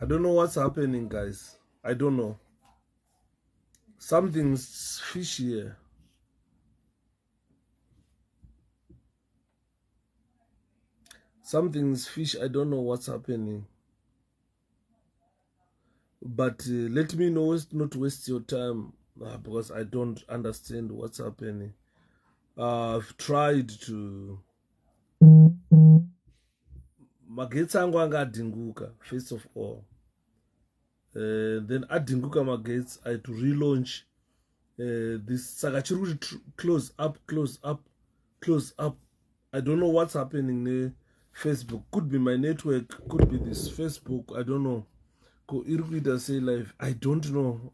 I don't know what's happening, guys. I don't know. Something's fishy here. Something's fish. I don't know what's happening. But let me know, not waste your time because I don't understand what's happening. I've tried to. Magetsi angu anga adinguka, first of all. Then adinguka magetsi, I had to relaunch this. Saka chiri close up, close up, close up. I don't know what's happening there. Facebook could be my network, could be this Facebook. I don't know. Say live. I don't know.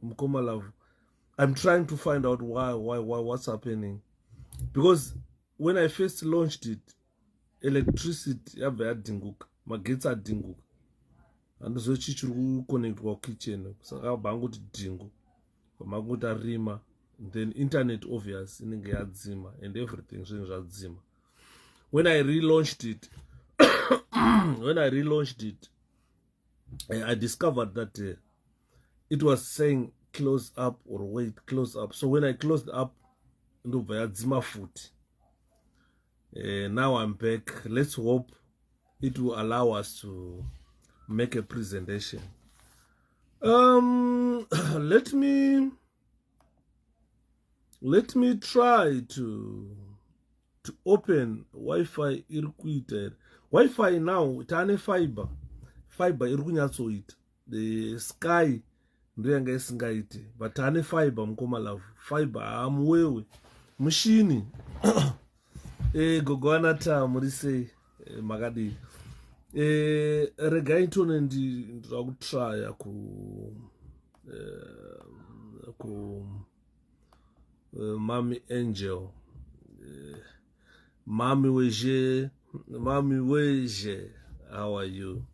I'm trying to find out why, what's happening. Because when I first launched it, electricity yabva yadinguka, magetsi adinguka. And so chichiri connect wa kitchen. Saka banguti dingu. Banguti arima. Then internet obvious inenge yadzima and everything zvadzima. When I relaunched it, I discovered that it was saying close up or wait, close up. So when I closed up, ndobva foot. Now I'm back. Let's hope it will allow us to make a presentation. Let me try to open Wi-Fi irkuite. Wi-Fi now tane fiber irkunyatsoita. The sky ndenge isingaite, but tane fiber mkoma love. Fiber amwewe mushini. Gogwana ta murise magadi. Regai tone ndakutry ku Mami Angel. Mami Weje, how are you?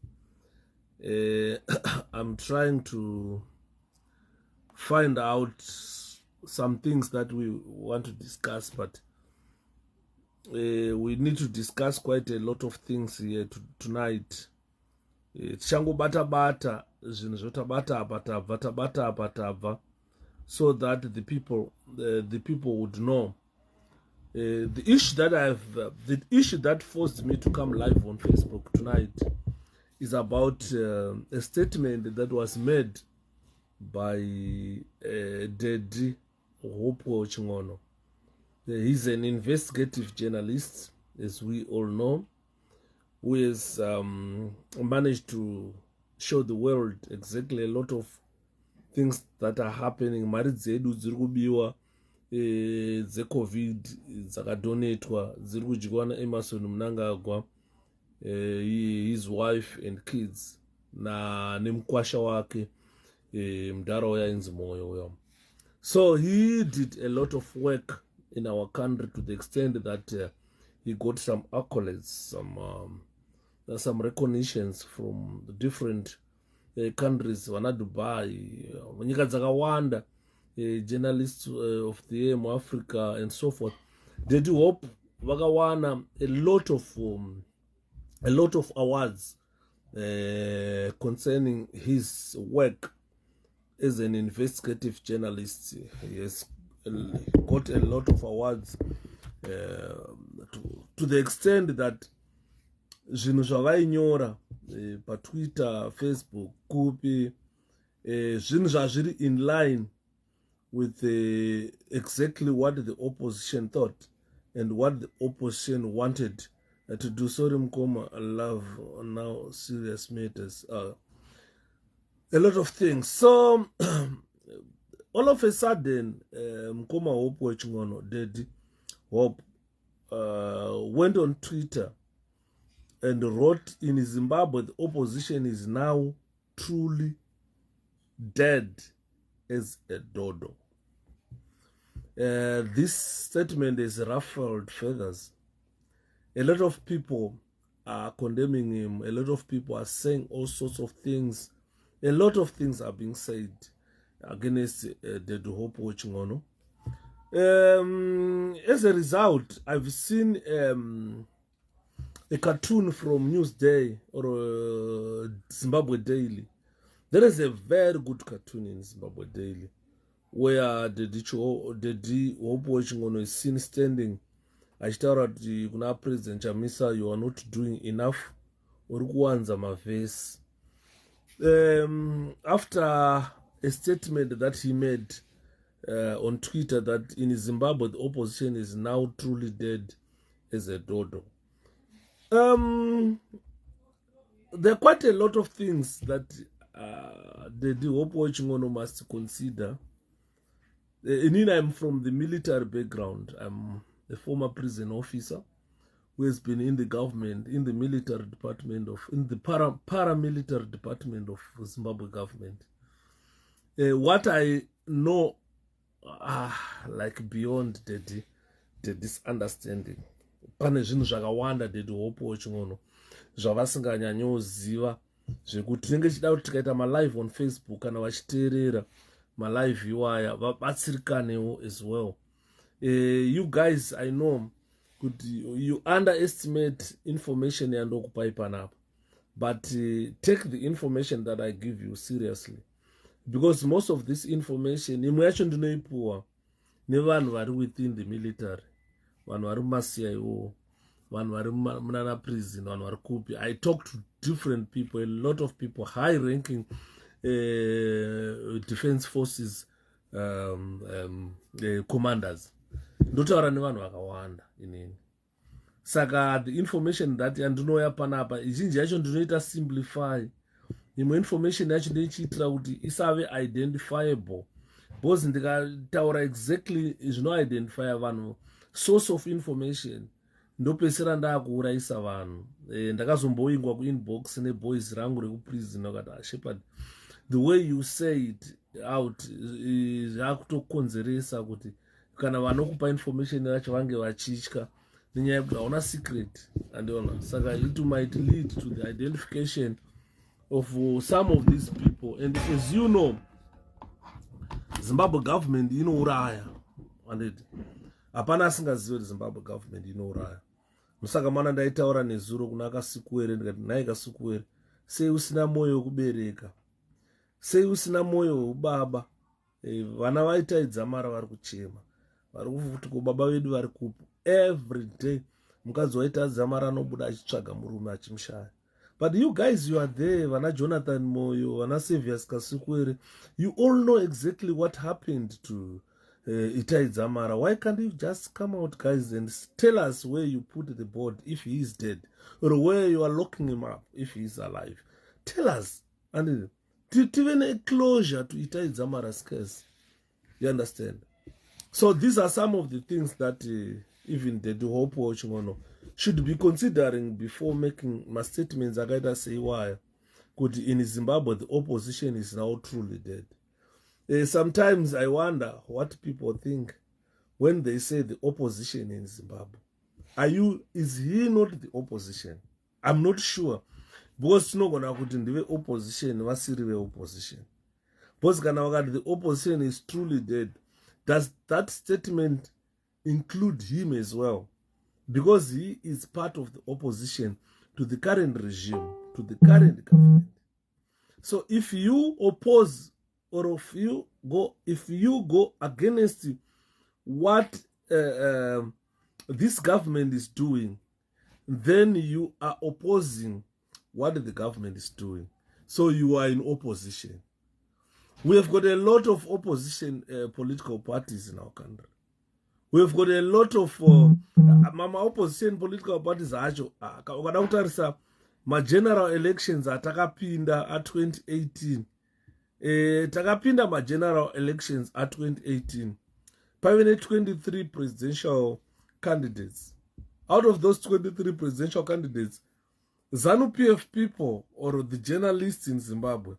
I'm trying to find out some things that we want to discuss, but we need to discuss quite a lot of things here tonight. Chango bata so that the people would know. The issue that forced me to come live on Facebook tonight is about a statement that was made by Daddy Hopewell. He's an investigative journalist, as we all know, who has managed to show the world exactly a lot of things that are happening. Mari dzedu dziri kubiwa dze-COVID dzakadonetwa dziri kudyiwa naEmmerson Mnangagwa, his wife and kids, na nemkwasha wake mdara inzi moyo. So he did a lot of work in our country to the extent that he got some accolades, some recognitions from the different countries, wana Dubai, nyika dzakawanda, journalists of the year in Africa and so forth. They do hope vakawana a lot of awards concerning his work as an investigative journalist. He has got a lot of awards to the extent that zvinhu zvavainyora pa Twitter, Facebook, kupi zvinhu zvazviri in line with exactly what the opposition thought and what the opposition wanted to do. Sorry Mkoma, I love now serious matters. A lot of things. So all of a sudden, Mkoma Hopewell Daddy Hope went on Twitter and wrote, in Zimbabwe, the opposition is now truly dead as a dodo. This statement is ruffled feathers. A lot of people are condemning him. A lot of people are saying all sorts of things. A lot of things are being said against the Hopewell. As a result, I've seen a cartoon from Newsday or Zimbabwe Daily There is a very good cartoon in Zimbabwe Daily where the Hope watching on is seen standing. Achitaura kuti kuna President Chamisa, you are not doing enough. Uri kuwanza mavhesi. After a statement that he made on Twitter that in Zimbabwe the opposition is now truly dead as a dodo. There are quite a lot of things that the Hope watching on must consider. I'm from the military background. I'm a former prison officer who has been in the government, in the military department in the paramilitary department of Zimbabwe government. What I know, like beyond the misunderstanding, pane zvinhu zvakawanda the Hope watching ono zvavasinganyanyoziva zvekuti tinenge chida kuti tikaita malive on Facebook kana vachiteerera malive iwaya vabatsirikanewo as well. You guys, I know you underestimate information yandokupai panapa, but take the information that I give you seriously, because most of this information imwe yacho ndinoipuwa nevanhu vari within the military, vanhu vari mumasiaiwo, vanhu vari munana prison, vanhu vari kupi. I talk to different people, a lot of people, high ranking defense forces commanders. Ndotaura nevanhu vakawanda inini. Saka the information that yandinoya panapa izhinji yacho ndinoita simplify. Imwe information yacho ndinochiitira kuti isave identifiable, because ndikataura exactly zvinoidentifya vanhu, source of information, ndopesera ndakuurayisa vanhu. Ndakazomboingwa kuinbox neboys rangu rekuprison vakati Shepherd, the way you say it out zvakutokonzeresa kuti kana vanokupa information yacho vange vachitya nenyaya yekuti hauna secret, andiona. Saka it might lead to the identification of some of these people. And as you know, Zimbabwe government inouraya, anditi hapana asingazivi kuti Zimbabwe government inouraya. Musaka mana ndaitaura nezuro kuna Kasikuwere ndikati nai Kasikuwere, sei usina mwoyo wekubereka, sei usina mwoyo weubaba? Vana vaitaidza mara vari kuchema, vari kufuti kubaba vedu vari kupo. Every day mukadzi waitadza mara anobuda achitsvaga murume achimushaya. But you guys, you are there, vana Jonathan Moyo, vana Savious Kasikuwere, you all know exactly what happened to Itai Dzamara. Why can't you just come out, guys, and tell us where you put the board if he is dead, or where you are locking him up if he is alive? Tell us, and even a closure to Itai Dzamara's case. You understand? So these are some of the things that even the Hope watching on should be considering before making my statements. I gotta say why. Could in Zimbabwe the opposition is now truly dead. Sometimes I wonder what people think when they say the opposition in Zimbabwe. Is he not the opposition? I'm not sure. Because no gonna put in the opposition, vasiri opposition. Because the opposition is truly dead. Does that statement include him as well? Because he is part of the opposition to the current regime, to the current government. So if you oppose, or if you go against what this government is doing, then you are opposing what the government is doing. So you are in opposition. We have got a lot of opposition political parties in our country. We have got a lot of opposition political parties. Ukadakutarisa general elections atakapinda at 2018. Takapinda general elections at 2018. Pavene 23 presidential candidates. Out of those 23 presidential candidates, ZANU-PF people or the journalists in Zimbabwe,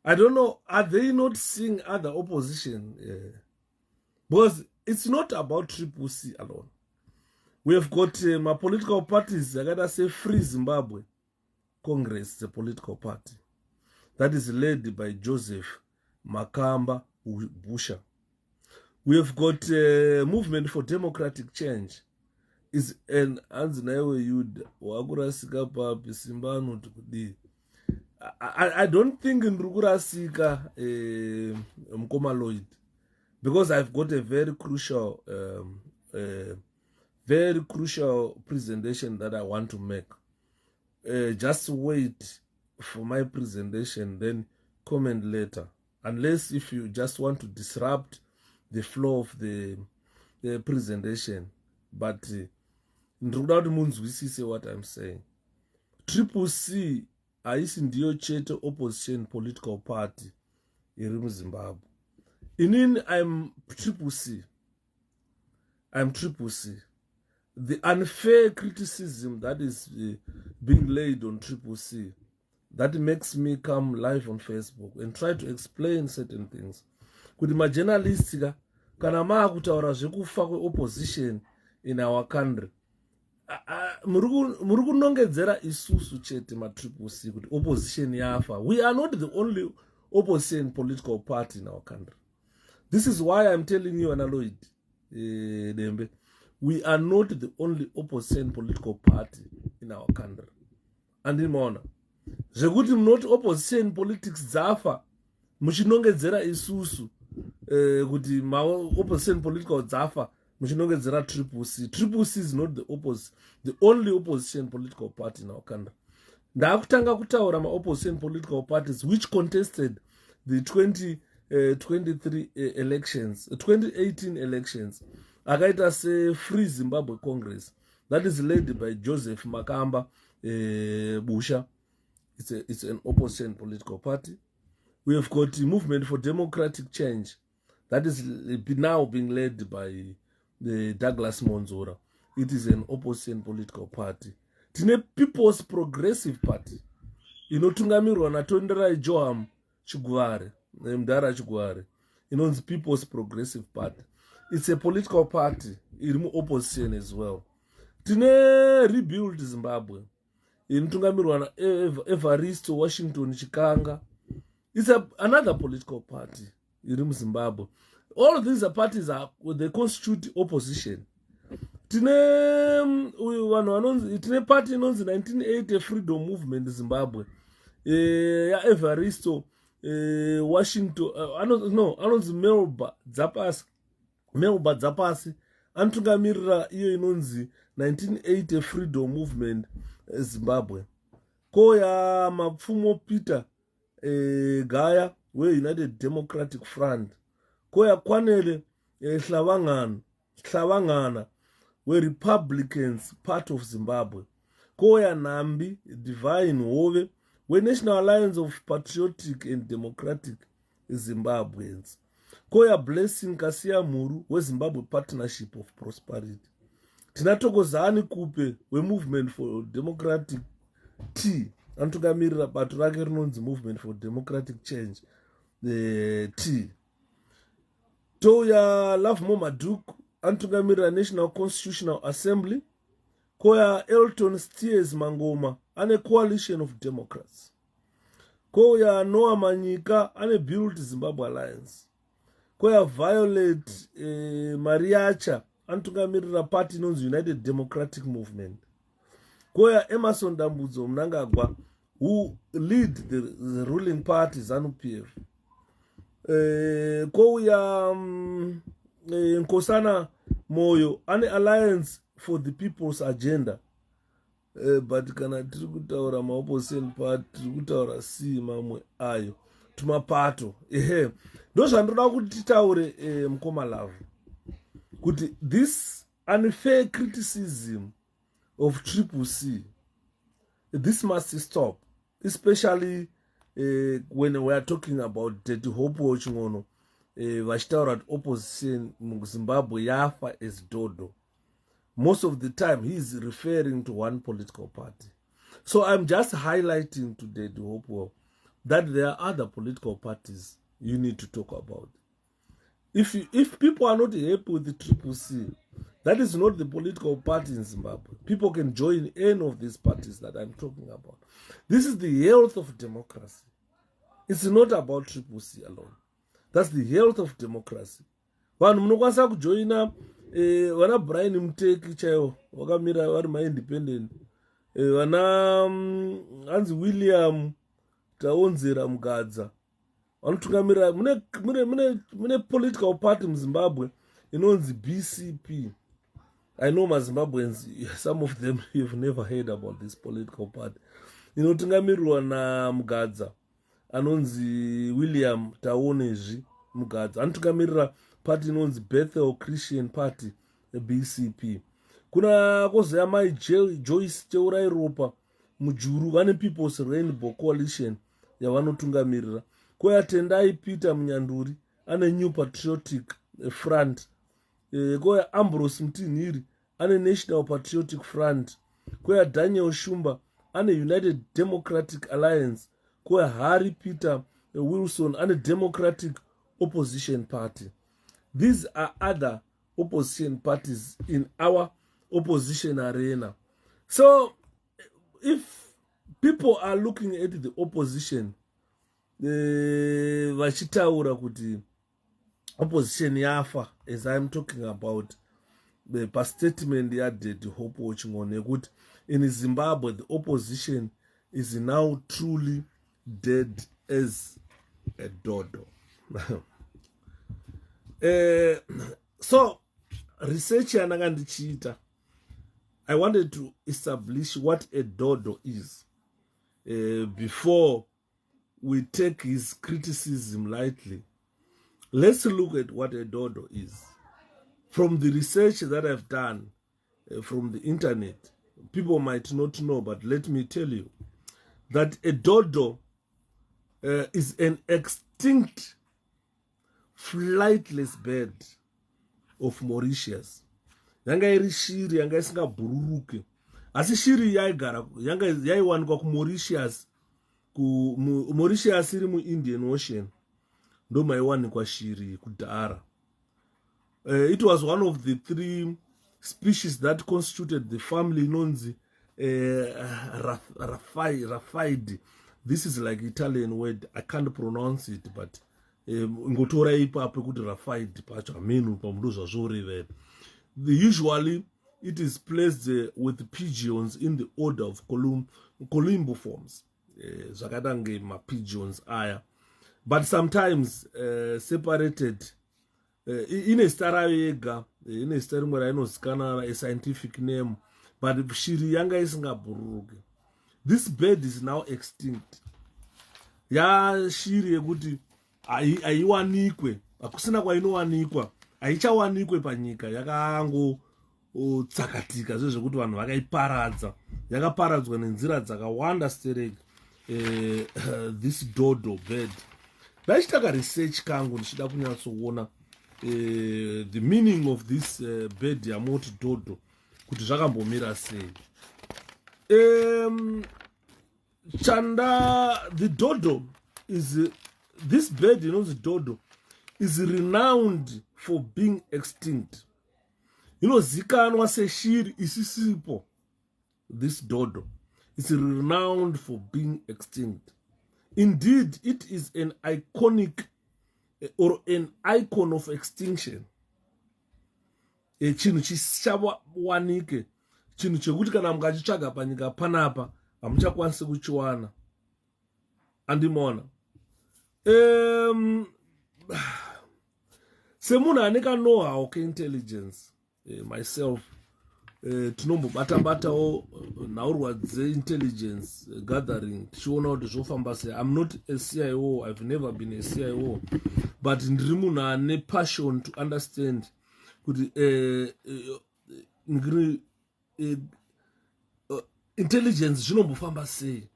I don't know, are they not seeing other opposition? Because it's not about Triple C alone. We have got my political parties, I gotta say Free Zimbabwe Congress, the political party that is led by Joseph Makamba Busha. We have got Movement for Democratic Change. Is an Anzinawe Yud Wagurasika Papi Simbano Tukudi. I don't think in Rukurasika Mkoma Lloyd, because I've got a very crucial presentation that I want to make. Just wait for my presentation, then comment later. Unless if you just want to disrupt the flow of the presentation. But without munzwisise what I'm saying. Triple C haisi ndiyo chete opposition political party iri muZimbabwe. Inini I'm Triple C. The unfair criticism that is being laid on Triple C, that makes me come live on Facebook and try to explain certain things. Kuti majournalists kana maakutaura zvekufa kweopposition in our country, muri kunongedzera isusu chete matriple C kuti opposition yafa. We are not the only opposition political party in our country. This is why I'm telling you, Analoid Dembe, we are not the only opposition political party in our country. And in Mona, zvekuti not opposition politics zafa muchinongedzera isusu kuti opposition political zafa muchinongedzera Triple C. Triple C is not the only opposition political party in our country. Ndakutanga kutaura opposition political parties which contested the 2023 elections, 2018 elections. Akaita se Free Zimbabwe Congress that is led by Joseph Makamba Busha. It's an opposition political party. We have got the Movement for Democratic Change that is now being led by the Douglas Monzora. It is an opposition political party. Tine People's Progressive Party inotungamirwa naTonderai Joam Chugware, Mdara Chugware, inonzi People's Progressive Party. It's a political party iri opposition as well. Tine Rebuild Zimbabwe inotungamirwa na Evaristo Washington Chikanga. It's another political party iri Zimbabwe. All these parties they constitute opposition. Tine party inonzi 1980 Freedom Movement Zimbabwe. Ya Evaristo Washington anonzi Melba Dzapasi anotungamirira iyo inonzi 1980 Freedom Movement Zimbabwe. Koya Mapfumo Peter Gaya we-United Democratic Front. Koya Kwanele Hlavangana we-Republicans part of Zimbabwe. Koya Nambi Divine Hove we-National Alliance of Patriotic and Democratic Zimbabweans. Koya Blessing Kasia Muru we-Zimbabwe Partnership of Prosperity. Tinatokozani Kupe we-Movement for Democratic T anotungamirira bato rake rinonzi Movement for Democratic Change T. Toya Lovemo Maduku anotungamirira National Constitutional Assembly. Koya Elton Stiers Mangoma ane Coalition of Democrats. Koya Noah Manyika ane Build Zimbabwe Alliance. Koya Violet Mariacha anotungamirira party inonzi United Democratic Movement. Koya Emerson Dambudzo Mnangagwa who lead the ruling party ZANU-PF. Koya Nkosana Moyo ane Alliance for the People's Agenda. But kana tiri kutaura opposition party tiri kutaura si mamwe ayo tumapato. Ndo zvandoda kuti titaure Mukoma Love kuti this unfair criticism of Triple C, this must stop, especially when we are talking about Daddy Hopewell chingono vachitaura opposition muZimbabwe yafa as Dodo. Most of the time he is referring to one political party. So I'm just highlighting to Daddy Hopewell that there are other political parties you need to talk about. If people are not happy with the Triple C, that is not the political party in Zimbabwe. People can join any of these parties that I'm talking about. This is the health of democracy. It's not about Triple C alone. That's the health of democracy. Vanhu munokwanisa kujoina vana Brian Muteki chaivo vakamira vari maindependent, vana Hanzi William taonzera mugadza vanotungamirira mune political party muZimbabwe inonzi BCP. I know my Zimbabweans, some of them you've never heard about this political party. Inotungamirirwa namugadza anonzi William Taonezvi Mugadza. Anotungamirira party inonzi Bethel Christian Party, BCP. Kuna kozouya mai Joyce Teurairopa Mujuru vane People's Rainbow Coalition yavanotungamirira. Koya Tendai Peter Munyanduri ane New Patriotic Front. Koya Ambrose Mtinhiri ane National Patriotic Front. Koya Daniel Shumba ane United Democratic Alliance. Koya Harry Peter Wilson ane Democratic Opposition Party. These are other opposition parties in our opposition arena. So if people are looking at the opposition vachitaura kuti opposition yafa, as I'm talking about the statement yadid Hopewell chingone kuti in Zimbabwe the opposition is now truly dead as a dodo. So research yanangandichita, I wanted to establish what a dodo is before we take his criticism lightly. Let's look at what a dodo is. From the research that I've done from the internet, people might not know, but let me tell you that a dodo is an extinct flightless bird of Mauritius. Yanga iri shiri yanga isingabhururuke. Asi shiri yaiwanikwa ku Mauritius. Mauritius iri mu Indian Ocean. Ndo maiwanikwa shiri kudhara. It was one of the 3 species that constituted the family inonzi Raffaide. This is like Italian word. I can't pronounce it, but ngotora ipapo kuti Raffaide pacho amenu pamundo zvazvorevera. Usually it is placed with pigeons in the order of columbiforms. Zvakadange ma pigeons aya. But sometimes separated in a star yega, in a star where I know a scientific name, but shiri yanga isingabhururuke. This bird is now extinct. Ya shiri yekuti aiwanikwe, akusina kwainowanikwa, aichawanikwe panyika, yakango tsakatika zvezvekuti vanhu vakaiparadza, yakaparadzwa nenzira dzakawanda stereki. This dodo bird. Ndachitaka research kangu ndichida kunyatsoona the meaning of this bird yamoti dodo kuti zvakambomira sei. The dodo is this bird, you know, the dodo is renowned for being extinct. You know, zikanwa seshiri isisipo. This dodo is renowned for being extinct. Indeed, it is an iconic or an icon of extinction. Chinhu chisawanike, chinhu chekuti kana mukachitsvaga panyika panapa hamuchakwanisi kuchiwana. Andimona. Semunhu ane know-how ke-intelligence, myself, tinombobata-batawo nhaurwa dze-intelligence gathering tichiona kuti zvofamba sei. I'm not a CIO, I've never been a CIO, but ndiri munhu ane passion to understand kuti intelligence zvinombofamba sei,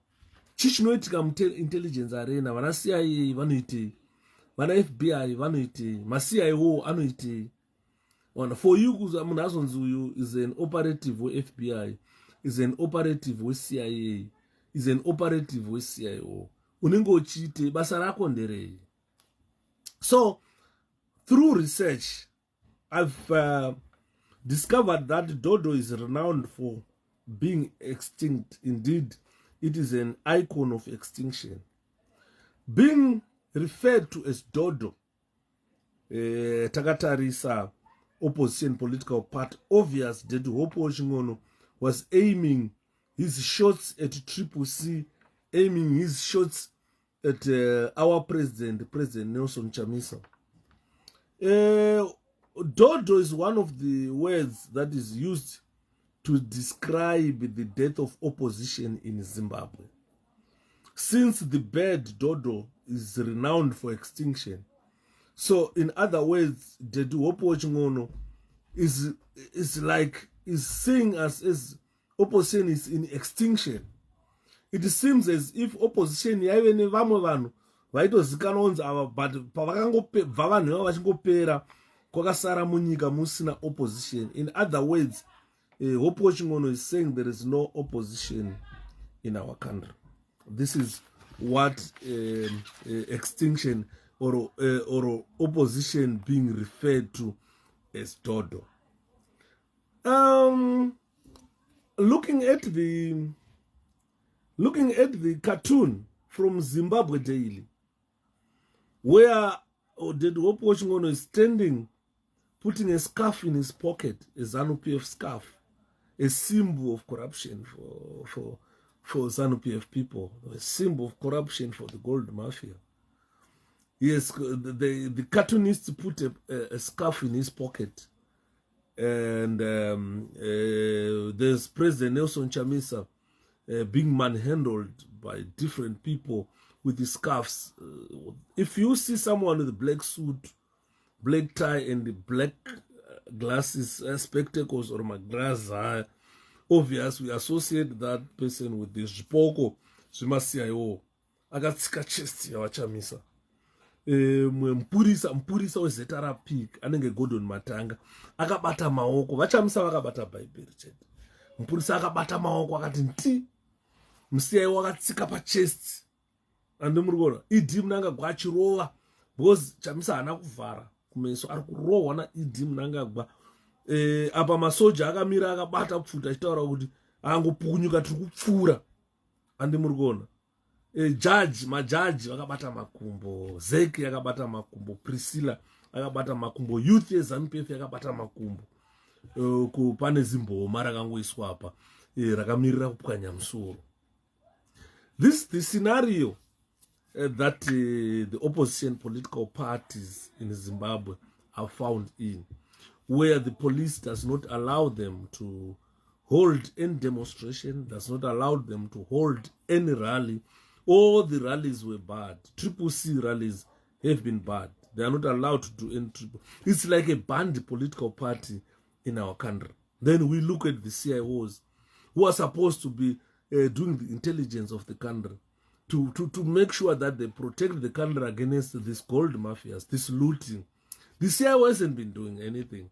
chii chinoitika mu-intelligence arena. Vana CIA vanoitei, vana FBI vanoitei, ma-CIO anoitei. For you, munhu azonzi uyu is an operative we-FBI, is an operative we-CIA, is an operative we-CIO. Unenge uchiite basa rako nderei? So, through research, I've discovered that dodo is renowned for being extinct. Indeed, it is an icon of extinction. Being referred to as dodo, takatarisa opposition political party, obvious that Hopewell Chingono was aiming his shots at Triple C, aiming his shots at our president, President Nelson Chamisa. Dodo is one of the words that is used to describe the death of opposition in Zimbabwe. Since the bird Dodo is renowned for extinction, so in other words, Dedu Opochingono is seeing us as opposition is in extinction. It seems as if opposition yaivene vamwe vanhu vaitozikanwa kunzi ava but pavakangobva vanhu ivavo vachingopera kwakasara munyika musina opposition. In other words, Hopewell is saying there is no opposition in our country. This is what extinction or opposition being referred to as Dodo. Looking at the cartoon from Zimbabwe Daily, where Hopewell is standing, putting a scarf in his pocket, a ZANU-PF scarf, a symbol of corruption for ZANU-PF people, a symbol of corruption for the gold mafia. Yes, the cartoonist put a scarf in his pocket, and there's President Nelson Chamisa being manhandled by different people with the scarves. If you see someone with a black suit, black tie, and the black glasses, spectacles, or my glasses, obvious we associate that person with this Jipoko, Zimasiayo, Agatsika chest, Yawachamisa. Mpurisa wezetara pig, anenge Godon Matanga, akabata maoko, vachamisa vakabata Bible chete. Mpurisa akabata maoko akati nti, Msiayo akatsika pa chest. And murugona, idi mnanga gwachirova, because chamisa hana kuvhara. Kumeso ari kurohwa na idi mnanga gwa. Apa masoja akamira akabata pfuta achitaura kuti angopukunyuka tiri kupfura. Andi murugona. Majaji vakabata makumbo, Zeki akabata makumbo, Priscilla akabata makumbo, youth yeZANU-PF akabata makumbo. Pane zimboma rakangoiswa apa rakamirira kupwanya musoro. This the scenario that the opposition political parties in Zimbabwe are found in, where the police does not allow them to hold any demonstration, does not allow them to hold any rally. All the rallies were bad. CCC rallies have been bad. They are not allowed to do any triple. It's like a banned political party in our country. Then we look at the CIOs who are supposed to be doing the intelligence of the country to make sure that they protect the country against these gold mafias, this looting. The CIO hasn't been doing anything.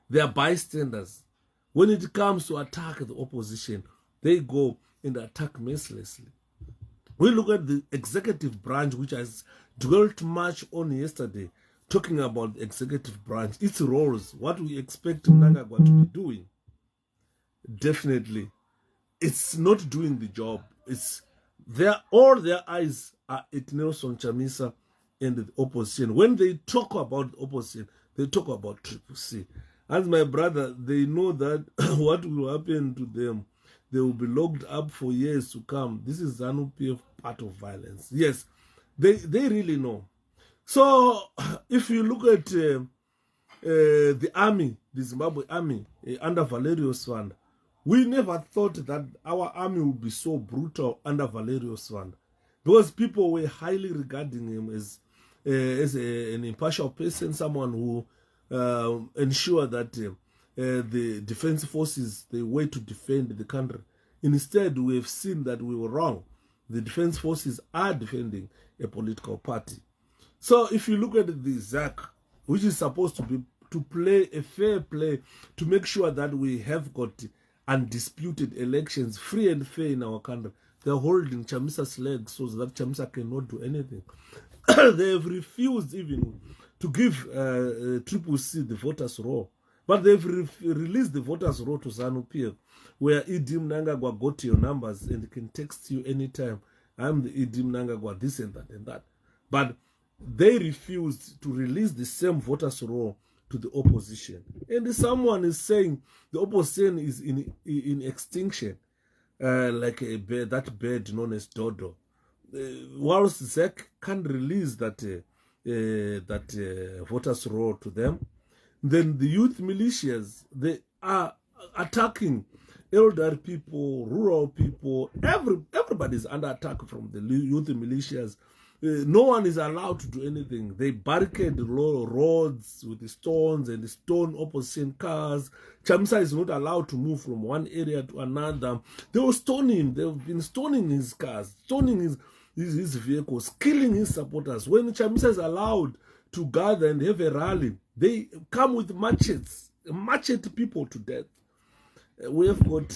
They are bystanders. When it comes to attack the opposition, they go and attack mercilessly. We look at the executive branch, which has dwelt much on yesterday, talking about the executive branch, its roles, what we expect Mnangagwa to be doing. Definitely, it's not doing the job. It's all their eyes are at Nelson Chamisa and the opposition. When they talk about the opposition, they talk about CCC. As my brother, they know that what will happen to them. They will be locked up for years to come. This is ZANU-PF part of violence. Yes, they really know. So, if you look at the army, the Zimbabwe army, under Valerius Swanda, we never thought that our army would be so brutal under Valerius Swanda, because people were highly regarding him as an impartial person, someone who ensured that the defense forces, the way to defend the country. Instead, we have seen that we were wrong. The defense forces are defending a political party. So if you look at the ZAC, which is supposed to play a fair play, to make sure that we have got undisputed elections, free and fair in our country, they're holding Chamisa's legs so that Chamisa cannot do anything. They have refused even to give CCC the voters' roll. But they've released the voters' roll to ZANU-PF, where Idi Mnangagwa got your numbers and can text you anytime. I'm the Idi Mnangagwa, this and that and that. But they refused to release the same voters' roll to the opposition. And someone is saying the opposition is in extinction, like that bird known as Dodo. whilst ZEC can't release that voters roll to them, then the youth militias, they are attacking elder people, rural people. Everybody's under attack from the youth militias. No one is allowed to do anything. They barricade the roads with the stones and the stone opposition cars. Chamisa is not allowed to move from one area to another. They will stone him. They've been stoning his cars, stoning his vehicles, killing his supporters. When Chamisa is allowed to gather and have a rally, they come with machetes, machete people to death. We have got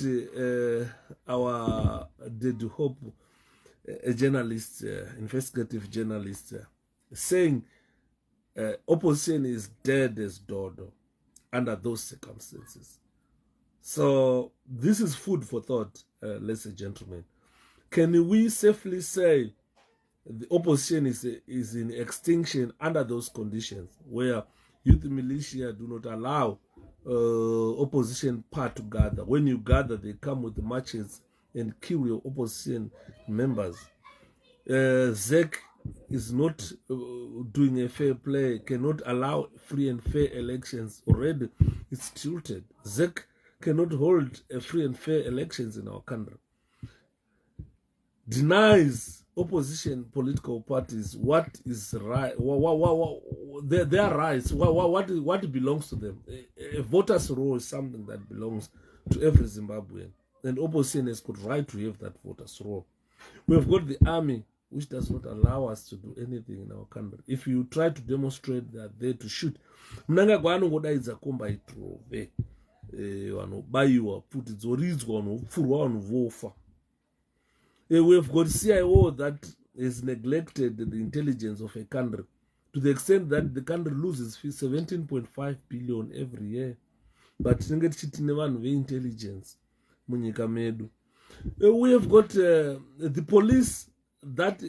our Dodo Hope, a journalist, investigative journalist, saying opposition is dead as Dodo under those circumstances. So this is food for thought, ladies and gentlemen. Can we safely say the opposition is in extinction under those conditions, where youth militia do not allow opposition part to gather? When you gather, they come with matches and kill your opposition members. ZEC is not doing a fair play, cannot allow free and fair elections. Already it's tilted. ZEC cannot hold a free and fair elections in our country. Denies opposition political parties what is right, their rights, what belongs to them. A voter's roll is something that belongs to every Zimbabwean, and opposition has got right to have that voter's roll. We have got the army, which does not allow us to do anything in our country. If you try to demonstrate that they're to shoot, mnanga komba itrove vanobayiwa futi dzoridzwa vanopfurwa vanhu vofa. We have got CIO that has neglected the intelligence of a country to the extent that the country loses 17.5 billion every year. But intelligence. We have got the police that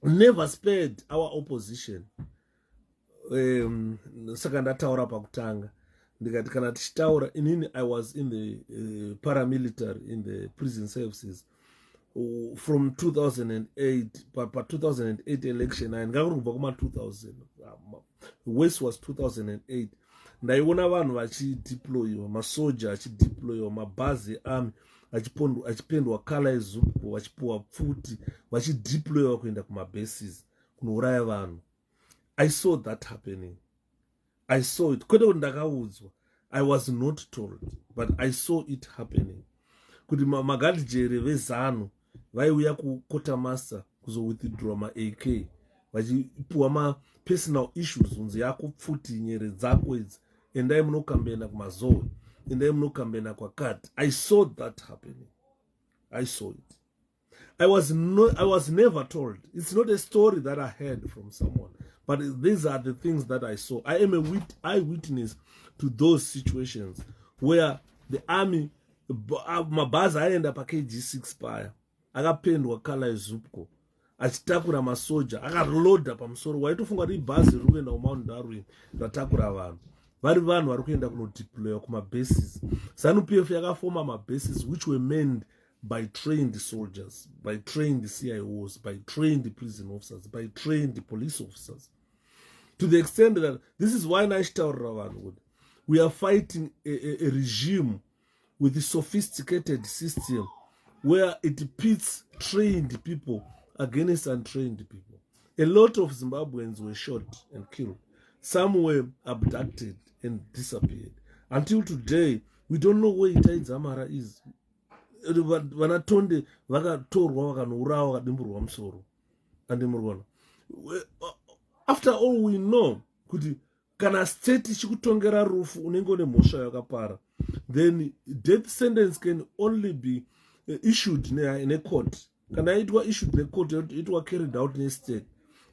never spared our opposition. I was in the paramilitary, in the prison services from 2008, but 2008 election, and 2000, West was 2008. Ndaiona vanhu vachideployiwa, masoja achideployiwa, mabhazi army achipendwa kala ezupo, vachipuwa pfuti, vachideployiwa kuenda kumabases kunouraya vanhu. I saw that happening. I saw it. Kwete kuti ndakaudzwa. I was not told, but I saw it happening. Kuti magadijere vezano vaiuya kukota master kuzowithdraw ma-AK, vachipuwa ma-personal issues, unzi yako pfuti, nyere dzako idzi, endai munokambena kumazoe, endai munokambena kwakati. I saw that happening. I saw it. I was never told. It's not a story that I heard from someone, but these are the things that I saw. I am a eyewitness to those situations where the army, mabhazi aenda pa-KG6 paya, akapendwa kala ezupko, achitakura masoja, akareloada pamusoro, waitofunga kuti ibhazi riri kuenda kuMount Darwin ratakura vanhu. Vari vanhu vari kuenda kunodeploya kumabases. ZANU-PF yakafoma mabases which were manned by trained soldiers, by trained CIOs, by trained prison officers, by trained police officers. To the extent that this is why we are fighting a regime with a sophisticated system where it pits trained people against untrained people. A lot of Zimbabweans were shot and killed. Some were abducted and disappeared. Until today, we don't know where Itai Dzamara is. Vanatonde vakatorwa vakanourawa vakadimburwa musoro. After all, we know kuti kana state ichikutongera rufu unenge une mhosva yakapara, then death sentence can only be issued in a court. Kana itwa issued in a court, itwa carried out in a state.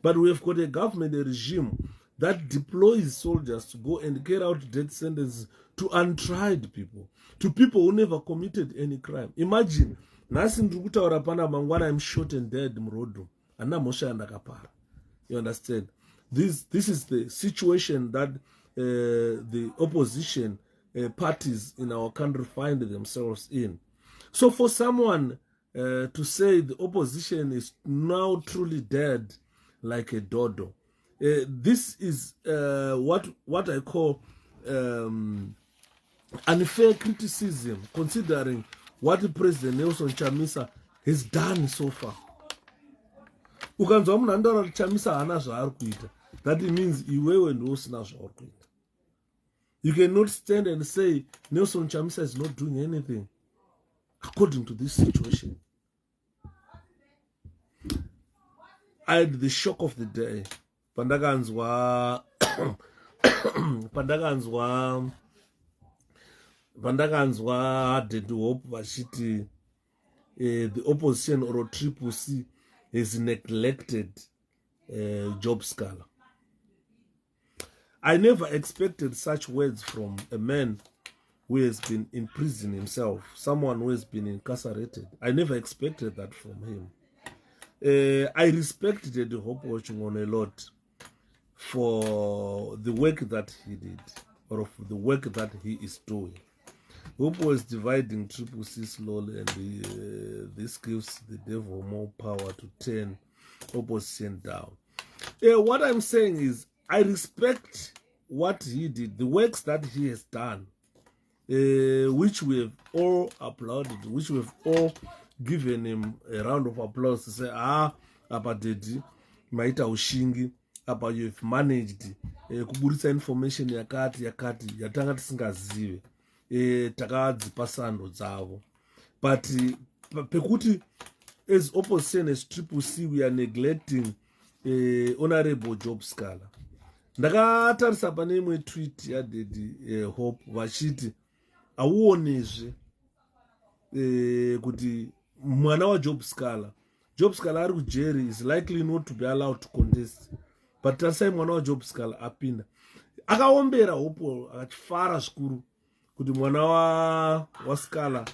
But we have got a government, a regime that deploys soldiers to go and carry out death sentences to untried people, to people who never committed any crime. Imagine, nasi ndikutaura pana mangwana I'm shot and dead murodo, ana mhosva yandakapara. You understand? This is the situation that the opposition parties in our country find themselves in. So for someone to say the opposition is now truly dead like a dodo. This is what I call unfair criticism, considering what President Nelson Chamisa has done so far. Ukanzwa munhu andaura kuti Chamisa haana zvaari kuita, that means iwewe ndiwo usina zvauri kuita. You cannot stand and say Nelson Chamisa is not doing anything according to this situation. I had the shock of the day. Pandakanzwa Dedu Hope vachiti the opposition or Triple C has neglected Job Sikhala. I never expected such words from a man who has been in prison himself, someone who has been incarcerated. I never expected that from him. I respected the Hope watching on a lot for the work that he did, or for the work that he is doing. Hope was dividing Triple C slowly, and this gives the devil more power to turn opposition down. What I'm saying is, I respect what he did, the works that he has done, which we have all applauded, which we have all given him a round of applause to say, apa dedi, maita ushingi, apa you've managed, kuburitsa information yakati, yatanga tisingazive, takadzipa sando dzavo. But, pekuti, as opposition as Triple C, we are neglecting Honorable Job Sikhala. Ndakatarisa pane imwe tweet yadedi Hope vachiti auonezve kuti mwana wa Job Sikhala ari kujeri is likely not to be allowed to contest, but tarisai mwana wa Job Sikhala apinda akaombera Hopewell akachifara zvikuru kuti mwana wa Sikhala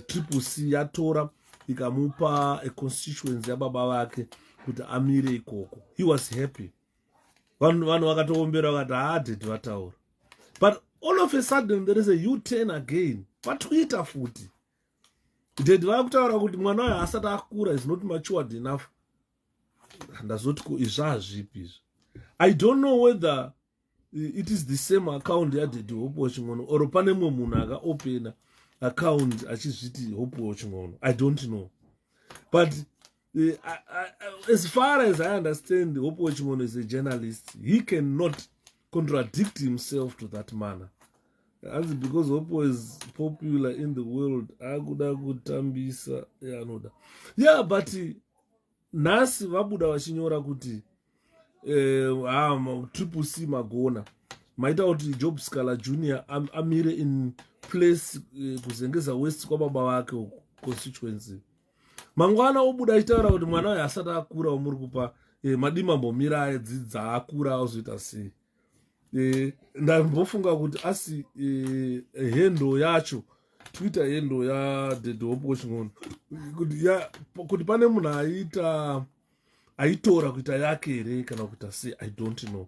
Triple C yatora ikamupa a constituency yababa vake kuti amire ikoko. He was happy. Vanhu vakatoombera vakati hadedi vataura. But all of a sudden there is a U-turn again. Vatwiita futi. Dedi vakutaura kuti mwana wayo asati akura is not matured enough. Ndazoti izvazvipi izvi. I don't know whether it is the same account yadedi Hope Waching'ono or pane mumwe munhu akaopena account achizviti Hope Waching'ono. I don't know. But as far as I understand, Hope Waching'ono is a journalist. He cannot contradict himself to that manner. As because Hope is popular in the world, agudagutambisa anoda. Yeah, but nasi vabuda vachinyora kuti Triple C magona. Maita kuti Job Sikhala Jr. amire in place kuzengeza West kwa baba wake constituency. Mangwana obuda achitaura kuti mwana wayo asati akura omuri kupa madimambomira adzidza akura azoita sei. Ndambofunga kuti asi hendo yacho Twitter hendo ya Dead Hope Waching'ono kuti pane munhu aitora kuita yake here kana kuita sei, I don't know.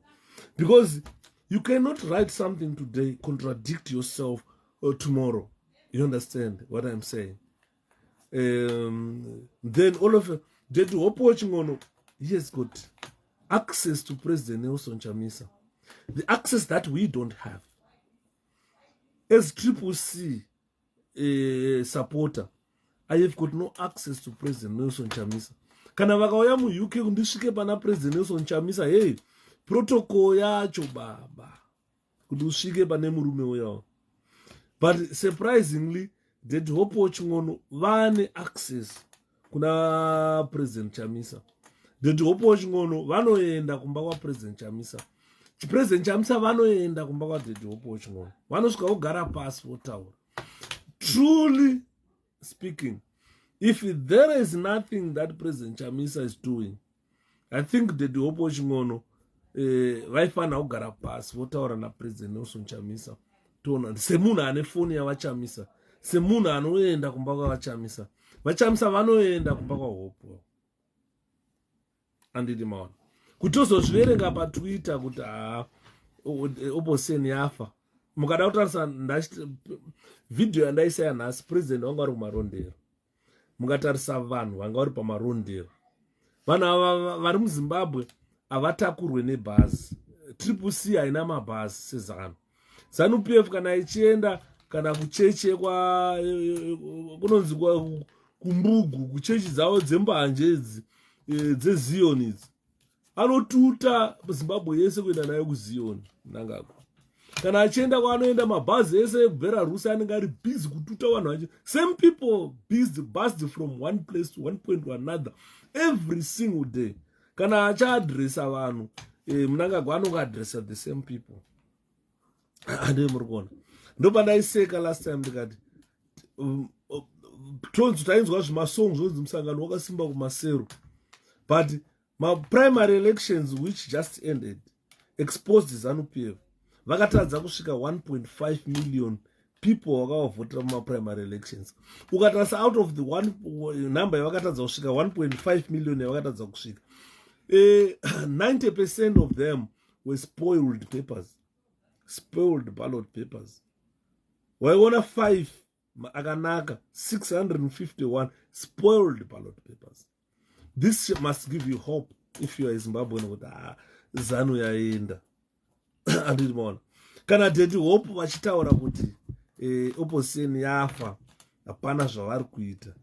Because you cannot write something today, contradict yourself tomorrow. You understand what I'm saying? Then all of a Dead Hope Waching'ono, he has got access to President Nelson Chamisa. The access that we don't have. As Triple C supporter, I have got no access to President Nelson Chamisa. Kana vakauya mu UK kundisvike pana President Nelson Chamisa, hey, protocol yacho baba. Kuti usvike pane murume uya. But surprisingly, Dead Hope Waching'ono vane access kuna President Chamisa. Dead Hope Waching'ono vanoenda kumba kwa President Chamisa. President Chamisa vanoenda kumba kwa Dead Hope Waching'ono. Vanosvika kugara pasi votaura. Truly speaking, if there is nothing that President Chamisa is doing, I think Dead Hope Waching'ono vaifanira kugara pasi votaura na President Nelson Chamisa. Tona semunhu ane foni yavachamisa, semunhu anoenda kumba kwa vachamisa. Vachamisa vanoenda kumba kwa Hopewell. Andidi maona. Kutozozviverenga paTwitter kuti opposition yafa. Mukada kutarisa video yandaisa yanhasi, president wanga ari kumarondero. mungatarisa vanhu vanga vari pamarondero. Vanhu ava vari muZimbabwe havatakurwe nebhazi. Triple C haina mabhazi sezanu. ZANU-PF kana ichienda kana kucheche kunonzi kumbugu, kuchechi dzavo dzembanje idzi dzeZion idzi, anotuta Zimbabwe yese kuenda nayo kuZion Mnangagwa. Kana achienda kwaanoenda mabhazi ese eBelarus anenge ari busy kututa vanhu vacho. Same people buzzed from one place to one point to another every single day. Kana achiadresa vanhu Mnangagwa anonga adresa the same people. Ande muri kuona. Ndopandaiseka last time ndikati tonzi tainzwa zvimasongs zvonzi musangano wakasimba kumasero, but primary elections which just ended exposed ZANU-PF. Vakatadza kusvika 1.5 million people vakavhotera primary elections. Ukatarisa out of the one number yavakatadza kusvika 1.5 million yavakatadza kusvika, 90% of them were spoiled papers, spoiled ballot papers. Waiona 5 akanaka, 651 spoiled ballot papers. This must give you hope if you are Zimbabwean kuti ZANU yaenda. Andimona kana teti hope vachitaura kuti opposition yafa, hapana zvavari kuita.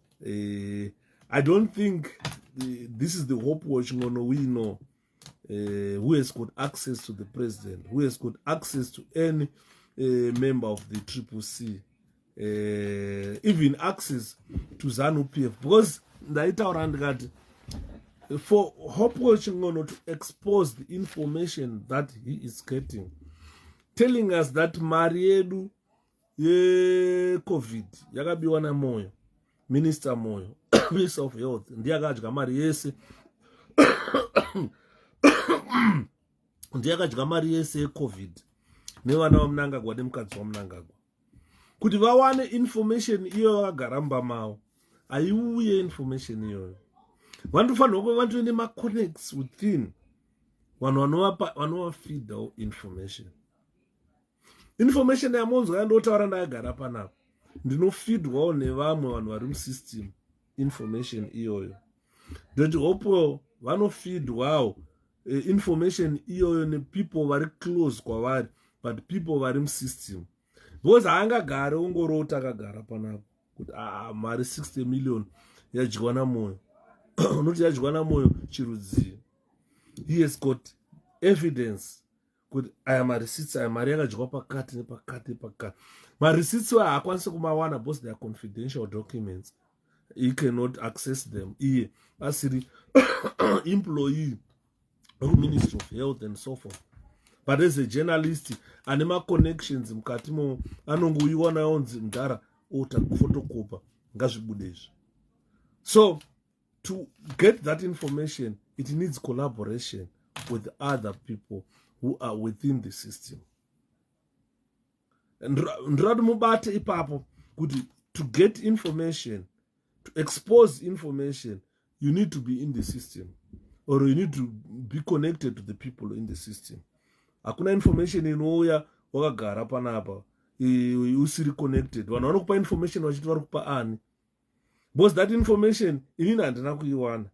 I don't think this is the hope watching on we know who has got access to the president, who has got access to any member of the Triple C, even access to ZANU-PF, because ndaitaura ndikati for Hope watching on to expose the information that he is getting, telling us that mari yedu ye-COVID yakabiwa naMoyo, Minister Moyo, Minister of Health, ndiye akadya mari yese ndiye akadya mari yese ye-COVID nevana vaMnangagwa nemukadzi waMnangagwa, kuti vawane information iyo vakagara mumba mavo. Haiuye information iyoyo. Vanofanirwa kuva vantu nemaconnects within, vanhu vanovafeedawo information. Information yamonzwa yandotaura ndakagara panapa, ndinofeedwawo nevamwe vanhu vari musystem information iyoyo. Ndoti Hopewell vanofeedwawo information iyoyo nepeople vari close kwavari, but people vari musystem. Because haangagare ongorota akagara panapa kuti mari 60 million yadyiwa naMoyo. Unoti yadyiwa naMoyo chirudziro. He has got evidence kuti aya mareceipts, aya mari yakadyiwa pakati nepakati nepakati. Mareceipts haakwanisi kumawana because they are confidential documents. He cannot access them. Iye asiri employee of Ministry of Health and so forth. But as a journalist, anema connections mukati mo anongoiwana yonzi mdara ota photocopa ngazvibudezvi. So to get that information, it needs collaboration with other people who are within the system. And ndirati mubate ipapo kuti to get information, to expose information, you need to be in the system, or you need to be connected to the people in the system. Hakuna information inouya wakagara panapa usiri connected. Vanhu vanokupa information vachiti vari kupa ani. Because that information inini handina kuiwana,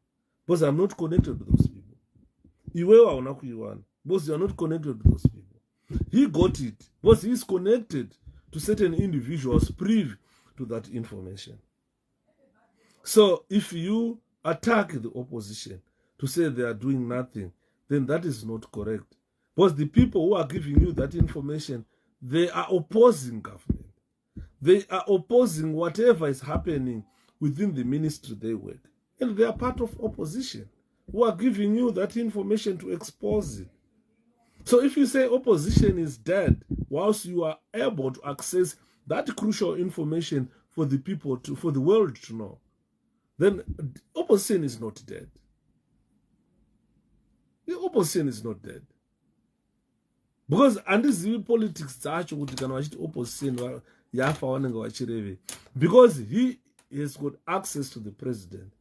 because I'm not connected to those people. Iwewe hauna kuiwana because you are not connected to those people. He got it because he is connected to certain individuals privy to that information. So if you attack the opposition to say they are doing nothing, then that is not correct. Because the people who are giving you that information, they are opposing government. They are opposing whatever is happening within the ministry they work. And they are part of opposition who are giving you that information to expose it. So if you say opposition is dead, whilst you are able to access that crucial information for the people, for the world to know, then opposition is not dead. The opposition is not dead. Because andizivi politics dzacho kuti kana vachiti opposition yafa vanenge vachireve. Because he has got access to the president.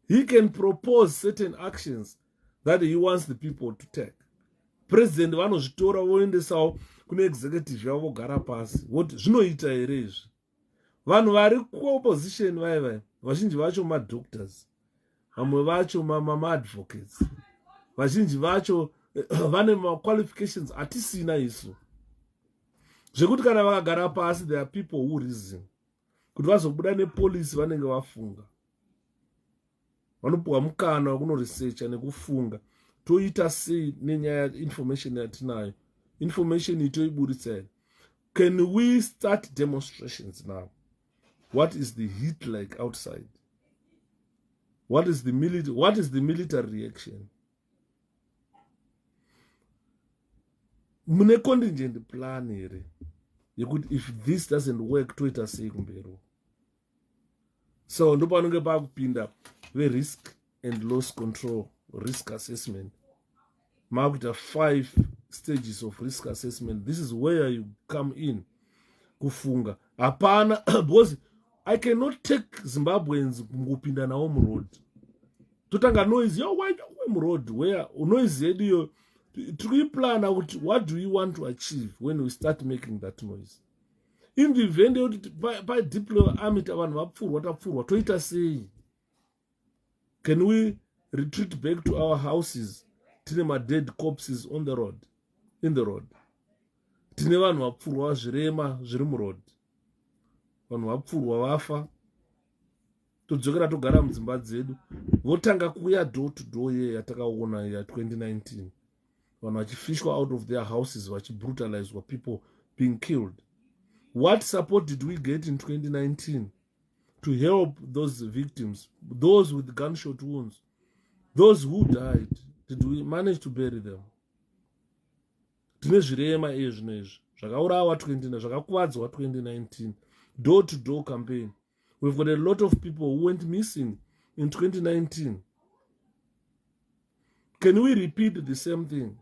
He can propose certain actions that he wants the people to take. President vanozvitora voendesawo kune executive yavo vogara pasi voti zvinoita here izvi. Vanhu vari kuopposition vaivai vazhinji vacho madoctors, vamwe vacho maadvocates, vazhinji vacho vane maqualifications atisina isu, zvekuti kana vakagara pasi there are people who reason kuti vazobuda nepolisi vanenge vafunga, vanopuwa mukana wekunoresearcha nekufunga toita sei nenyaya information yatinayo, information itoiburitsa here. Can we start demonstrations now? What is the heat like outside? What is the military reaction? Mune contingent plan here. If this doesn't work, toita sei kumbero. So ndopanonge pakupinda risk and loss control, risk assessment. Makuita 5 stages of risk assessment. This is where you come in. Kufunga. Hapana, because I cannot take Zimbabweans kupinda nawo road. Totanga noise, why road? Where noise radio? To plan out what do you want to achieve when we start making that noise. In the event by deploy army toita say, can we retreat back to our houses? Tine dead corpses on the road, in the road. Tine vanhu vapfurwa zvirema zviri muroad. Vanhu vapfurwa vafa. Todzokera togara mudzimba dzedu. Votanga kuya door to door ye yatakaona ya 2019. Vanhu vachifishwa out of their houses, vachibrutalizwa, people being killed. What support did we get in 2019 to help those victims, those with gunshot wounds, those who died? Did we manage to bury them? Tine zvirema ezvinezvi zvakaurawa 2019, zvakakuvadzwa 2019, door to door campaign. We've got a lot of people who went missing in 2019. Can we repeat the same thing?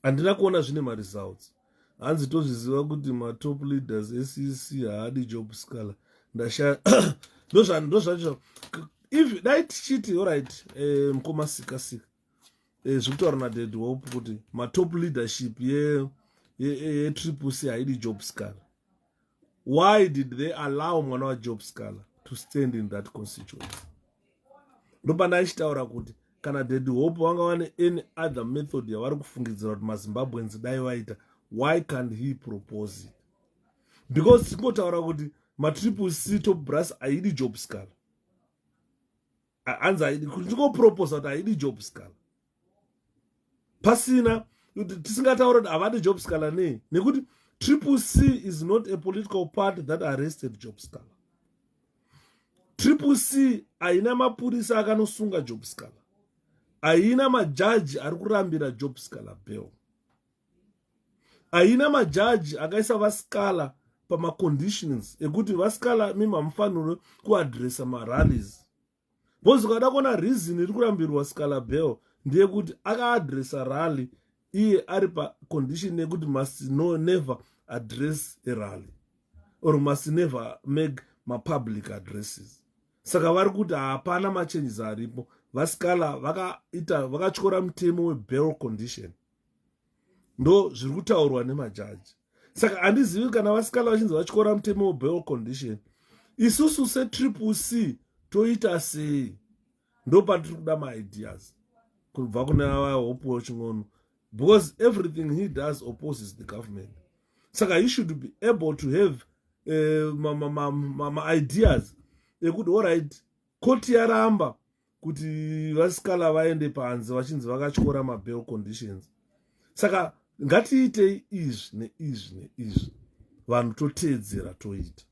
Handina kuona zvine results. Hanzi tozviziva kuti top leaders SCC haadi Job Sikhala. Ndozvacho. If dai tichiti alright, mukoma Sikasika. Zvekutaura naDad Hope kuti top leadership CCC haidi Job Sikhala. Why did they allow mwana wa Job Sikhala to stand in that constituency? Ndopanda achitaura kuti kana Dad Hope vanga vane any other method yavari kufungidzira kuti maZimbabweans dai vaita, why can't he propose it? Because singotaura kuti CCC top brass haidi Job Sikhala. Hanzi haidi kuti ndingopropose kuti haidi Job Sikhala. Pasina tisingataura kuti havadi Job Sikhala nei, nekuti CCC is not a political party that arrested Job Sikhala. CCC haina mapurisa akanosunga Job Sikhala. Haina majaji ari kurambira Job Sikhala bail. Haina majaji akaisa vaSikhala pamaconditions ekuti vaSikhala mimamufaniro kuadresa marallies. Bozi ukada kuona reason iri kurambirwa Sikhala bail ndeyekuti akaadresa rally iye ari pacondition yekuti must never address a rally or must never make public addresses. Saka vari kuti hapana machanges aripo. VaSikhala vakatyora mutemo webail condition. Ndo zviri kutaurwa nemajaji. Saka handizivi kana vaSikhala vachinzi vatyora mutemo webail condition, isusu seCCC toita sei? Ndo patiri kuda maideas kubva kune Hopewell Chingono, because everything he does opposes the government. Saka he should be able to have ideas ekuti alright, koti yaramba kuti vaSikhala vaende panze vachinzi vakatyora mabail conditions. Saka ngatiitei izvi neizvi vanhu toteedzera toita.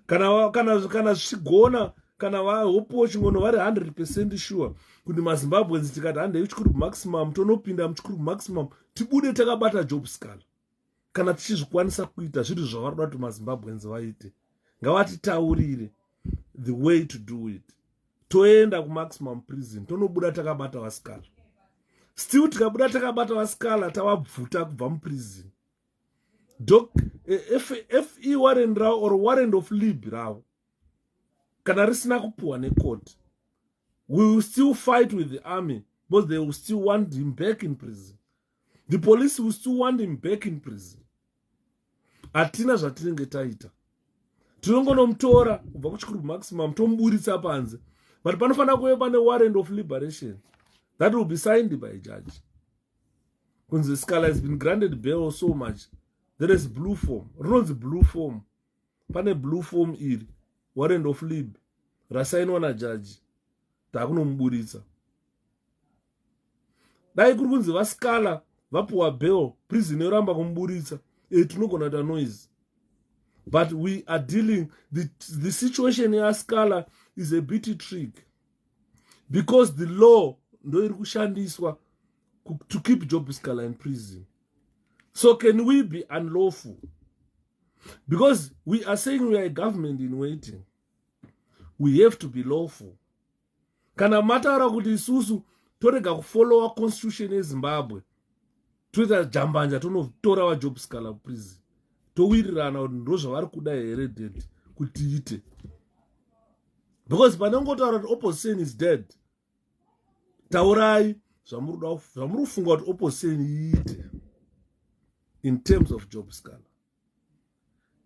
Kana zvichigona, kana Hopewell Chingono vari 100% sure kuti maZimbabweans tikati handei kuchikuru maximum tonopinda muchikuru maximum tibude takabata Job Sikhala. Kana tichizvikwanisa kuita zviri zvavari kuda kuti maZimbabweans vaite, ngavatitaurire the way to do it. Toenda kumaximum prison tonobuda takabata vaSikhala. Still tikabuda takabata vaSikhala tavabvuta kubva muprison. FE warrant ravo or warrant of lib ravo kana risina kupuwa necourt, we will still fight with the army because they will still want him back in prison. The police will still want him back in prison. Hatina zvatinenge taita. tinongonomutora kubva kuchikuru maximum tomuburitsa panze, but panofanira kuve pane warrant of liberation that will be signed by a judge. Kunzi Sikhala has been granted bail so much. There is blue form. Ronzi blue form. Pane blue form iri. Warrant of lib. Rasainwa na judge. Takunomuburitsa. Dai kuri kunzi vaSikhala vapuwa bail, prison yoramba kumuburitsa. Tinogona kuita noise. But we are dealing, the situation in Sikhala is a bit tricky. Because the law ndo iri kushandiswa to keep Job Sikhala in prison. So can we be unlawful? Because we are saying we are a government in waiting. We have to be lawful. Kana matara kuti isusu torega kufollowa constitution yeZimbabwe. Toita jambanja tonotora wa Job Sikhala prison. Towirirana kuti ndozvavari kuda here dead kuti ite. Because panongotaura kuti opposition is dead. Taurai zvamurufunga kuti opposition iite in terms of Job Sikhala.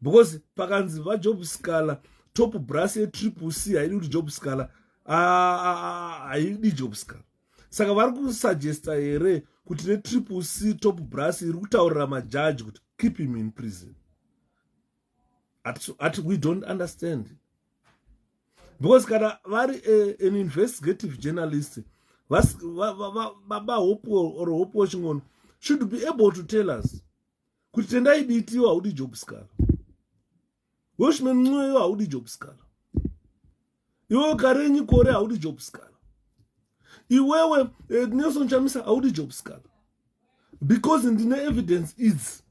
Because pakanzi vaJob Sikhala top brass CCC haidi kuti Job Sikhala haidi Job Sikhala. Saka vari kusuggesta here kuti CCC top brass iri kutaurira majaji kuti keep him in prison. We don't understand. Because kana vari an investigative journalist, Baba Hopewell or Hopewell Chingono should be able to tell us kuti tendai ditiwa haudi Job Sikhala. Washman mweyo haudi Job Sikhala. Iwewe Karenyi Kore haudi Job Sikhala. Iwewe Nelson Chamisa haudi Job Sikhala. Because in the evidence is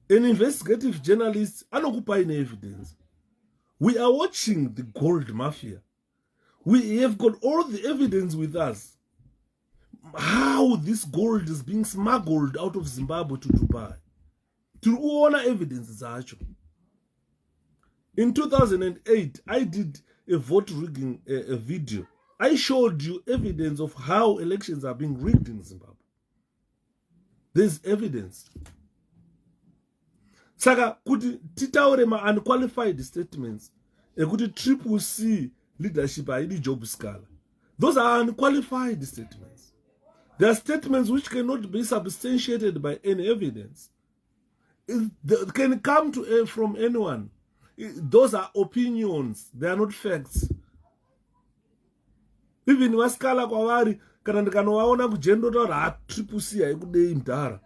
an investigative journalist anokupa ine evidence. We are watching the gold mafia. We have got all the evidence with us. How this gold is being smuggled out of Zimbabwe to Dubai. To all evidence zacho. In 2008, I did a vote rigging a video. I showed you evidence of how elections are being rigged in Zimbabwe. There's evidence. Saka kuti titaure ma unqualified statements ekuti CCC leadership haidi Job Sikhala. Those are unqualified statements. They are statements which cannot be substantiated by any evidence. They can come from anyone. Those are opinions. They are not facts. Even vaSikhala kwavari kana ndikanovaona kujendotaura CCC haikudei mdhara.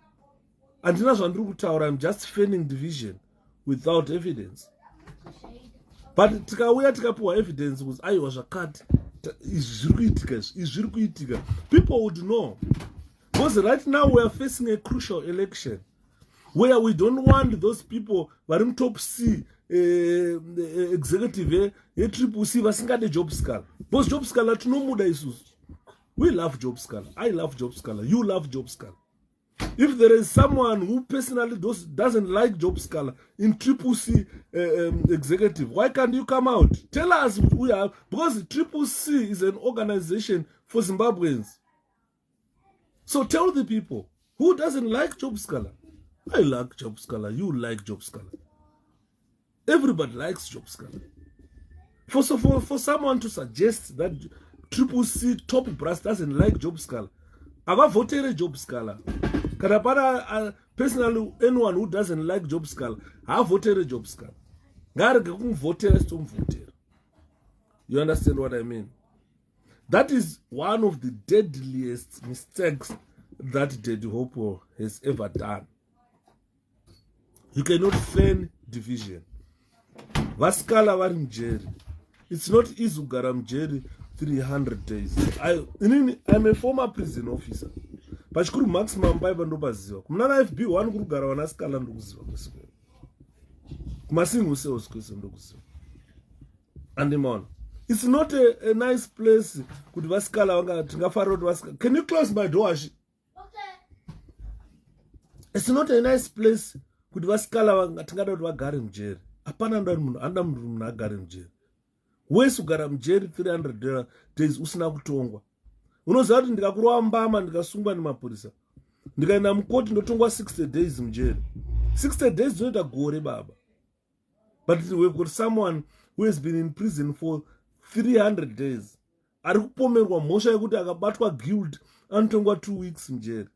Andina zvandiri kutaura, I'm just feigning division without evidence. But tikauya tikapuwa evidence kuti aiwa zvakati izviri kuitika, people would know. Because right now we are facing a crucial election where we don't want those people vari mutop C executive CCC vasingade Job Sikhala. Because Job Sikhala tinomuda isusu. We love Job Sikhala. I love Job Sikhala. You love Job Sikhala. If there is someone who personally doesn't like Job Sikhala in CCC executive, why can't you come out? Tell us who we are, because CCC is an organization for Zimbabweans. So tell the people, who doesn't like Job Sikhala? I like Job Sikhala. You like Job Sikhala. Everybody likes Job Sikhala. For someone to suggest that CCC top brass doesn't like Job Sikhala, ava votere Job Sikhala. Kana para personally anyone who doesn't like Job Sikhala, ha votere Job Sikhala. Ngarege kumvotera sitomvotera. You understand what I mean? That is one of the deadliest mistakes that Daddy Hopewell has ever done. You cannot feign division. vaSikhala vari mujeri. It's not easy kugara mujeri 300 days. I'm a former prison officer. Pachikuru maximum paipa ndopaziva. Kumuna FB 1 kurugara vanaSikhala ndokuziva kwese. Kumasingle cells kwese ndokuziva. Andimona. It's not a nice place kuti vaSikhala vanga tingafarira kuti vaSikhala. Can you close my door? Okay. It's not a nice place kuti vaSikhala vanga tingada kuti vagare mujeri. Hapana anda munhu agare mujeri. Wese kugara mujeri 300 days usina kutongwa. Unoziva kuti ndikakurova mbama ndikasungwa nemapurisa, ndikaenda mukoti ndotongwa 60 days mujeri. 60 days dzinoita gore baba. But we've got someone who has been in prison for 300 days. Ari kupomerwa mhosva yekuti akabatwa guilt anotongwa 2 weeks in jail.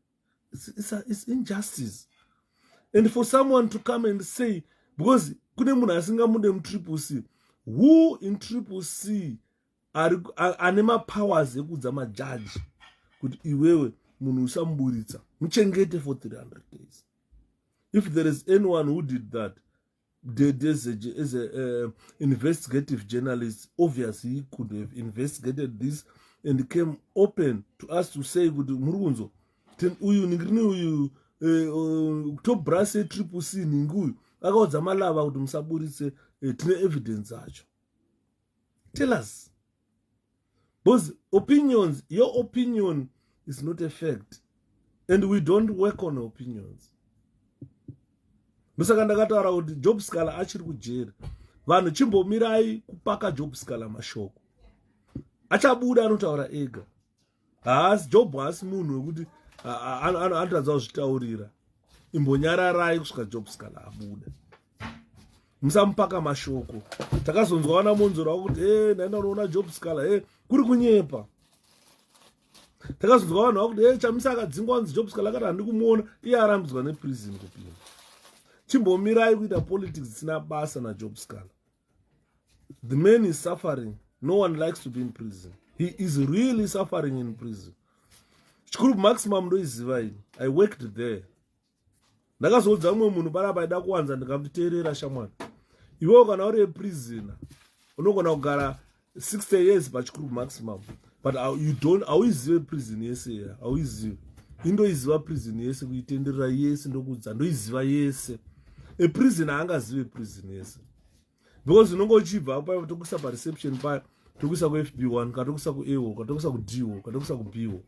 It's injustice. And for someone to come and say, because kune munhu asingamude mutriple C, who in triple C ane mapowers ekudza majaji kuti iwewe munhu usamuburitsa muchengete for 300 days. If there is anyone who did that, as a investigative journalist, obviously he could have investigated this and came open to us to say, kuti murunzo uyu ningrini uyu top brass triple C ninguyu akaudza malava kuti musaburitse tine evidence acho. Tell us. Because opinions, your opinion is not a fact. And we don't work on opinions. Musaka ndakataura kuti Job Sikhala achiri kujeri. Vanhu chimbomirai kupaka Job Sikhala mashoko. Achabuda anotaura ega. Haasi Job haasi munhu wekuti anotadza kuzvitaurira. Imbonyararai kusvika Job Sikhala abuda. Musamupaka mashoko. Takazonzwa wana monzora kuti ndaenda kunoona Job Sikhala kuri kunyepa. Takazonzwa vanhu vakuti chamisa akadzingwa kunzi Job Sikhala akati handi kumuona iye arambidzwa neprison kupinda. Chimbomirai kuita politics isina basa na Job Sikhala. The man is suffering. No one likes to be in prison. He is really suffering in prison. Chikuru maximum ndoiziva ini. I worked there. Ndakazodza mumwe munhu parapa aida kuwanza ndikamuteerera shamwani. Iwewe kana uri prisoner unogona kugara 60 years pachikuru maximum. But auizive prison yese here. Auizive. Indoiziva prison yese kuitenderera yese ndokudza ndoiziva yese. A prisoner haangazive prison yese. Because unongo uchibva apa tokuisa pa reception pa tokuisa ku FB1 katokuisa ku AO katokuisa ku DO katokuisa ku BO.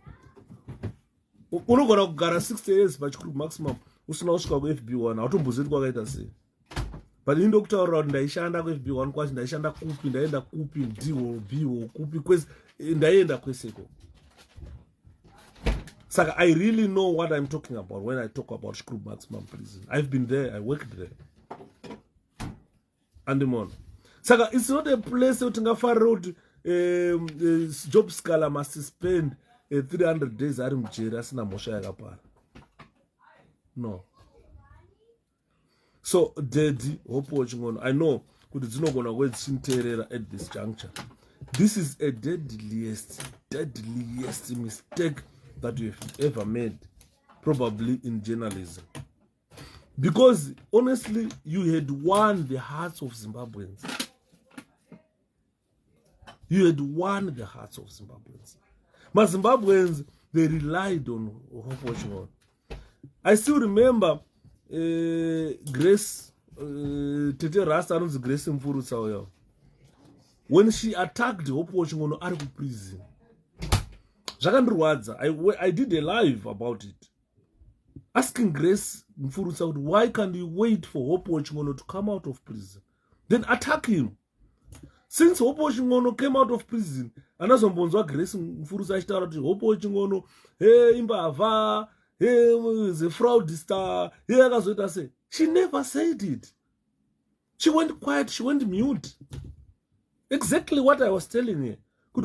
Unogona kugara 60 years pachikuru maximum usina kusvika ku FB1 autombozeti kwakaita sei. But indo kutaura kuti ndaishanda ku FB1 kwacho ndaishanda kupi ndaenda kupi DO BO kupi kwese ndaenda kweseko. Saka I really know what I'm talking about when I talk about Shukru maximum prison. I've been there, I worked there. And Saka it's not a place that Job Sikhala must spend 300 days ari mujeri asina mhosva yakapara. No. So Daddy Hopewell chingono, I know kuti dzinogona kwedzichinteerera at this juncture. This is a deadliest mistake that you've ever made, probably in journalism. Because honestly, you had won the hearts of Zimbabweans. You had won the hearts of Zimbabweans. But Zimbabweans, they relied on Hopewell. I still remember Grace, Tete Rasta anonzi Grace Mfurutsa, when she attacked Hopewell ari prison. I did a live about it, asking Grace Mfurutsa, why can't you wait for Hopewell to come out of prison, then attack him? Since Hopewell came out of prison, anazombonzwa Grace Mfurutsa achitaura kuti Hopewell Chingono, imbava, is a fraudster, akazoita sei. She never said it. She went quiet, she went mute. Exactly what I was telling her. Are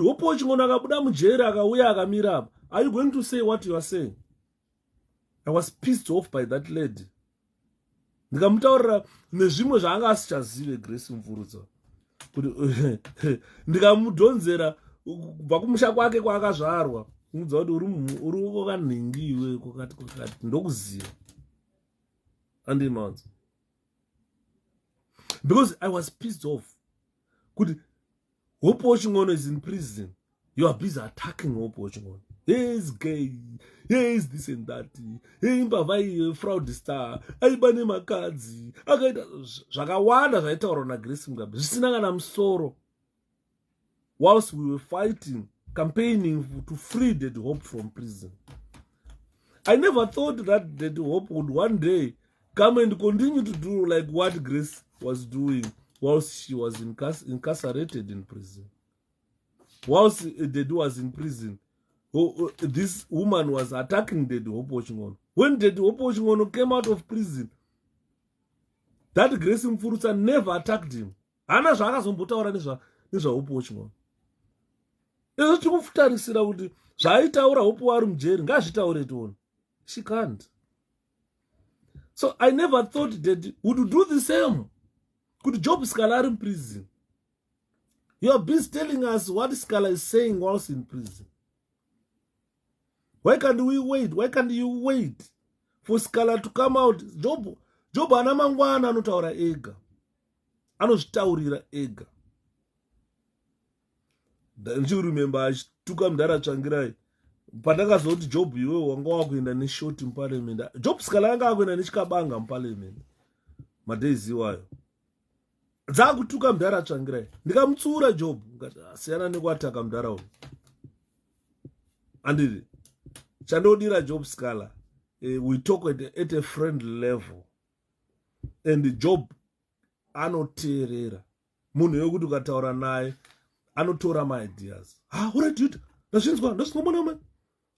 you going to say what you are saying? I was pissed off by that lady. Ndikamutaurira nezvimwe zvaanga asichazive Grace Mfurutsa. Ndikamudhonzera kubva kumusha kwake kwaakazvarwa. Mudza kuti uri kwakanhingiwe kwakati ndokuziva. Andimanzi. Because I was pissed off. Hopewell Chingono is in prison. You are busy attacking Hopewell Chingono. He is gay. He is this and that. He imbavai fraudster. Aibane makadzi. Akaita zvakawanda zvaitaurwa naGrace Mugabe. Zvisina kana musoro. Whilst we were fighting, campaigning to free Daddy Hope from prison. I never thought that Daddy Hope would one day come and continue to do like what Grace was doing whilst she was incarcerated in prison. Whilst Daddy was in prison, this woman was attacking Daddy Hopewell Chingono. When Daddy Hopewell Chingono came out of prison, That Grace Mfurutsa never attacked him. Hana zvaakazombotaura nezvaupo wachimwana. Izvo tikufutarisira kuti zvaaitaura upo wari mujeri ngazvitaure tione. She can't. So I never thought that would do the same. Could Job Sikhala in prison? You are busy telling us what Sikhala is saying whilst in prison. Why can't we wait? Why can't you wait for Sikhala to come out? Job ana mangwana anotaura ega. Anozvitaurira ega. Don't you remember achituka mudhara tsvangirai? Pandakazoti Job iwe wanga wakuenda neshoti muparliament. Job Sikhala anga akuenda nechikabanga muparliament. Madays iwayo. Dzakutuka mudhara tsvangirai. Ndikamutsura Job. Siyana nekuataka mudhara uyu. Andiri. Chandodira Job Sikhala. We talk at a friendly level. And Job anoteerera. Munhu yokuti ukataura naye anotora my ideas. What did you do? Ndazvinzwa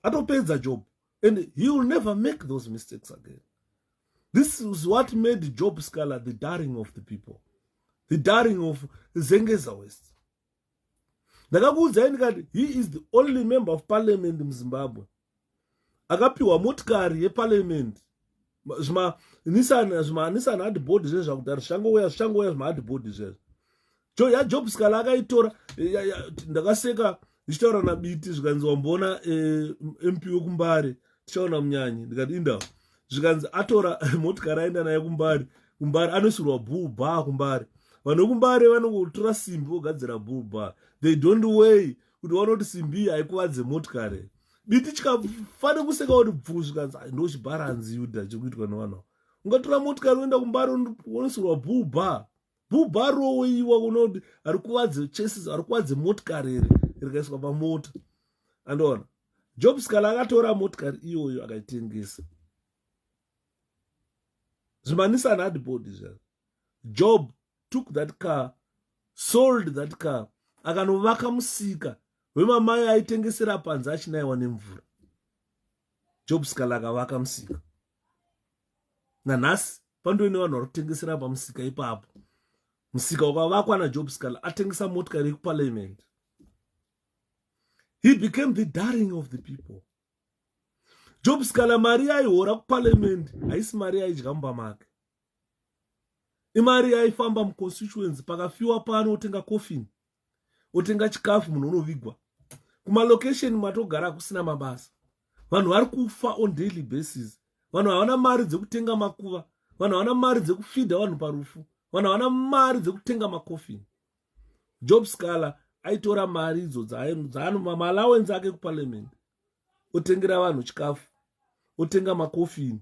atopedza Job. And he will never make those mistakes again. This is what made Job Sikhala the darling of the people. The darling of Zengeza West. He is the only member of parliament in Zimbabwe. Akapiwa motikari yeparliament. Nissan had board zvakudhara shangoya had board Job Sikhala akaitora ndakaseka ndichitaura nabiti zvikanzi wambona MP wekumbare tichaona munyanyi ndikati inda zvikanzi atora motikari aenda naye kumbare anosirwa bull bar kumbare vanhu vekumbare vanongotora simbi vogadzira bull bar they don't weigh kuti vanoti simbi haikuvadze motikari biti chikafanira kuseka kuti bvu zvikanzi ndo chibaranzi yuda chekuitwa nevanhu ungatora motikari uenda kumbare unosirwa bull bar rowiwa kunoti ari kuvadze chases ari kuvadze motikari iri rikaiswa pamota. Andoona Job Sikhala akatora motikari iyoyo akaitengesa. Zvimanisa had bought it. Job took that car, sold that car, akanovaka musika wemamai aitengesera panze achinaiwa nemvura. Job Sikhala akavaka musika. Nanhasi pandoine vanhu vari kutengesera pamusika ipapo. Musika ukavakwa naJob Sikhala atengesa motikari yekuparliament. He became the darling of the people. Job Sikhala mari aihora kuparliament haisi mari aidya mumba make. Imari aifamba muconstituency pakafiwa pano otenga coffin, otenga chikafu munhu unovigwa. Kumalocation matogara kusina mabasa. Vanhu vari kufa on daily basis. Vanhu havana mari dzekutenga makuva. Vanhu havana mari dzekufidha vanhu parufu. Vanhu havana mari dzekutenga macoffin. Job Sikhala aitora mari idzo maallowance ake kuparliament otengera vanhu chikafu, otenga macoffin,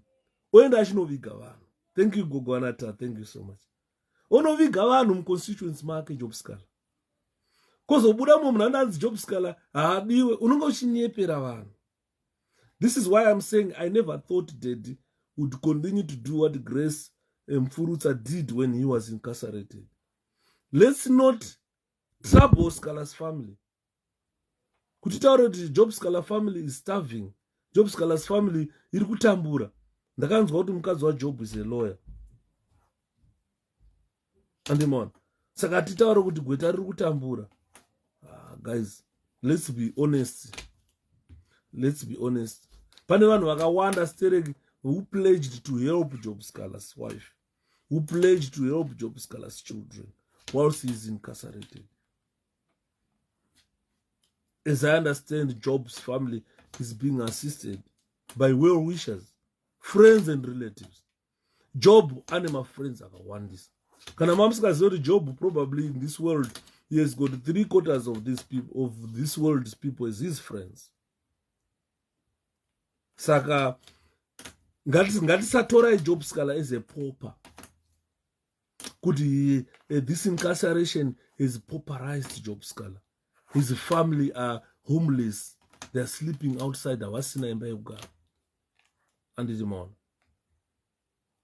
oenda achinoviga vanhu. Thank you Gogo Anata, thank you so much. Onoviga vanhu muconstituency make Job Sikhala. Kozobuda munhu anonzi Job Sikhala haadiwe, unonga uchinyepera vanhu. This is why I'm saying I never thought Daddy would continue to do what Grace Mfurutsa did when he was incarcerated. Let's not trouble Sikhala's family. Kutitaura kuti Job Sikhala family is starving. Job Sikhala's family iri kutambura. Ndakanzwa kuti mukadzi waJob is a lawyer. Andimona. Saka titaura kuti gweta riri kutambura. Guys, let's be honest. Let's be honest. Pane vanhu vakawanda stereki who pledged to help Job Sikhala's wife, who pledged to help Job Sikhala's children whilst he is incarcerated. As I understand, Job's family is being assisted by well-wishers, friends and relatives. Job and my friends are one this. Kana mamsika Job probably in this world he has got 3/4 of these people, of this world's people as his friends. Saka ngatisatora Job Sikhala as a pauper. Could this incarceration has pauperized Job Sikhala? His family are homeless. They are sleeping outside. Awasina imba yekugara. Andidimona.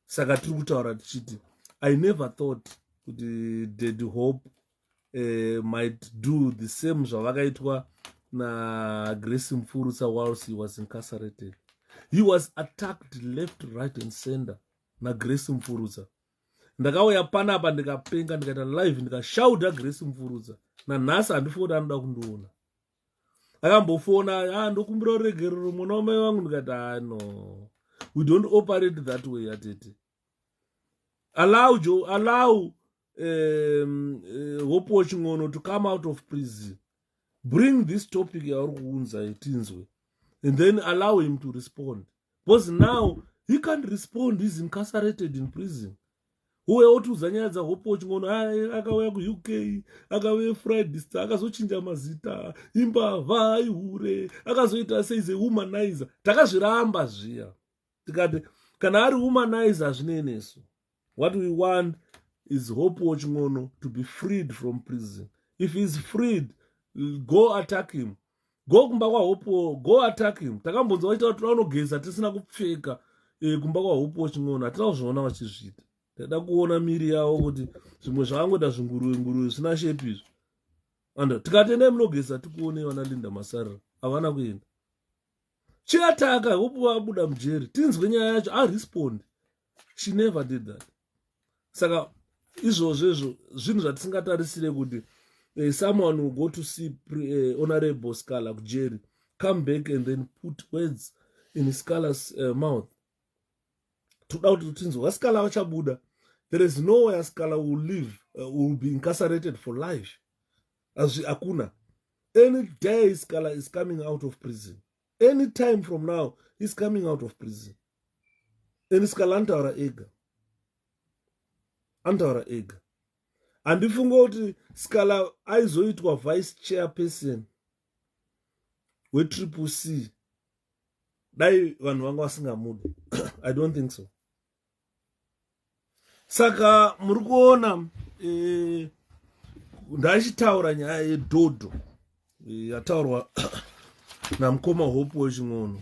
Saka tiri kutaura tichiti I never thought kuti Daddy Hope might do the same zvavakaitwa na Grace Mfurutsa whilst he was incarcerated. He was attacked left, right and center na Grace Mfurutsa. ndakauya panapa ndikapenga ndikaita live ndikashauta Grace Mfurudza nanhasi handifoti anoda kundiona. Akambofona ndokumbira uregerero mwana wamai vangu ndikati no, we don't operate that way atete. Allow Hopewell Chingono to come out of prison, bring this topic yauri kuunza itinzwe, and then allow him to respond, because now he can't respond. He's incarcerated in prison. Uwe otuudza nyaya dzaHopewell Chingono akauya kuUK, akauya Friday Star, akazochinja mazita, imbavha aihure, akazoita seize humanizer. Takazviramba zviya tikati kana ari humanizer hazvineneso. What we want is Hopewell Chingono to be freed from prison. If he's freed, go attack him. Go kumba kwa Hopewell, go attack him. Takambonza vaita kuti vanogeza tisina kupfeka kumba kwa Hopewell Chingono, hatina kuzviona vachizviita. Tada kuona miri yavo kuti zvimwe zvakangoita zvingurue zvisina shepi izvo. And tikatenda munogeza tikuone vana Linda Masarira havana kuenda. Chiataka Hopewell abuda mujeri, tinzwe nyaya yacho arespond. She never did that. Saka izvozvo zvinhu zvatisingatarisire kuti someone will go to see Honorable Sikhala kujeri, come back and then put words in Sikhala's mouth. Toda kuti tinzwe vaSikhala vachabuda. There is nowhere Sikhala will live, will be incarcerated for life. As akuna. Any day Sikhala is coming out of prison. Any time from now, he's coming out of prison. And Sikhala antaura ega. Handifunga kuti Sikhala aizoitwa vice chairperson weCCC dai vanhu vanga vasingamudi. I don't think so. Saka muri kuona ndachitaura nyaya yeDodo yataurwa namukoma Hopewell Chingono.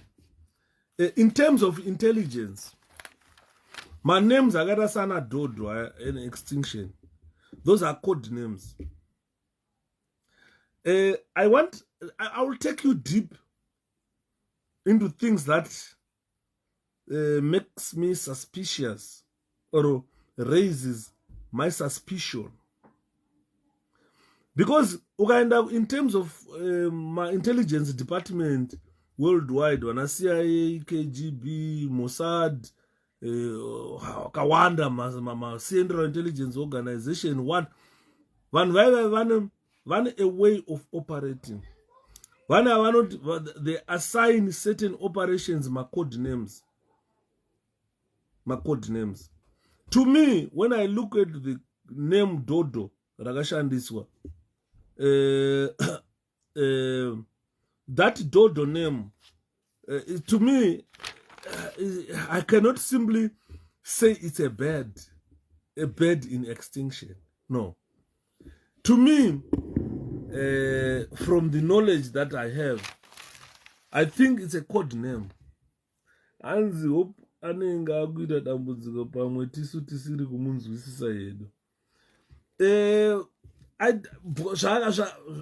In terms of intelligence, my names are sana Dodo and Extinction. Those are code names. I will take you deep into things that makes me suspicious or raises my suspicion. Because in terms of my intelligence department worldwide, when I CIA, KGB, Mossad, Kawanda, Central Intelligence Organization, one a way of operating. They assign certain operations my code names. To me, when I look at the name Dodo, Ragashandiswa, that Dodo name, to me, I cannot simply say it's a bird in extinction. No. To me, from the knowledge that I have, I think it's a code name. Anzi hope anenga akuita dambudziko pamwe tisu tisiri kumunzwisisa yedu.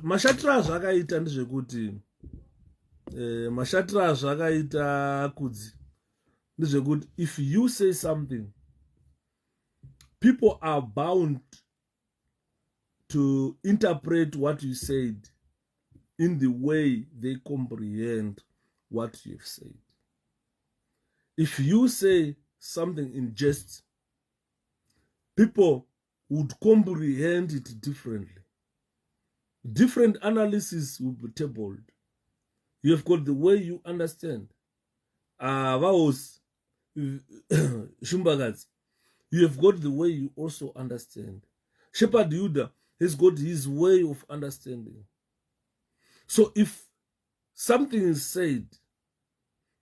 Mashatira zvakaita ndezvekuti mashatira zvakaita kudzi ndezvekuti if you say something, people are bound to interpret what you said in the way they comprehend what you've said. If you say something in jest, people would comprehend it differently. Different analysis will be tabled. You have got the way you understand. Vaos, Shumbagats, you have got the way you also understand. Shepherd Yuda has got his way of understanding. So if something is said,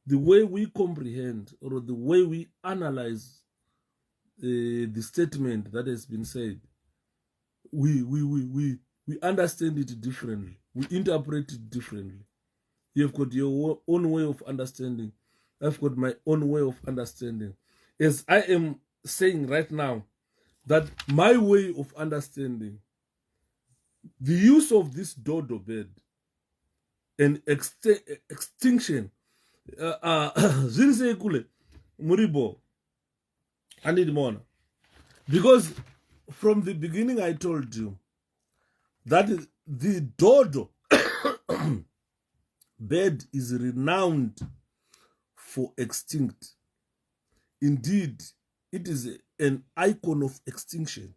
the way we comprehend or the way we analyze the statement that has been said, we understand it differently. We interpret it differently. You've got your own way of understanding. I've got my own way of understanding. As I am saying right now, that my way of understanding, the use of this Dodo bird and extinction, Muribo, I need more. Because from the beginning I told you that the Dodo bird is renowned for extinct. Indeed, it is an icon of extinction.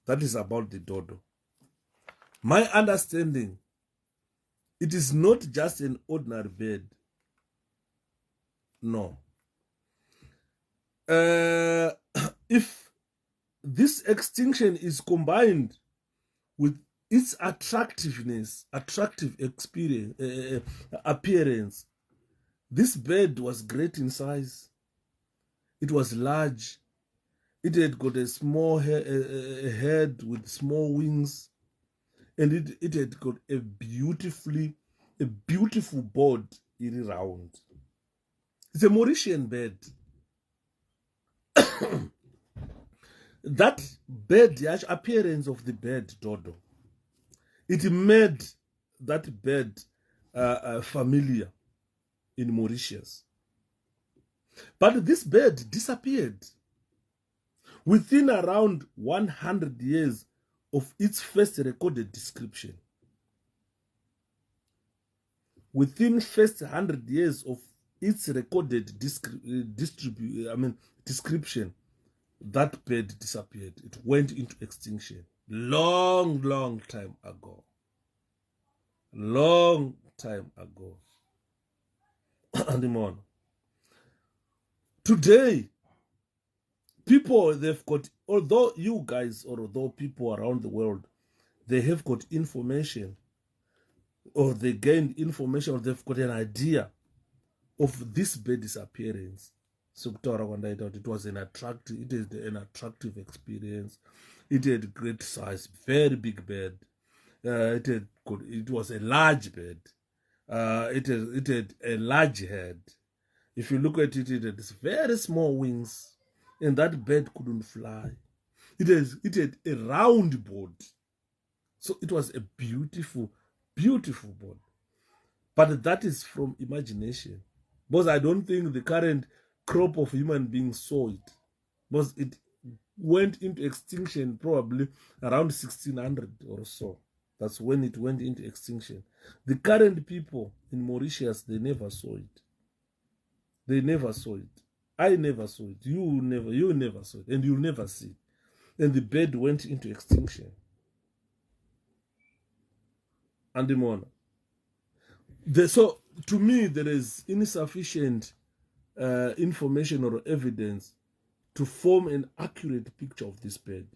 That is about the Dodo. My understanding, it is not just an ordinary bird. No. If this extinction is combined with its attractiveness, attractive appearance, this bird was great in size. It was large. It had got a small head with small wings, and it had got a beautiful body round. It's a Mauritian bird. That bird, the appearance of the bird Dodo, it made that bird familiar in Mauritius. But this bird disappeared within around 100 years of its first recorded description. Within first 100 years of its recorded description, that bird disappeared. It went into extinction. Long time ago. Long time ago. And today, people, they've got, although you guys, or although people around the world, they have got information, or they gained information, or they've got an idea of this bird disappearance. So it was an attractive experience. It had great size, very big bird. It was a large bird. It had a large head. If you look at it, it had very small wings, and that bird couldn't fly. It had a round body. So it was a beautiful body. But that is from imagination. Because I don't think the current crop of human beings saw it. Because it went into extinction probably around 1600 or so. That's when it went into extinction. The current people in Mauritius, they never saw it. They never saw it. I never saw it. You never saw it. And you'll never see it. And the bird went into extinction. And so, to me, there is insufficient information or evidence to form an accurate picture of this bird.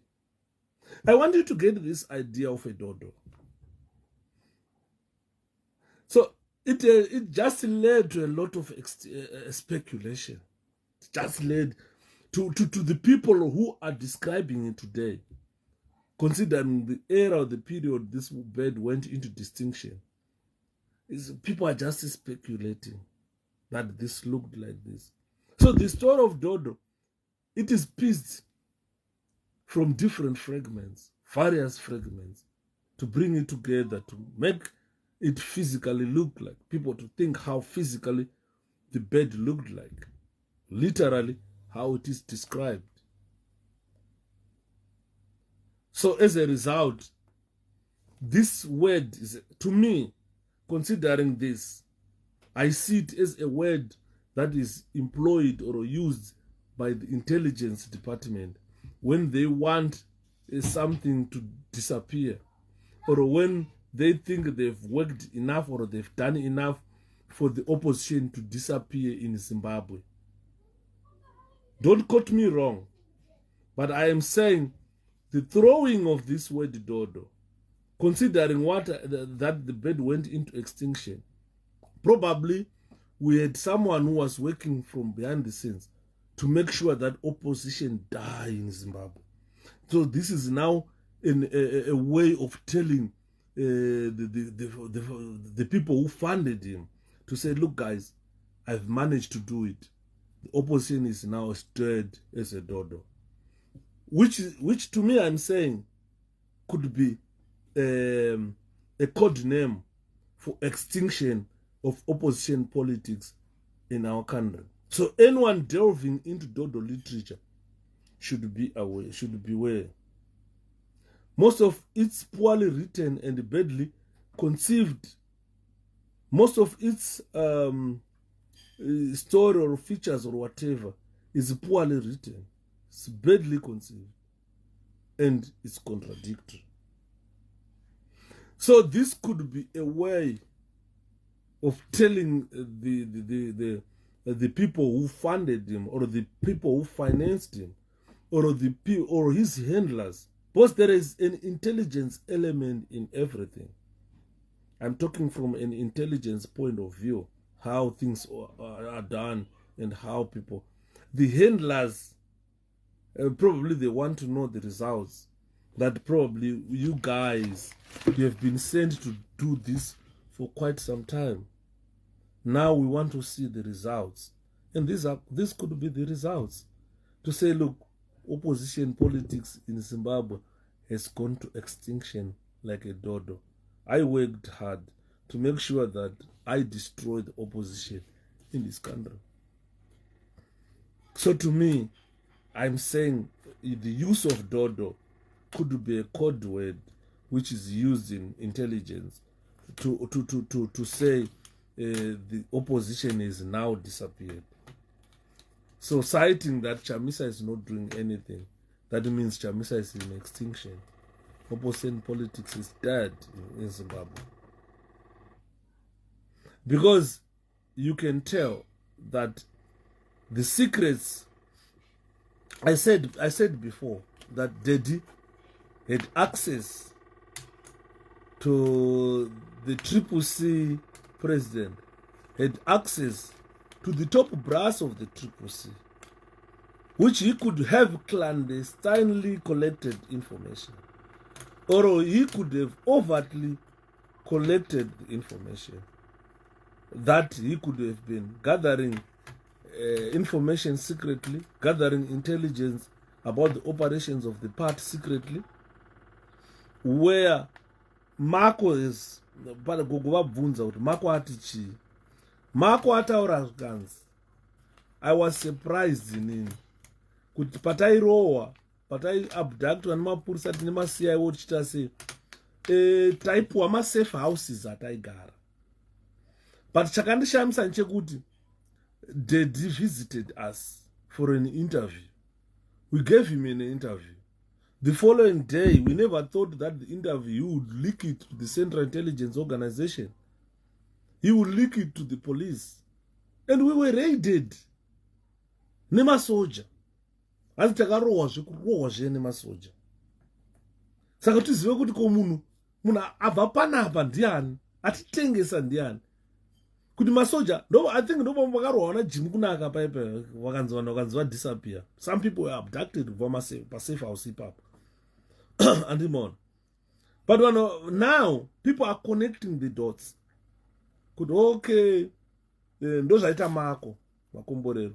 I want you to get this idea of a Dodo. So it just led to a lot of speculation. It just led to the people who are describing it today, considering the era, the period this bird went into extinction. People are just speculating that this looked like this. So the story of Dodo, it is pieced from different fragments, various fragments, to bring it together, to make it physically look like, people to think how physically the bird looked like, literally how it is described. So as a result, this word is, to me, considering this, I see it as a word that is employed or used by the intelligence department when they want something to disappear, or when they think they've worked enough or they've done enough for the opposition to disappear in Zimbabwe. Don't quote me wrong, but I am saying the throwing of this word Dodo, considering what that the bird went into extinction, probably we had someone who was working from behind the scenes to make sure that opposition die in Zimbabwe. So this is now a way of telling the people who funded him to say, look guys, I've managed to do it. The opposition is now stirred as a Dodo. Which to me I'm saying could be a code name for extinction of opposition politics in our country. So anyone delving into Dodo literature should be aware, should beware. Most of it's poorly written and badly conceived. Most of its story or features or whatever is poorly written. It's badly conceived. And it's contradictory. So this could be a way of telling the people who funded him, or the people who financed him, or his handlers, because there is an intelligence element in everything. I'm talking from an intelligence point of view, how things are done and how people, the handlers, probably they want to know the results. That probably you guys, you have been sent to do this for quite some time. Now we want to see the results. And this could be the results. To say, look, opposition politics in Zimbabwe has gone to extinction like a dodo. I worked hard to make sure that I destroy the opposition in this country. So to me, I'm saying the use of dodo could be a code word which is used in intelligence to say the opposition is now disappeared. So citing that Chamisa is not doing anything, that means Chamisa is in extinction. Opposition politics is dead in Zimbabwe. Because you can tell that the secrets, I said before that Daddy had access to the CCC president, had access to the top brass of the CCC, which he could have clandestinely collected information, or he could have overtly collected the information, that he could have been gathering information secretly, gathering intelligence about the operations of the party secretly, where Marco is Marco atichi. Marco ataura zvikanzi. I was surprised in kuti patairohwa, pataiabductwa nemapurisa tine maCIO tichita sei, taipuwa masafe houses ataigara. But chakandishamisa nchekuti Daddy visited us for an interview. We gave him an interview. The following day, we never thought that the interview would leak it to the Central Intelligence Organization. He would leak it to the police. And we were raided. Nema soldier. Asi takarohwa zvekurohwa nema soldier. Saka tizive kuti ko munhu abva panapa ndiani, atitengesa ndiani. Kuti masoja, I think ndobo vakarohwa na Jim kunaka paipa vakanzwa disappear. Some people were abducted from safe house ipapo. And on. But now people are connecting the dots. Could okay, those are Marco, Makomborero.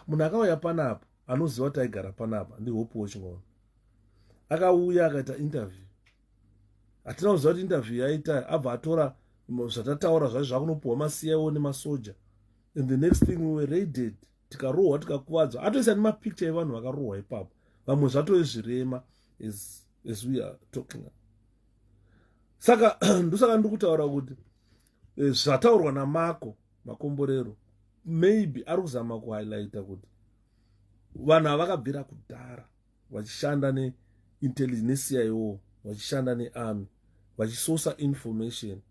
Munakauya panapa, anoziva kuti aigara panapa, ndi Hopewell chingona. Akauya akaita interview. Atina kuziva kuti interview yaita, abva atora zvatataura zvakunopuhwa maCIO nemasoja. And the next thing we were raided, tikarohwa tikakuvadzwa. Atoisa nemapicture evanhu vakarohwa ipapo. Vamwe zvatove zvirema as we are talking. Saka ndosaka ndikutaura kuti zvataurwa naMarco Makomborero, maybe ari kuzama kuhighlighta kuti vanhu havakabvira kudhara vachishanda neintelligence neCIO, vachishanda nearmy, vachisource information,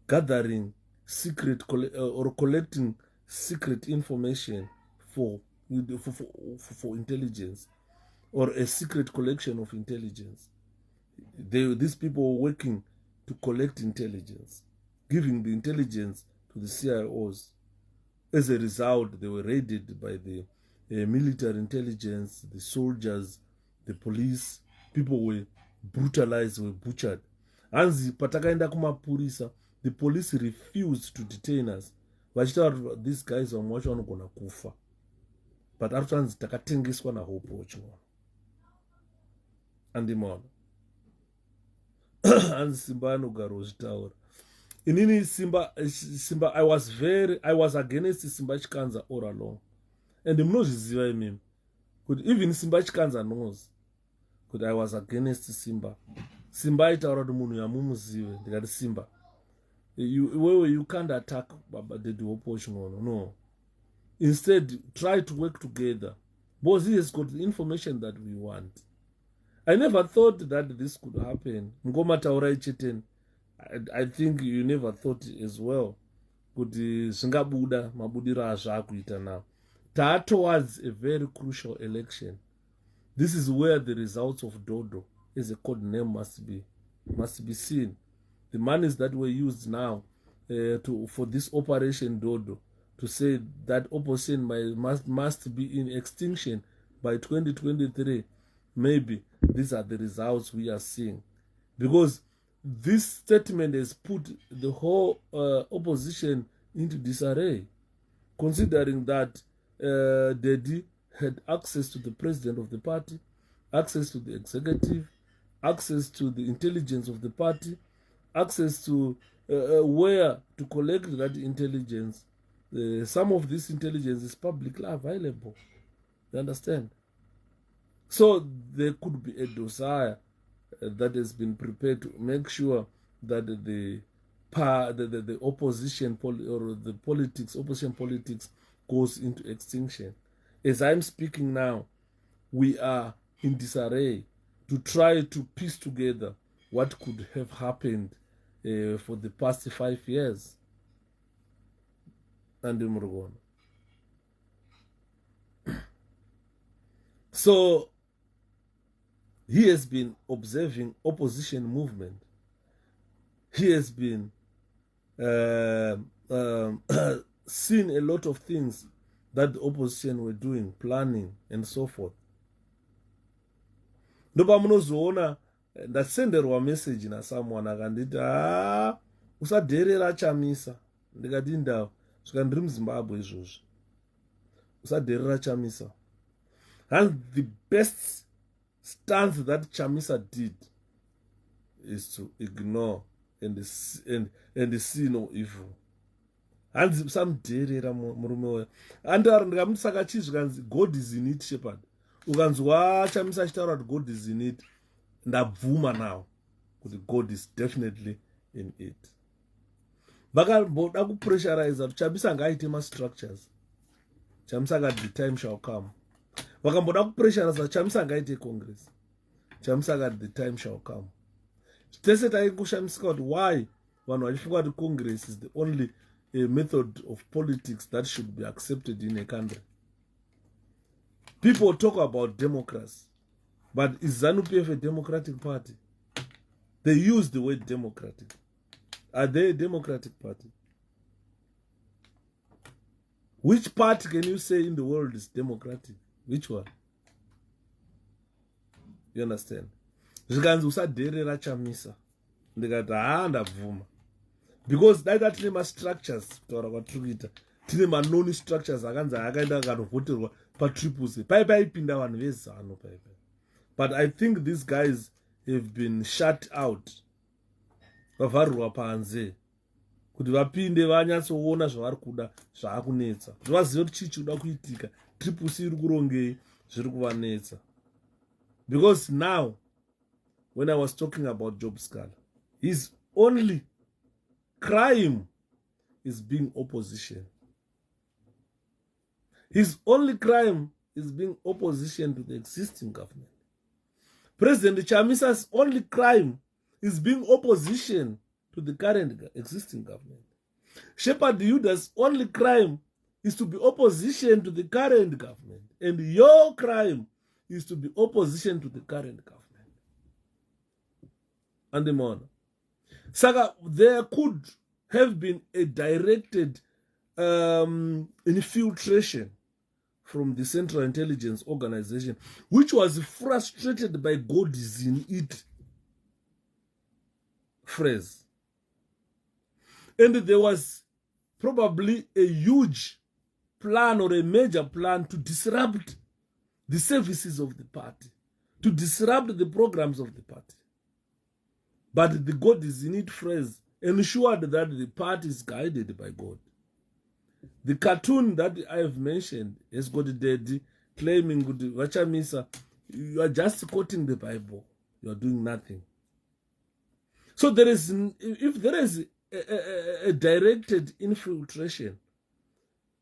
gathering secret or collecting secret information for intelligence, or a secret collection of intelligence. These people were working to collect intelligence, giving the intelligence to the CIOs. As a result, they were raided by the military intelligence, the soldiers, the police. People were brutalized, were butchered. Hanzi patakaenda kumapurisa, the police refused to detain us. Vachitaura these guys vamwe vacho vanogona kufa. But arikutanzi takatengeswa na Hopewell chingona. Andimona. Hanzi Simba anogara uzvitaura. Inini Simba, I was against Simba Chikanza all along. And munozviziva imimi Could even Simba Chikanza knows. Could I was against Simba. Simba itaura kuti munhu yamumuzive ndikati Simba. You can't attack Baba Daddy Opochinono. No. Instead, try to work together. Because he has got the information that we want. I never thought that this could happen. Ngoma taura icheten. I think you never thought as well. Kuti zvingabuda mabudiro azvakuita now. Towards a very crucial election. This is where the results of Dodo as a code name must be seen. The monies that were used now for this operation Dodo to say that opposition must be in extinction by 2023, maybe these are the results we are seeing. Because this statement has put the whole opposition into disarray, considering that Daddy had access to the president of the party, access to the executive, access to the intelligence of the party, access to where to collect that intelligence. Some of this intelligence is publicly available. You understand? So there could be a dossier that has been prepared to make sure that the opposition or the opposition politics goes into extinction. As I'm speaking now, we are in disarray to try to piece together what could have happened for the past 5 years. And so he has been observing opposition movement. He has been seeing a lot of things that the opposition were doing, planning, and so forth. Ndoba munozoona ndasenderwa message na someone akanditi usadherera chamisa. Ndikati ndau svika ndiri muZimbabwe izvozvi. Usadherera chamisa. And the best stance that Chamisa did is to ignore and see no evil. And some derera murume wewe. And ndikamutsaka chizvikanzi God is in it, shepherd. Ukanzwa Chamisa achitaura kuti God is in it, ndabvuma now kuti God is definitely in it. Vakamboda kupressurize kuti Chamisa ngaaite ma-structures. Chamisa akati the time shall come. Vakamboda kupressurize Chamisa ngaaite Congress. Chamisa akati the time shall come. Tese taikushamisika kuti why vanhu vachifunga kuti Congress is the only method of politics that should be accepted in a country. People talk about democracy, but is ZANU-PF a democratic party? They use the word democratic. Are they a democratic party? Which party can you say in the world is democratic? Which one? You understand? Zvikanzi usadherera Chamisa. Ndikati ndabvuma. Because that tine ma-structures kutaura kwatiri kuita. Tine ma-non structures akanzi akaenda akanovoterwa patriple. Paipinda vanhu vezano paipai. But I think these guys have been shut out. Vavharirwa panze. Kuti vapinde vanyatsoona zvavari kuda zvaakunetsa. Vazive kuti chii chikuda kuitika. Triple C iri kurongei zviri kuvanetsa. Because now, when I was talking about Job Sikhala, his only crime is being opposition. His only crime is being opposition to the existing government. President Chamisa's only crime is being opposition to the current existing government. Shepherd Yuda's only crime is to be opposition to the current government. And your crime is to be opposition to the current government. And the more. Saka, there could have been a directed infiltration from the Central Intelligence Organization, which was frustrated by God is in it phrase. And there was probably a huge plan or a major plan to disrupt the services of the party, to disrupt the programs of the party. But the God is in it phrase ensured that the party is guided by God. The cartoon that I have mentioned has got Daddy claiming kuti vachamisa, you are just quoting the Bible. You are doing nothing. So there is, if there is a directed infiltration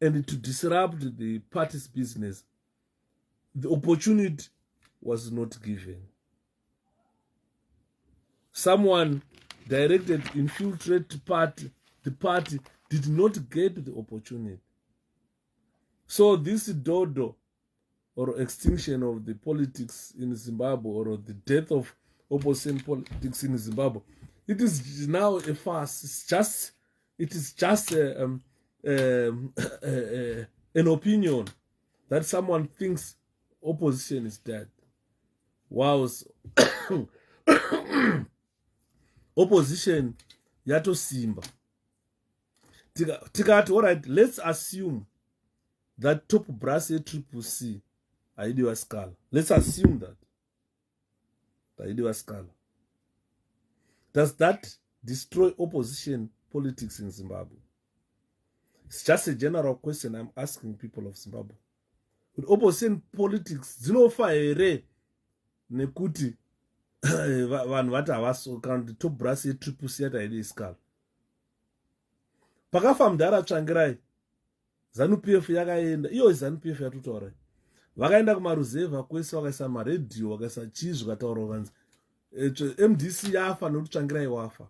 and to disrupt the party's business, the opportunity was not given. Someone directed infiltrate the party did not get the opportunity. So this Dodo or extinction of the politics in Zimbabwe, or the death of opposition politics in Zimbabwe, it is now a farce. It is just an opinion that someone thinks opposition is dead. Whilst opposition yato simba. Tikati, all right, let's assume that top brass CCC Eyewitness Sikhala. Let's assume that Eyewitness Sikhala. Does that destroy opposition politics in Zimbabwe? It's just a general question I'm asking people of Zimbabwe. With opposition politics, zinofa ere nekuti vanhu vati havaso kana top brass CCC Eyewitness Sikhala. Pakafa mudhara tsvangirai, ZANU-PF yakaenda, iyo ZANU-PF yatotaura. Vakaenda kumaruzevha kwese, vakaisa maredhiyo, vakaisa chizvi, vakataura vanzi MDC yafa nokuti tsvangirai wafa.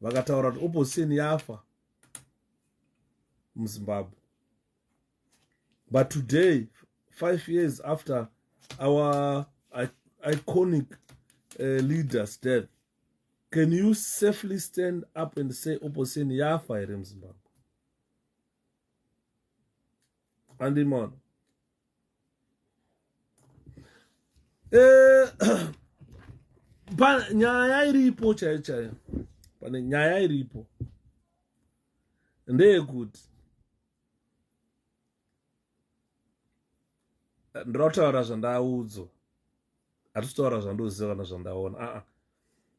Vakataura kuti opposition yafa muZimbabwe. But today, 5 years after our iconic leader's death, can you safely stand up and say opposition yafa here in Zimbabwe? Andy man. Nyaya iripo chaiyo. Pane nyaya iripo. Ndeyekuti ndinotaura zvandaudzwa. Hatitaura zvandoziva kana zvandaona.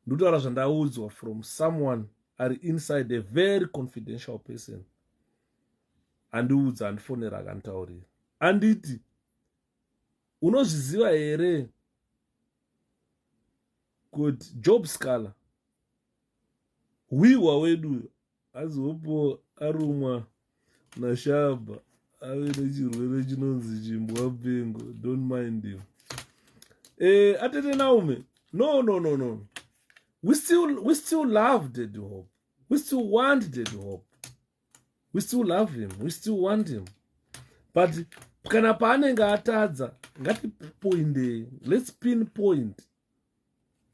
Ndotaura zvandaudzwa from someone ari inside, a very confidential person. Andiudza, andifonera, akanditaurira. Anditi, unozviziva here kuti Job Sikhala wiwa wedu azopo arumwa nashaba ave nechirwere chinonzi chimbwapengo. Don't mind him. Atete Naume, no. We still love Daddy Hope. We still want Daddy Hope. We still love him. We still want him. But kana paanenge atadza, ngatipoinde. Let's pinpoint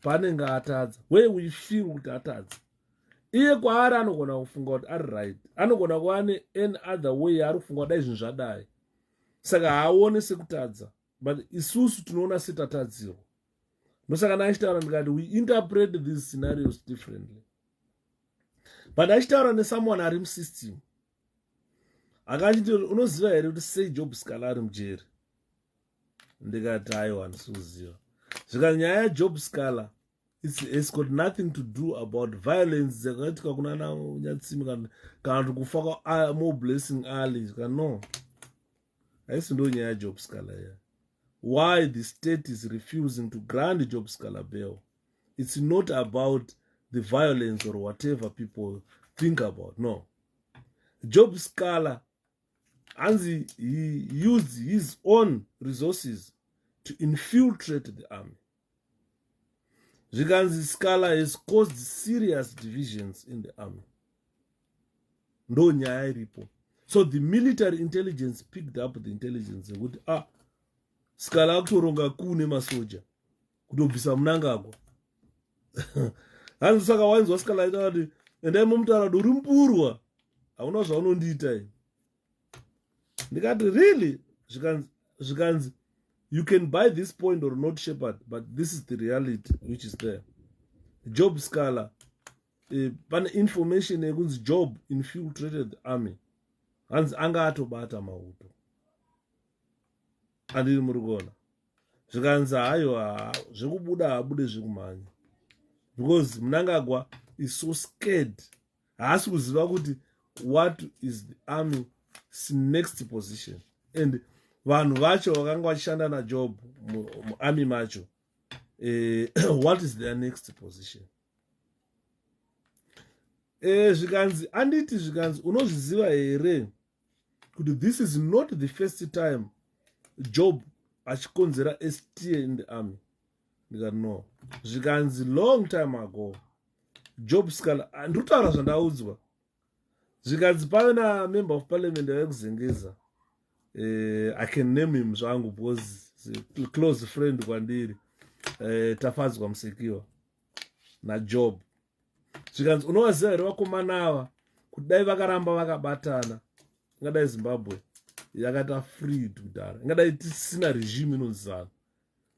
paanenge atadza, where we feel kuti atadza. Iye kwaari anogona kufunga kuti ari right. Anogona kuva any other way ari kufunga kuti izvinhu zvadai. Saka haaone sekutadza. But isusu tinoona setatadzirwa. Nosaka ndachitaura ndikati we interpret these scenarios differently. But ndachitaura nesomeone ari musystem. Akachiti unoziva here kuti sei Job Sikhala ari mujeri? Ndikati aiwa ndisuziva. Zvika nyaya yaJob Sikhala, it's got nothing to do about violence dzakaitika kuna Nyatsimi kana kuti kufa more blessing ali. No. Haisi ndo nyaya yaJob Sikhala here. Why the state is refusing to grant Job Sikhala bail. It's not about the violence or whatever people think about. No. Job Sikhala, and he used his own resources to infiltrate the army. Zvikanzi Sikhala has caused serious divisions in the army. No nyaya iripo. So the military intelligence picked up the intelligence. They would, Sikhala akutoronga kune masoja kutobvisa munangagwa. Hanzi saka wanzwa Sikhala aita kuti endai mumutaura kuti uri mupurwa, hauna zvaunondiita ini. Ndikati really? Zvikanzi you can buy this point or not, Shepherd, but this is the reality which is there. Job Sikhala, pane information yekunzi Job infiltrated the army. Hanzi anga atobata mauto. Andiri muri kuona. Zvikanzi hayo zvekubuda habude zvekumhanya. Because Mnangagwa is so scared. Haasi kuziva kuti what is the army's next position. And vanhu vacho vakanga vachishanda najob muarmy macho, what is their next position? Zvikanzi anditi zvikanzi unozviziva here kuti this is not the first time Job achikonzera STA in the army. Ndikati no, zvikanzi long time ago Job Sikhala, ndikutaura zvandaudzwa, zvikanzi pave member of parliament yaikuzengeza, I can name him zvangu because a close friend kwandiri, tafadzwa Musekiwa naJob. Zvikanzi unovaziva here vakomana ava kuti dai vakaramba vakabatana ingadai Zimbabwe yakata freed kudhara, ingadai tisina regime inonzi ZANU.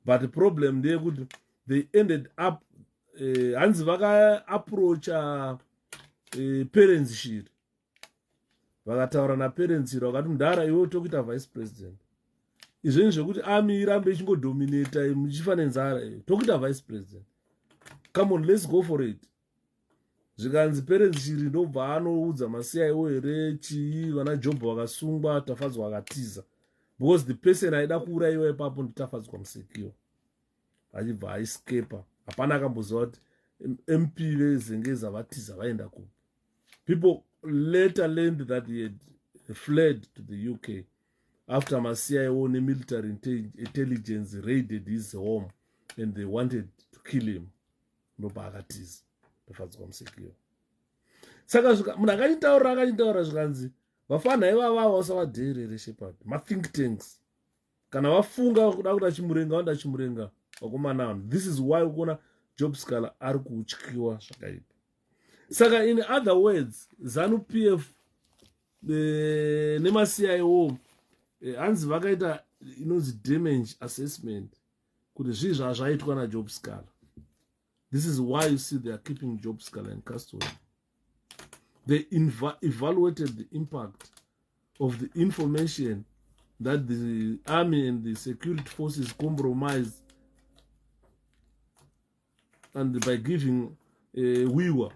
But the problem ndeyekuti they ended up hanzi vakaapproacha parents shiri, vakataura naparents shiri vakati mudhara iwe tokuita vice president, izveni zvekuti army irambe ichingodominata muchifa nenzara, tokuita vice president, come on let's go for it. Zvikanzi parents shiri ndobva anoudza maCIO here chii, vana Job vakasungwa, tafadzwa vakatiza, because the person aida kuurayiwa ipapo nditafadzwa Musekiwa achibva aiscapa. Hapana akamboziva kuti MP vezengeza vatiza vaenda kupi. People later learned that he had fled to the UK after maCIO military intelligence raided his home and they wanted to kill him. Ndobva akatiza tafadzwa Musekiwa. Saka munhu akachitaura zvikanzi vafana ivava vasavadheerere Shepherd, ma-think tanks. Kana vafunga kuda kuda chimurenga wanda chimurenga wakomana vanhu. This is why ukuona Job Sikhala ari kutyiwa zvakaipa. Saka in other words, ZANU-PF nemaCIO hanzi vakaita inonzi damage assessment kuti zvii zvazvaitwa naJob Sikhala. This is why you see they are keeping Job Sikhala in custody. They evaluated the impact of the information that the army and the security forces compromised, and by giving WIWA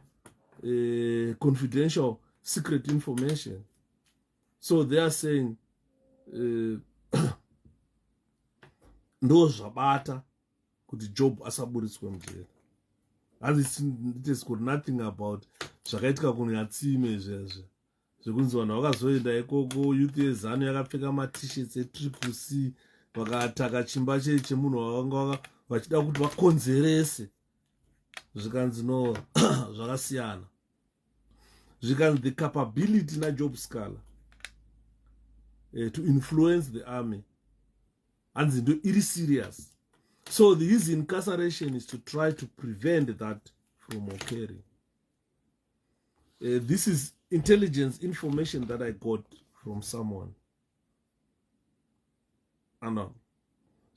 confidential secret information. So they are saying ndo zvabata kuti Job asaburitswe mujeri. And it has got nothing about zvakaitika kunyatsime izvezve zvekunzi vanhu vakazoenda ikoko, youth yeZANU yakapfeka matishirts eCCC vakataka chimba chemunhu vakanga vachida kuti vakonzerese. Zvikanzi no zvakasiyana. Zvikanzi the capability naJob Sikhala to influence the army hanzi ndo iri serious. So his incarceration is to try to prevent that from occurring. This is intelligence information that I got from someone.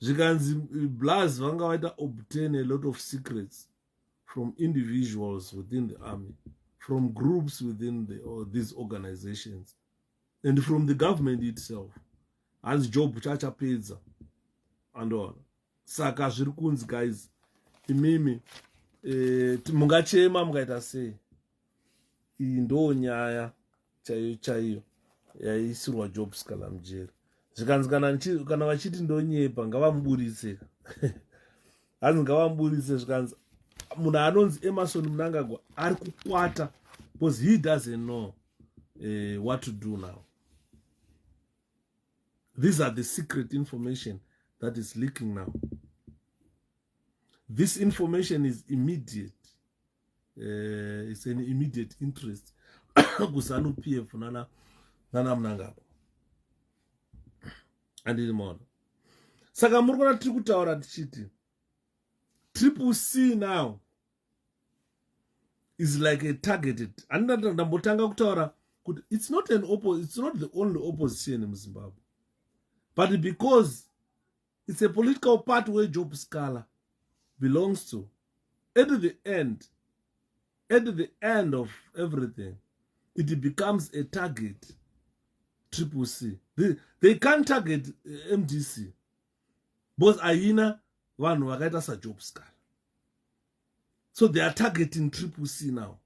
Zvikanzi Blaz vanga vaita obtain a lot of secrets from individuals within the army, from groups within these organizations, and from the government itself. As Job chachapedza and all. Saka zviri kunzi guys, imimi mungachema mukaita sei, iyi ndo nyaya chaiyo yaisirwa Job Sikhala mujeri. Zvikanzi kana vachiti ndonyepa ngavamuburitse hanzi ngavamuburitse. Zvikanzi munhu anonzi Emerson Mnangagwa ari kukwata because he doesn't know what to do now. These are the secret information that is leaking now. This information is immediate. It's an immediate interest. ZANU-PF nana Mnangagwa. Andini mona. Saka muri kuona tiri kutaura tichiti CCC now is like a targeted. Andanda ndambotanga kutaura kuti it's not the only opposition in Zimbabwe. But because it's a political party where Job Sikhala belongs to, at the end of everything, it becomes a target. CCC. They can't target MDC. Both Aina, one wakaita sa Job Sikhala. So they are targeting CCC now.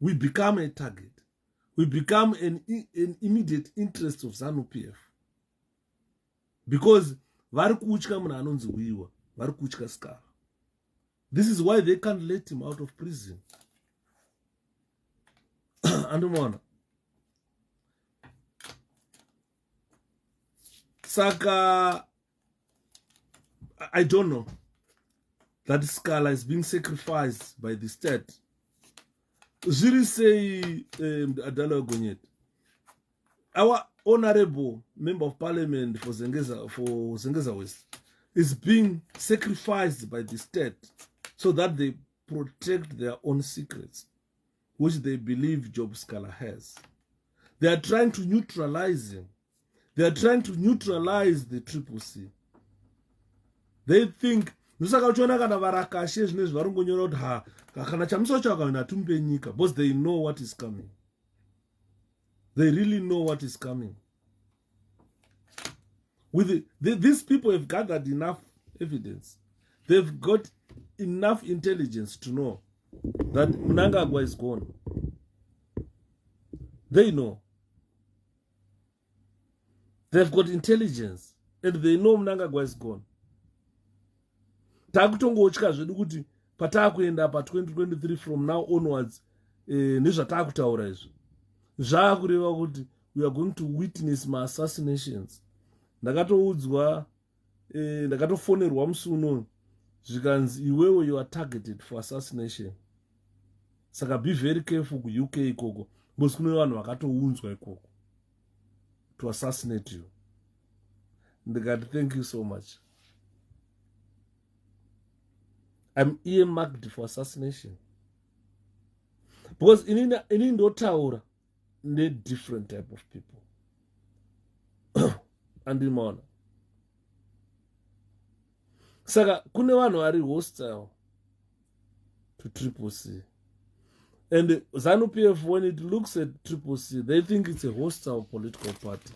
We become a target. We become an immediate interest of ZANU-PF. because vari kutya munhu anonzi wiwa, vari kutya Sikhala. This is why they can't let him out of prison. Andimona. Saka, I don't know that Sikhala is being sacrificed by the state. Ziri say Adala Gonyet, our honorable member of parliament for Zengeza West is being sacrificed by the state so that they protect their own secrets, which they believe Job Sikhala has. They are trying to neutralize him. They are trying to neutralize the CCC. They think because they know what is coming. They really know what is coming. With these people have gathered enough evidence. They've got enough intelligence to know that Mnangagwa is gone. They know. They've got intelligence and they know Mnangagwa is gone. Takutongochka zvedu kuti patakuenda pa 2023 from now onwards nezvatakutaura izvo zvakureva kuti we are going to witness my assassinations. Ndakatoudzwa ndakatofonerwa musi uno zvikanzi iwewe you are targeted for assassination. Saka be very careful ku UK ikoko because kune vanhu vakatounzwa ikoko to assassinate you. Ndikati thank you so much. I'm earmarked for assassination. Because in Indotaura, they different type of people. And in Mona. Saka, kune wano are hostile to CCC. And ZANU-PF, when it looks at CCC, they think it's a hostile political party.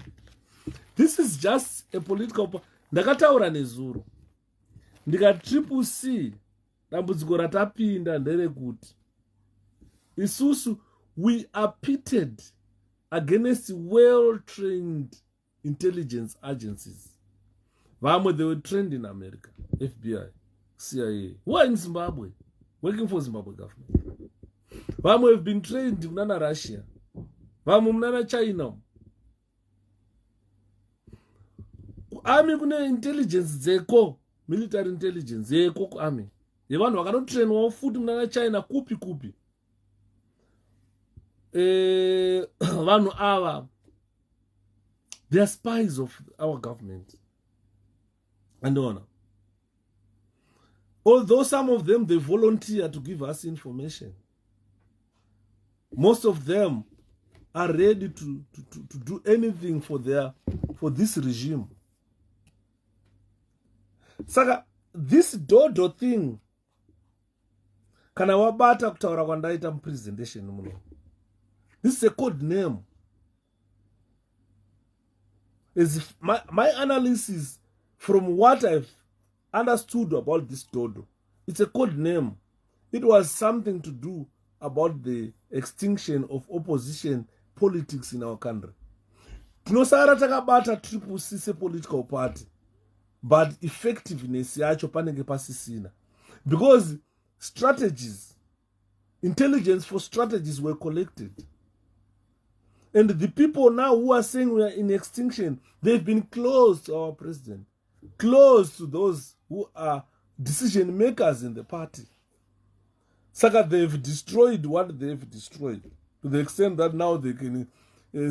This is just a political party. Ndakataura nezuro. Ndika CCC. Dambudziko ratapinda nderekuti isusu we are pitted against well-trained intelligence agencies. Vamwe they were trained in America, FBI, CIA, who are in Zimbabwe, working for Zimbabwe government. Vamwe have been trained in Russia, vamwe in China. Army kune intelligence zeko, military intelligence zeko army. Yevanhu vakanotrainwa futi muna China kupi. Vanhu ava, they are spies of our government. And honor. Although some of them they volunteer to give us information, most of them are ready to do anything for this regime. Saka, this Dodo thing. Kana wabata kutaura kwandaita presentation muno. This is a code name. As if my analysis from what I've understood about this Dodo, it's a code name. It was something to do about the extinction of opposition politics in our country. Tinosara takabata CCC political party, but effectiveness yacho panenge pasisina. Because strategies, intelligence for strategies were collected. And the people now who are saying we are in extinction, they've been close to our president, close to those who are decision makers in the party. Saka, they've destroyed what they've destroyed to the extent that now they can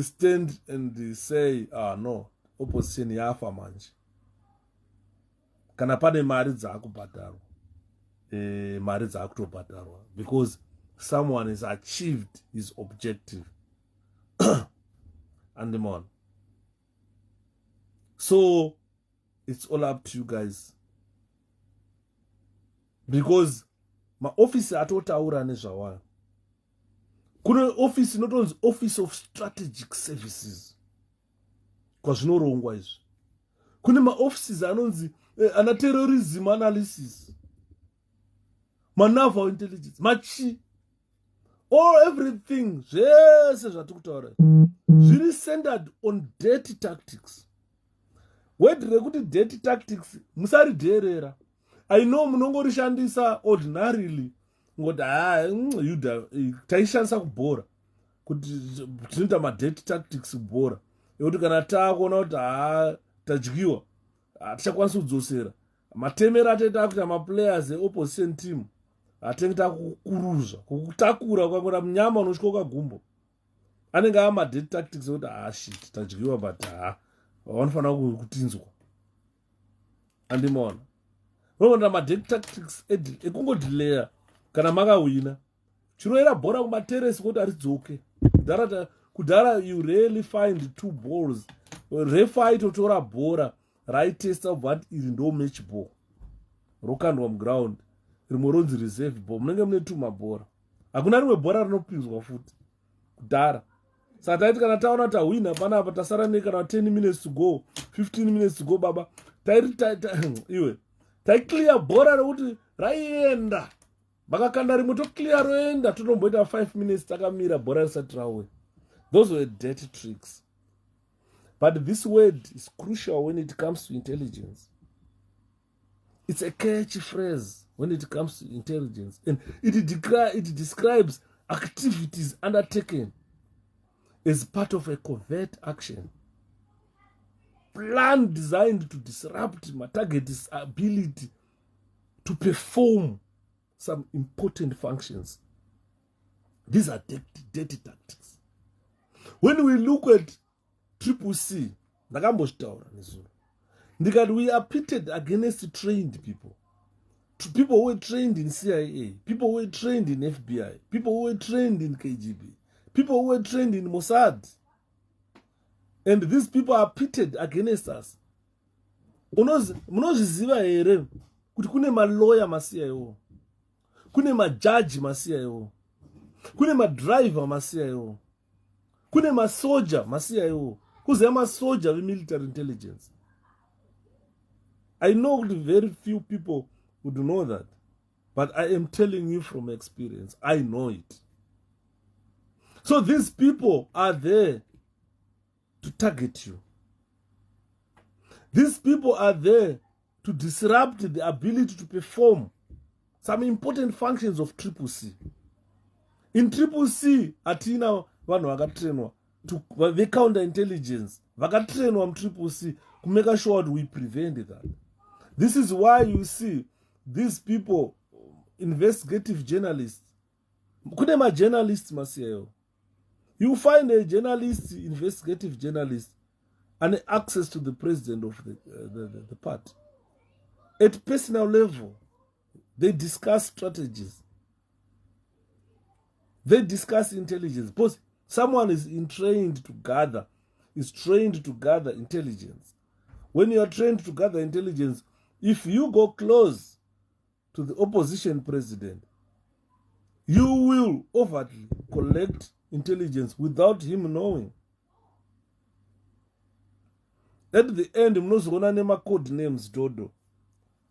stand and say, no, opposition yafa manje. Kana pane mari dzakubhadharwa. Because someone has achieved his objective. And them on. So it's all up to you guys. Because my office atotaura nezvawa. Kune office not only office of strategic services. Because no wrong wise. Kune ma offices anonzi ana terrorism analysis. Naval intelligence, machi, all everything, really centered on dirty tactics. word rekuti dirty tactics musaridheerera. I know munongorishandisa ordinarily ngoti yuda taishandisa kubhora kuti tinoita ma-dirty tactics kubhora ekuti kana takuona kuti tadyiwa hatichakwanisi kudzosera matemero ataita akuita maplayers eopposition team hatenge takukuruzva kukutakura ukangona munyama unosvika gumbo anenge ava ma-dirty tactics ekuti shit tadyiwa but vanofanira kutinzwa andimaona unoona ma-dirty tactics ekungodhileya kana makawina chiroera bhora kumateresi kuti haridzoke kudhara you really find 2 balls refa itotora bhora raitesta but iri ndo match ball rokandwa muground rimwe ronzi reserve ball munenge mune 2 mabhora hakuna rimwe bhora rinopinzwa futi kudhara saka taiti kana taona tahwina panapa tasara nekana 10 minutes to go 15 minutes to go baba iwe taiclear bhora rekuti raienda vakakanda rimwe toclear roenda totomboita 5 minutes takamira bhora risati rauya. Those were dirty tricks. But this word is crucial when it comes to intelligence. It's a catchy phrase when it comes to intelligence. And it describes activities undertaken as part of a covert action. Plan designed to disrupt my target's ability to perform some important functions. These are dirty tactics. When we look at CCC, we are pitted against trained people. People who were trained in CIA, people who were trained in FBI, people who were trained in KGB, people who were trained in Mossad. And these people are pitted against us. Munozviziva here kuti kune malawyer masiyayo, kune majaji masiyayo, kune madriver masiyayo, kune masoja masiyayo, kuziva masoja military intelligence. I know very few people would know that, but I am telling you from experience, I know it. So these people are there to target you. These people are there to disrupt the ability to perform some important functions of CCC. In CCC, atina vanhu vakatrainwa the counterintelligence vakatrainwa CCC to make sure that we prevent that. This is why you see these people, investigative journalists. Kune ma journalists masiyayo. You find a journalist, investigative journalist, and access to the president of the party. At personal level, they discuss strategies. They discuss intelligence. Because someone is trained to gather intelligence. When you are trained to gather intelligence, if you go close to the opposition president, you will overtly collect intelligence without him knowing. At the end, mnozona nema code names Dodo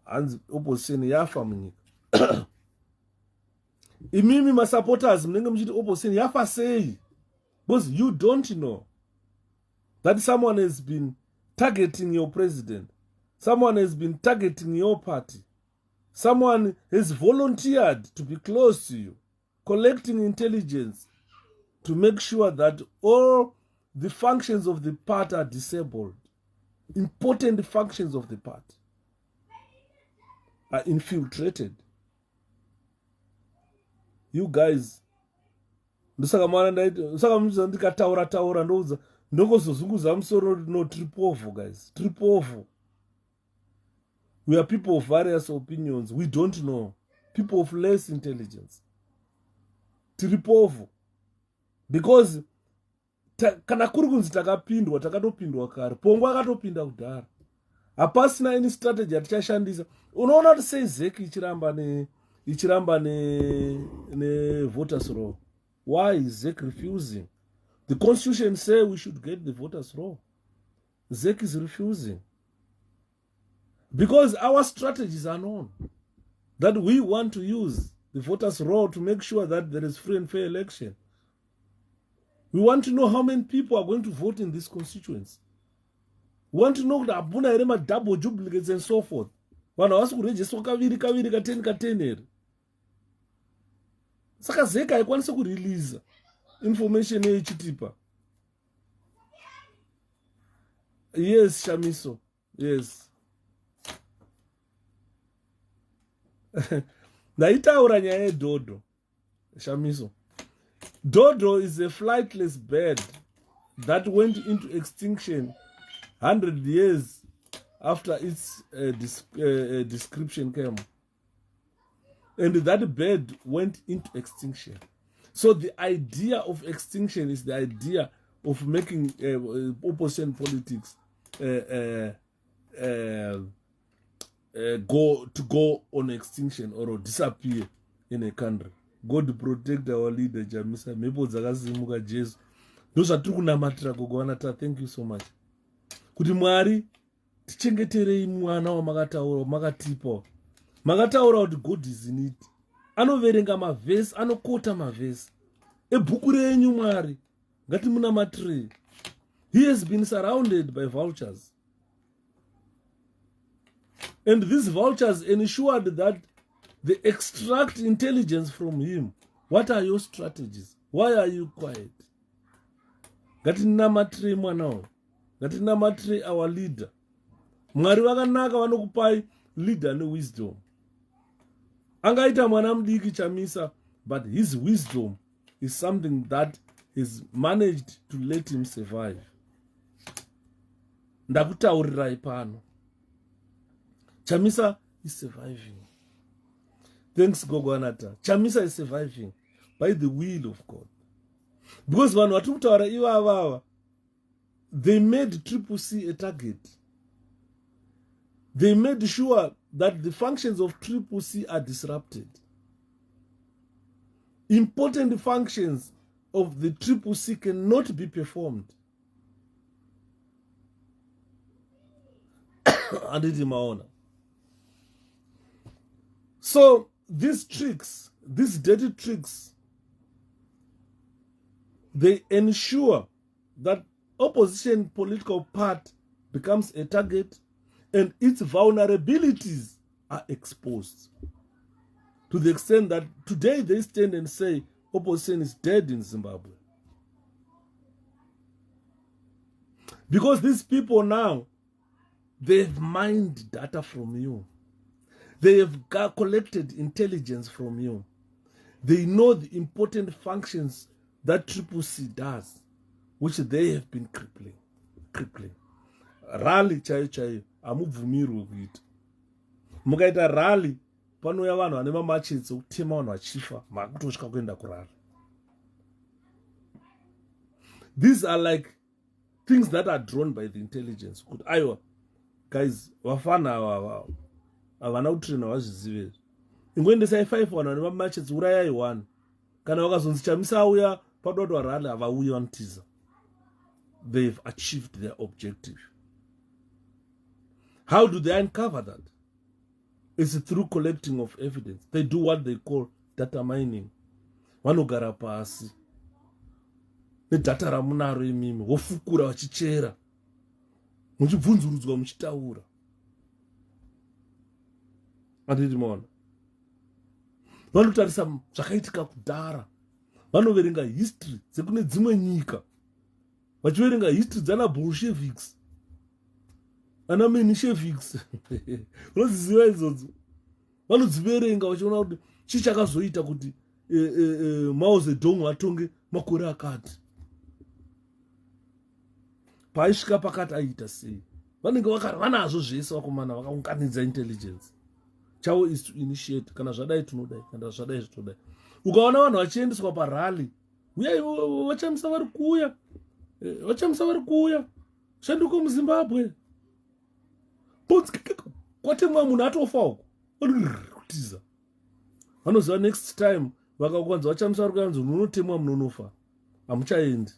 and opposition yafa munyika. Imimi ma supporters mnenge mchiti opposition yafa sei, because you don't know that someone has been targeting your president. Someone has been targeting your party. Someone has volunteered to be close to you, collecting intelligence to make sure that all the functions of the party are disabled. Important functions of the party are infiltrated. You guys, ndikataura ndouza ndongozozunguza musoro no trip off, guys. Trip off. We are people of various opinions. We don't know. People of less intelligence. Trip off. Because kana kuri kunzi takatopindwa kare. Pongo akatopinda kudhara. Hapasina any strategy atichashandisa. Unoona kuti sei zeki ichiramba ne voters roll. Why is ZEC refusing? The constitution says we should get the voters roll. ZEC is refusing. Because our strategies are known. That we want to use the voters roll to make sure that there is free and fair election. We want to know how many people are going to vote in this constituency. want to know kuti hapuna here madouble duplicates and so forth. Vanhu havasi kurejistwa kaviri ka10 here. Saka zeka haikwanisi kurelease information yeichitipa. Yes, Shamiso. Yes. Ndaitaura nyaya yeDodo. Shamiso. Dodo is a flightless bird that went into extinction 100 years after its description came. And that bird went into extinction. So the idea of extinction is the idea of making opposition politics go on extinction or disappear in a country. God protect our leader, Jamisa. Mepo dzakasimuka Jesu. Ndozvatiri kunamatira gogowanata. Thank you so much. Kuti Mwari tichengeterei mwana wamakataura makatipa. Makataura kuti God is in it. Anoverenga mavhesi, anokota mavhesi. Ebhuku renyu Mwari. Ngatimunamatire. He has been surrounded by vultures. And these vultures ensured that they extract intelligence from him. What are your strategies? Why are you quiet? Ngatinamatire mwanao. Ngatinamatire our leader. Mwari vakanaka vanokupai leader newisdom. Angaita mwana mudiki Chamisa, but his wisdom is something that is managed to let him survive. Ndakutaurirai pano. Chamisa is surviving. Thanks Gogo Anata. Chamisa is surviving by the will of God. Because when watukutaura iwa avava, they made CCC a target. They made sure that the functions of CCC are disrupted. Important functions of the CCC cannot be performed. So these tricks, these dirty tricks, they ensure that opposition political party becomes a target and its vulnerabilities are exposed. To the extent that today they stand and say opposition is dead in Zimbabwe. Because these people now, they've mined data from you. They have collected intelligence from you. They know the important functions that CCC does, which they have been crippling. Rally chayo amubvumirwe kuita. Mukaita rally panouya vanhu vane mamachets okutema vanhu vachifa makutosvika kuenda kurally. These are like things that are drawn by the intelligence. Kuti aiwa guys vafana ava havana kutraina vazvizive. Ingoendesai 5 vanhu vane mamachets urayai 1. Kana vakazonzi Chamisa auya padodwa rally havauyi vanotiza. They've achieved their objective. How do they uncover that? It's through collecting of evidence. They do what they call data mining. Vanogara pasi nedata ramunaro imimi vofukura vachichera muchibvunzurudzwa muchitaura. Anditi maona vanotarisa zvakaitika kudhara, vanoverenga history dzekune dzimwe nyika, vachiverenga history dzana Bolsheviks, ana Mensheviks. Unodziziva idzodzo, vanodziverenga vachiona kuti chii chakazoita kuti Mao Zedong atonge makore akati, paisvika pakati aita sei. Vanenge vanazvo zvese vakomana vakaunganidza intelligence. Chavo is to initiate, kana zvadai tunodai, kana zvadai zvitodai. Ukaona vanhu vachiendeswa parally, uyai vachamisa vari kuuya, vachamisa vari kuuya, shanduka muZimbabwe. Kwatemwa munhu atofa uko, kutiza. Vanoziva next time vakakwanza vachamisa vari kuyanzi munotemwa munonofa, hamuchaendi.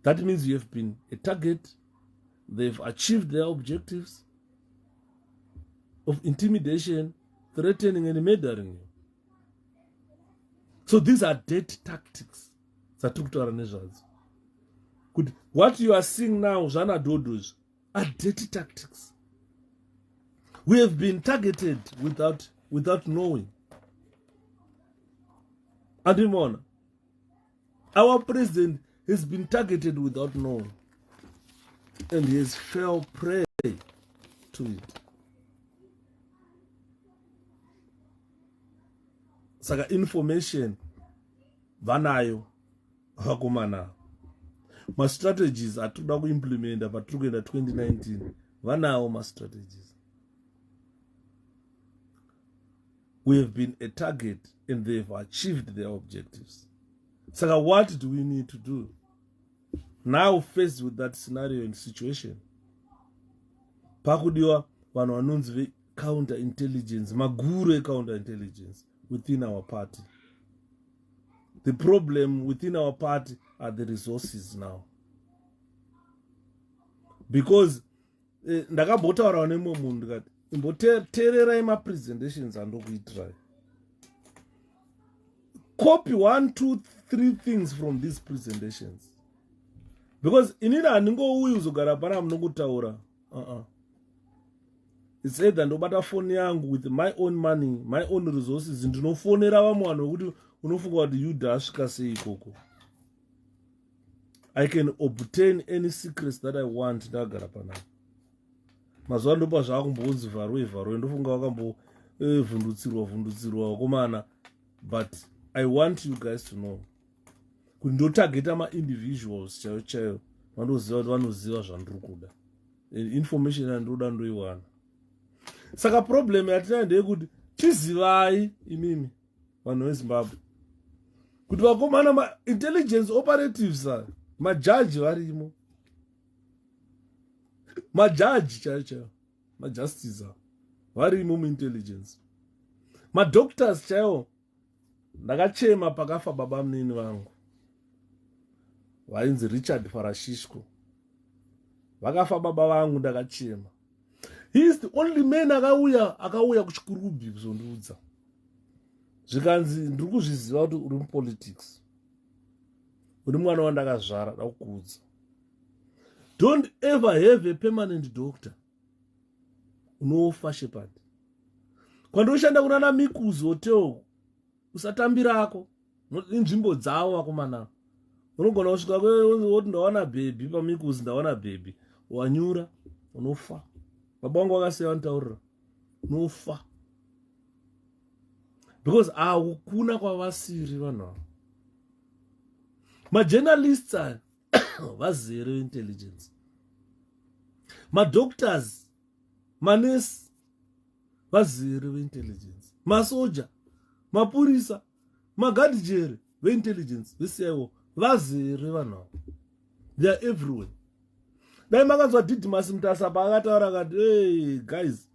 That means you have been a target. They've achieved their objectives of intimidation, threatening and murdering you. So these are dead tactics that took to our nations. Good. What you are seeing now, Jana Dodos, are dirty tactics. We have been targeted without knowing. Adimona, our president has been targeted without knowing. And he has fell prey to it. Saka information, vanayo, hakumana. My strategies are to implement but through 2019. Vanayo my strategies. We have been a target and they've achieved their objectives. So what do we need to do? Now faced with that scenario and situation. Pakudiwa vanwanunzi counterintelligence, magure counterintelligence within our party. The problem within our party are the resources now. Because ndakabotaura nemwe munhu ndikati imboteererai mapresentations andokuitirai. Copy 1, 2, 3 things from these presentations. Because inini handingouyi uzogara pana munokutaura. It's either ndobata phone yangu with my own money, my own resources, ndinofonera vamwe vanhu vekuti unofunga kuti yuda asvika sei ikoko. I can obtain any secrets that I want ndagara pana. Mazuva ndopa zvaakumbonzi vharwe ndofunga vakambovhundutsirwa komana. But I want you guys to know kuti ndotageta ma-individuals chaiyo vandoziva kuti vanoziva zvandiri kuda. Information yandoda ndoiwana. Saka problem yatina ndeyekuti chizivai imimi vanhu veZimbabwe kuti vakomana ma-intelligence operatives majaji varimo, majaji chaiyo majustice varimo muintelligence, madoctors chaiwo. Ndakachema pakafa baba munini vangu vainzi Richard Farashishko. Vakafa baba vangu ndakachema. He is the only man akauya kuchikurubhi kuzondiudza. Zvikanzi ndiri kuzviziva kuti uri mupolitics. Uri mwana wandakazvara ndakukuudza. Don't ever have a permanent doctor. Unofa shepherd. Kwandoshanda kunana Mikuzi hotel usatambirako. Inzvimbo dzawo vakomana. Unogona kusvika woti ndawana baby paMikuzi ndawana baby. Wanyura unofa. Baba wangu vakasiya vantaurira unofa. Because hakuna kwavasiri vanhu ava. Majournalists vazere intelligence. Madoctors, manesi vazere intelligence. Masoja, mapurisa, magadijere intelligence vesiyawo vazere vanhu ava. They are everywhere. Dai makanzwa Didmus Mutasaba akataura akati, hey guys,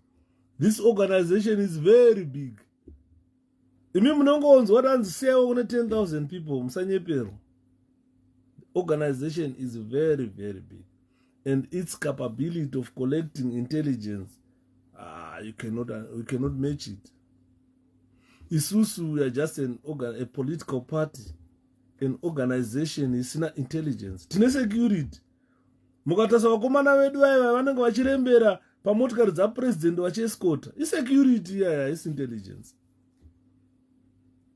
this organization is very big. Imi munongonzwa kuti anzi siyawo kune 10,000 people musanyepero. Organization is very, very big. And its capability of collecting intelligence, we cannot match it. Isusu, we are just a political party. An organization is not intelligence. Tine security. Mukatasa vakomana vedu vaiva vanenge vachirembera pamotikari dzapresident vachiescota. Isecurity iya is intelligence.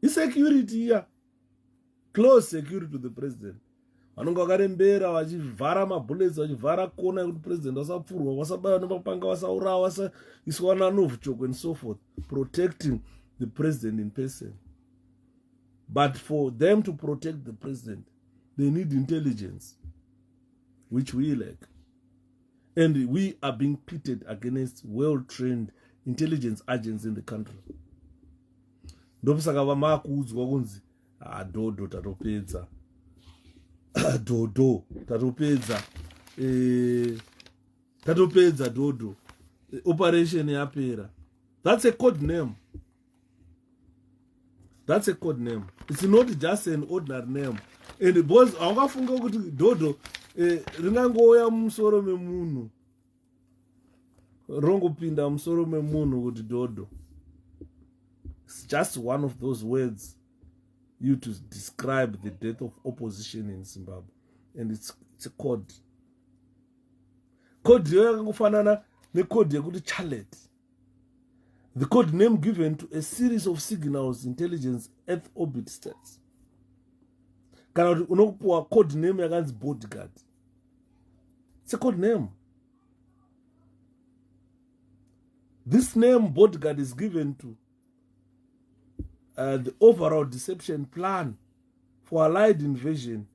Isecurity iya. Close security to the president. Vanonga vakarembera vachivhara mabullets vachivhara kona yekuti president vasapfurwa vasabaywa nemapanga vasaurawa vasaiswa nanovchoko and so forth, protecting the president in person. But for them to protect the president, they need intelligence, which we lack. And we are being pitted against well-trained intelligence agents in the country. Ndopusaka vamakuudzwa kunzi Dodo tatopedza. Dodo tatopedza Dodo. Operation yapera. That's a code name. That's a code name. It's not just an ordinary name. And because aungafunga kuti Dodo ringangoya musoro memunhu. Rongopinda musoro memunhu kuti Dodo. It's just one of those words you to describe the death of opposition in Zimbabwe. And it's It's a code. Code yakakufanana necode yekuti Charlotte. The code name given to a series of signals intelligence Earth orbit states. Kana kuti unokupuwa code name yakanzi bodyguard. It's a code name. This name bodyguard is given to the overall deception plan for Allied invasion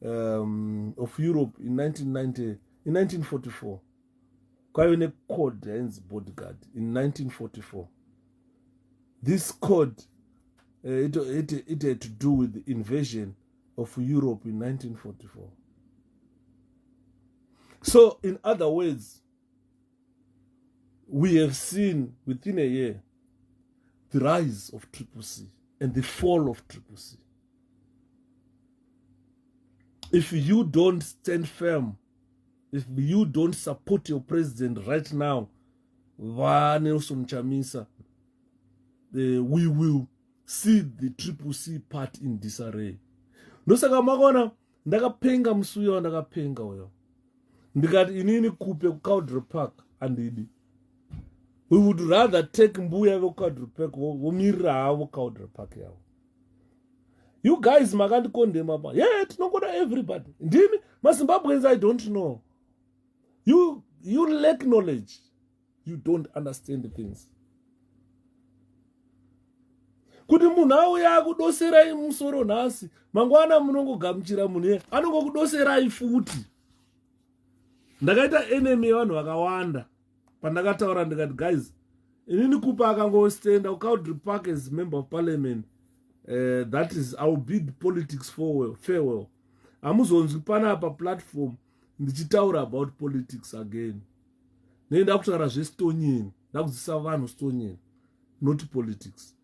of Europe in 1944. Kwaione code ends bodyguard in 1944. This code it had to do with the invasion of Europe in 1944. So, in other words, we have seen within a year the rise of CCC and the fall of CCC. If you don't stand firm, if you don't support your president right now, Nelson Chamisa, we will see the CCC part in disarray. Ndosaka makona ndakapenga msuyo ndakapenga oyo. Ndikati inini kupe Cowdrey Park andidi. We would rather take mbuya vo Cowdrey Park vomirira havo Cowdrey Park yavo. You guys makandi condemn apa. Yeah, tinokoda everybody. Ndimi maZimbabweans I don't know. You lack knowledge. You don't understand the things. Kuti munhu auya kudoserai musoro nhasi, mangwana munongogamuchira munhu anongokudoserai futi. Ndakaita enemy yevanhu vakawanda. Pandakataura ndikati guys, inini kupa akangostenda Cowdrey Park as member of parliament. That is our bid politics farewell. Amuzonzwi panapa platform ndichitaura about politics again. Nenda kutaura zvestonyeni, ndakudzisa vanhu stonyeni, not politics.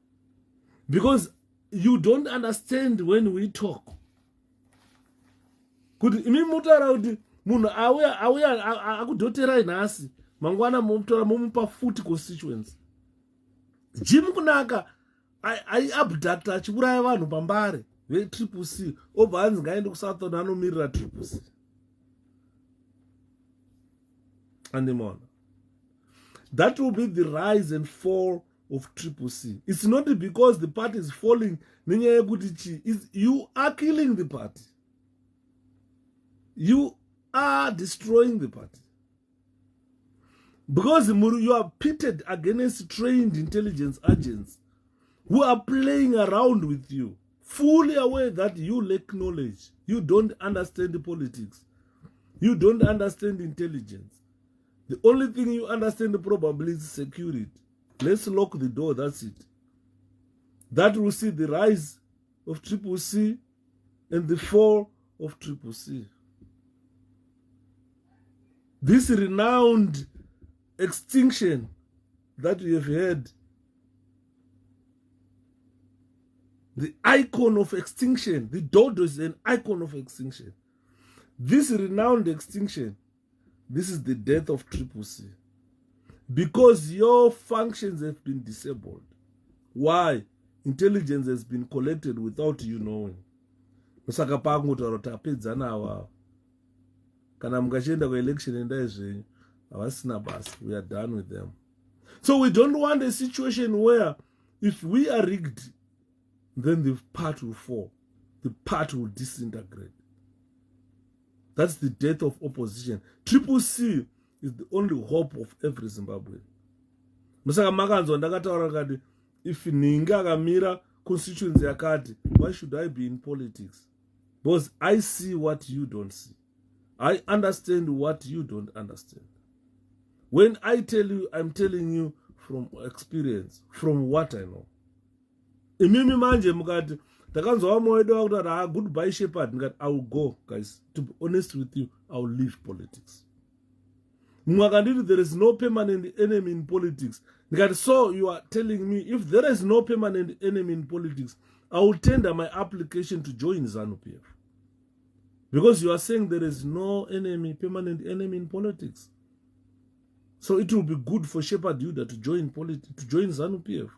Because you don't understand when we talk. Kuti imi mutaura kuti munhu auya akudoterai nhasi, mangwana mutora mumupa futi constituency. Jim kunaka aiabducta achiuraya vanhu pambare veCCC obva anzi ngaende kuSouthern anomirira CCC. Andimona. That will be the rise and fall of CCC. It's not because the party is falling. You are killing the party. You are destroying the party. Because you are pitted against trained intelligence agents who are playing around with you, fully aware that you lack knowledge. You don't understand the politics. You don't understand intelligence. The only thing you understand probably is security. Let's lock the door, that's it. That will see the rise of CCC and the fall of CCC. This renowned extinction that we have had, the icon of extinction, the Dodo is an icon of extinction. This renowned extinction, this is the death of CCC. Because your functions have been disabled. Why? Intelligence has been collected without you knowing. Musaka pangu tapedzana awa. Kana mukachenda kwa-election endai zvenyu, havasina basa. We are done with them. So we don't want a situation where if we are rigged, then the part will fall. The part will disintegrate. That's the death of opposition. CCC is the only hope of every Zimbabwean. Musaka makanzwa ndakataura kati, if ninga akamira constituency yakati, why should I be in politics? Because I see what you don't see. I understand what you don't understand. When I tell you, I'm telling you from experience, from what I know. Imimi manje mukati, takanzwa wamoedo wakutara, goodbye shepherd, mukati, I will go, guys. To be honest with you, I will leave politics. Mwakanditi, there is no permanent enemy in politics. Mukati, so you are telling me, if there is no permanent enemy in politics, I will tender my application to join ZANU-PF. Because you are saying there is no enemy, permanent enemy in politics. So it will be good for Shepherd Yuda to join ZANU-PF.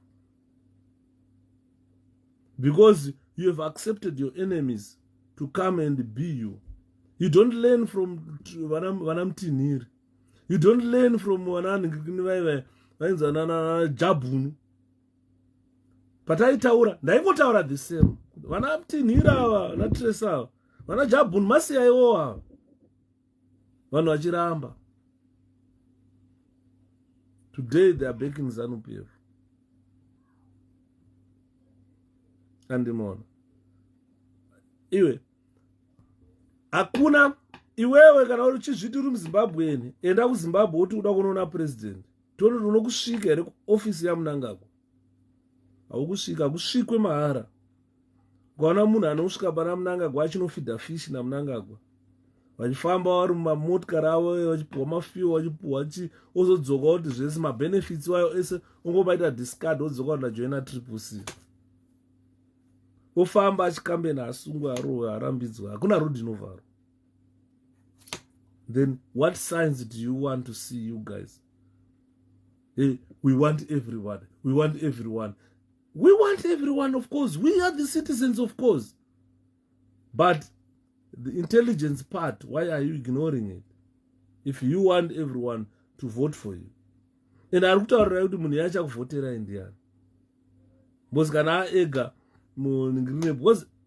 Because you have accepted your enemies to come and be you. You don't learn from vanamtinhiri. You don't learn from jabunu. Pataitaura, ndaingotaura the same. Vanamtinhiri ava, naTress ava. Vana jabunu masiyaiwo ava. Vanhu vachiramba. Today they are backing ZANU-PF. Andimona. Iwe. Hakuna iwewe kana uri chizviti uri muZimbabwe enda kuZimbabwe uti uda kunoona president. Tono unokusvika here kuofisi yaMnangagwa. Haukusvika, kusvikwe mahara. Ukaona munhu anosvika pana Mnangagwa achinofidha fish naMnangagwa. Vachifamba vari mumamotikari avo vachipuhwa mafiwo vachipuhwa ozodzoka kuti zvese mabenefits wayo ese ungobaita discard odzoka kuti ndajoina CCC. Ofamba achikambena asungwa arohwe arambidzwa. Hakuna road inovharwa. Then what signs do you want to see, you guys? Hey, we want everyone. We want everyone. We want everyone, of course. We are the citizens, of course. But the intelligence part, why are you ignoring it? If you want everyone to vote for you. And I looked around to votera Indian. Because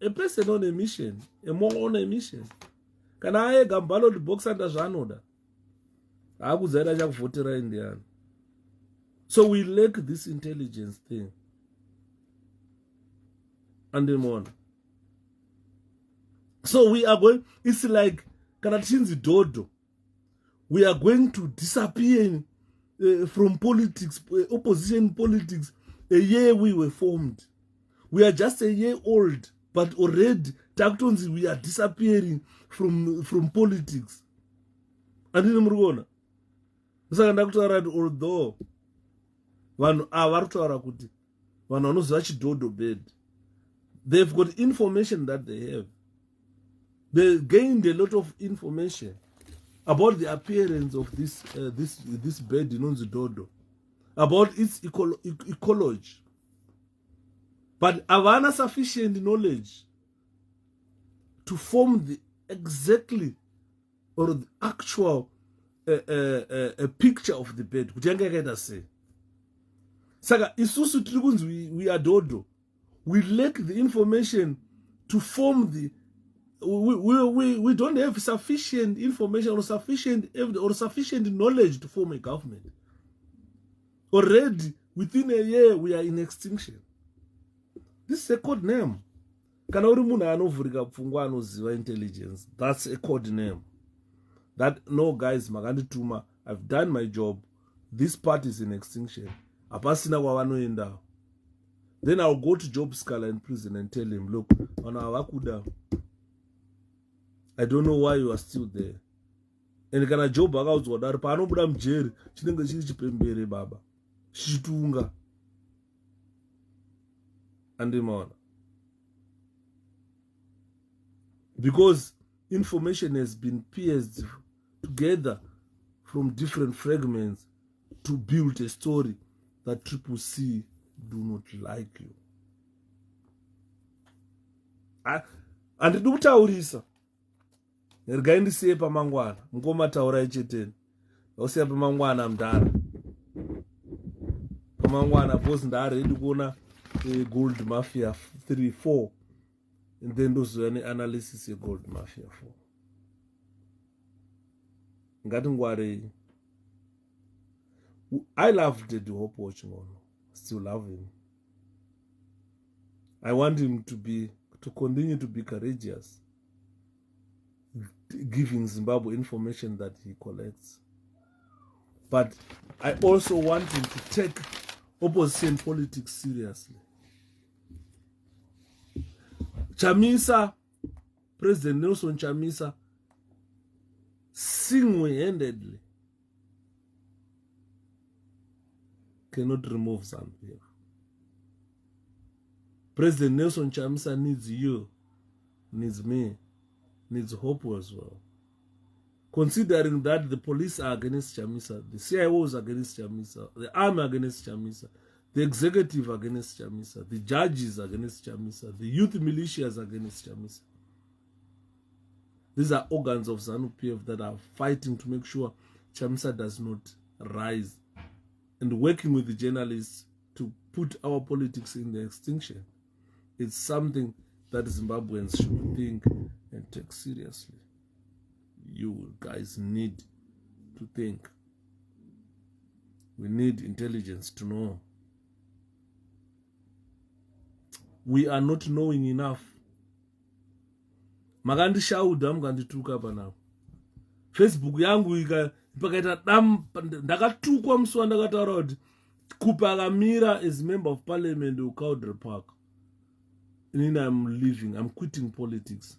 a person on a mission, a more on a mission. Can I ballot box under Janoda? I was there votera Indian. So we lack this intelligence thing. And then on. So we are going, it's like Kanachinzi Dodo. We are going to disappear from politics, opposition politics. A year we were formed. We are just a year old, but already Taktonzi, we are disappearing from politics. And in Murgona. Although one Dodo bed. They've got information that they have. They gained a lot of information about the appearance of this bird in the Dodo, about its ecology. But havana sufficient knowledge to form the exactly or the actual a picture of the bird. Saka isusu trigunzi we are Dodo. We lack the information to form the. We don't have sufficient information or sufficient evidence or sufficient knowledge to form a government. Already within a year we are in extinction. This is a code name. Intelligence. That's a code name. That no guys, Magandi Tuma, I've done my job. This part is in extinction. Then I'll go to Job Sikhala in prison and tell him, look, on our Wakuda, I don't know why you are still there. And kana Job was what are Panobuda Mjeri, Chinanga Chichipembere Baba, Shitunga, and the man. Because information has been pieced together from different fragments to build a story that CCC do not like you. And do taurisa. Nergaindi siye pamangwana. Ngoma taura icheteni. Osiya pamangwana mdara. Pamangwana boss ndara edu kuona gold mafia 3-4. And then those any analysis of gold mafia 4. Ngati ngware. I loved the Hope watching on. Still love him. I want him to continue to be courageous, giving Zimbabwe information that he collects. But I also want him to take opposition politics seriously. Chamisa, President Nelson Chamisa, single-handedly cannot remove ZANU-PF. President Nelson Chamisa needs you, needs me, needs Hopewell as well. Considering that the police are against Chamisa, the CIO is against Chamisa, the army against Chamisa, the executive against Chamisa, the judges against Chamisa, the youth militias against Chamisa. These are organs of ZANU-PF that are fighting to make sure Chamisa does not rise, and working with the journalists to put our politics in the extinction. It's something that Zimbabweans should think and take seriously. You guys need to think. We need intelligence to know. We are not knowing enough. Makandishauda mukandituka panapa. Facebook yangu pakaita ndakatukwa musi wandakataura kuti Kupa akamira as member of parliament uCowdry Park. Inini I'm quitting politics.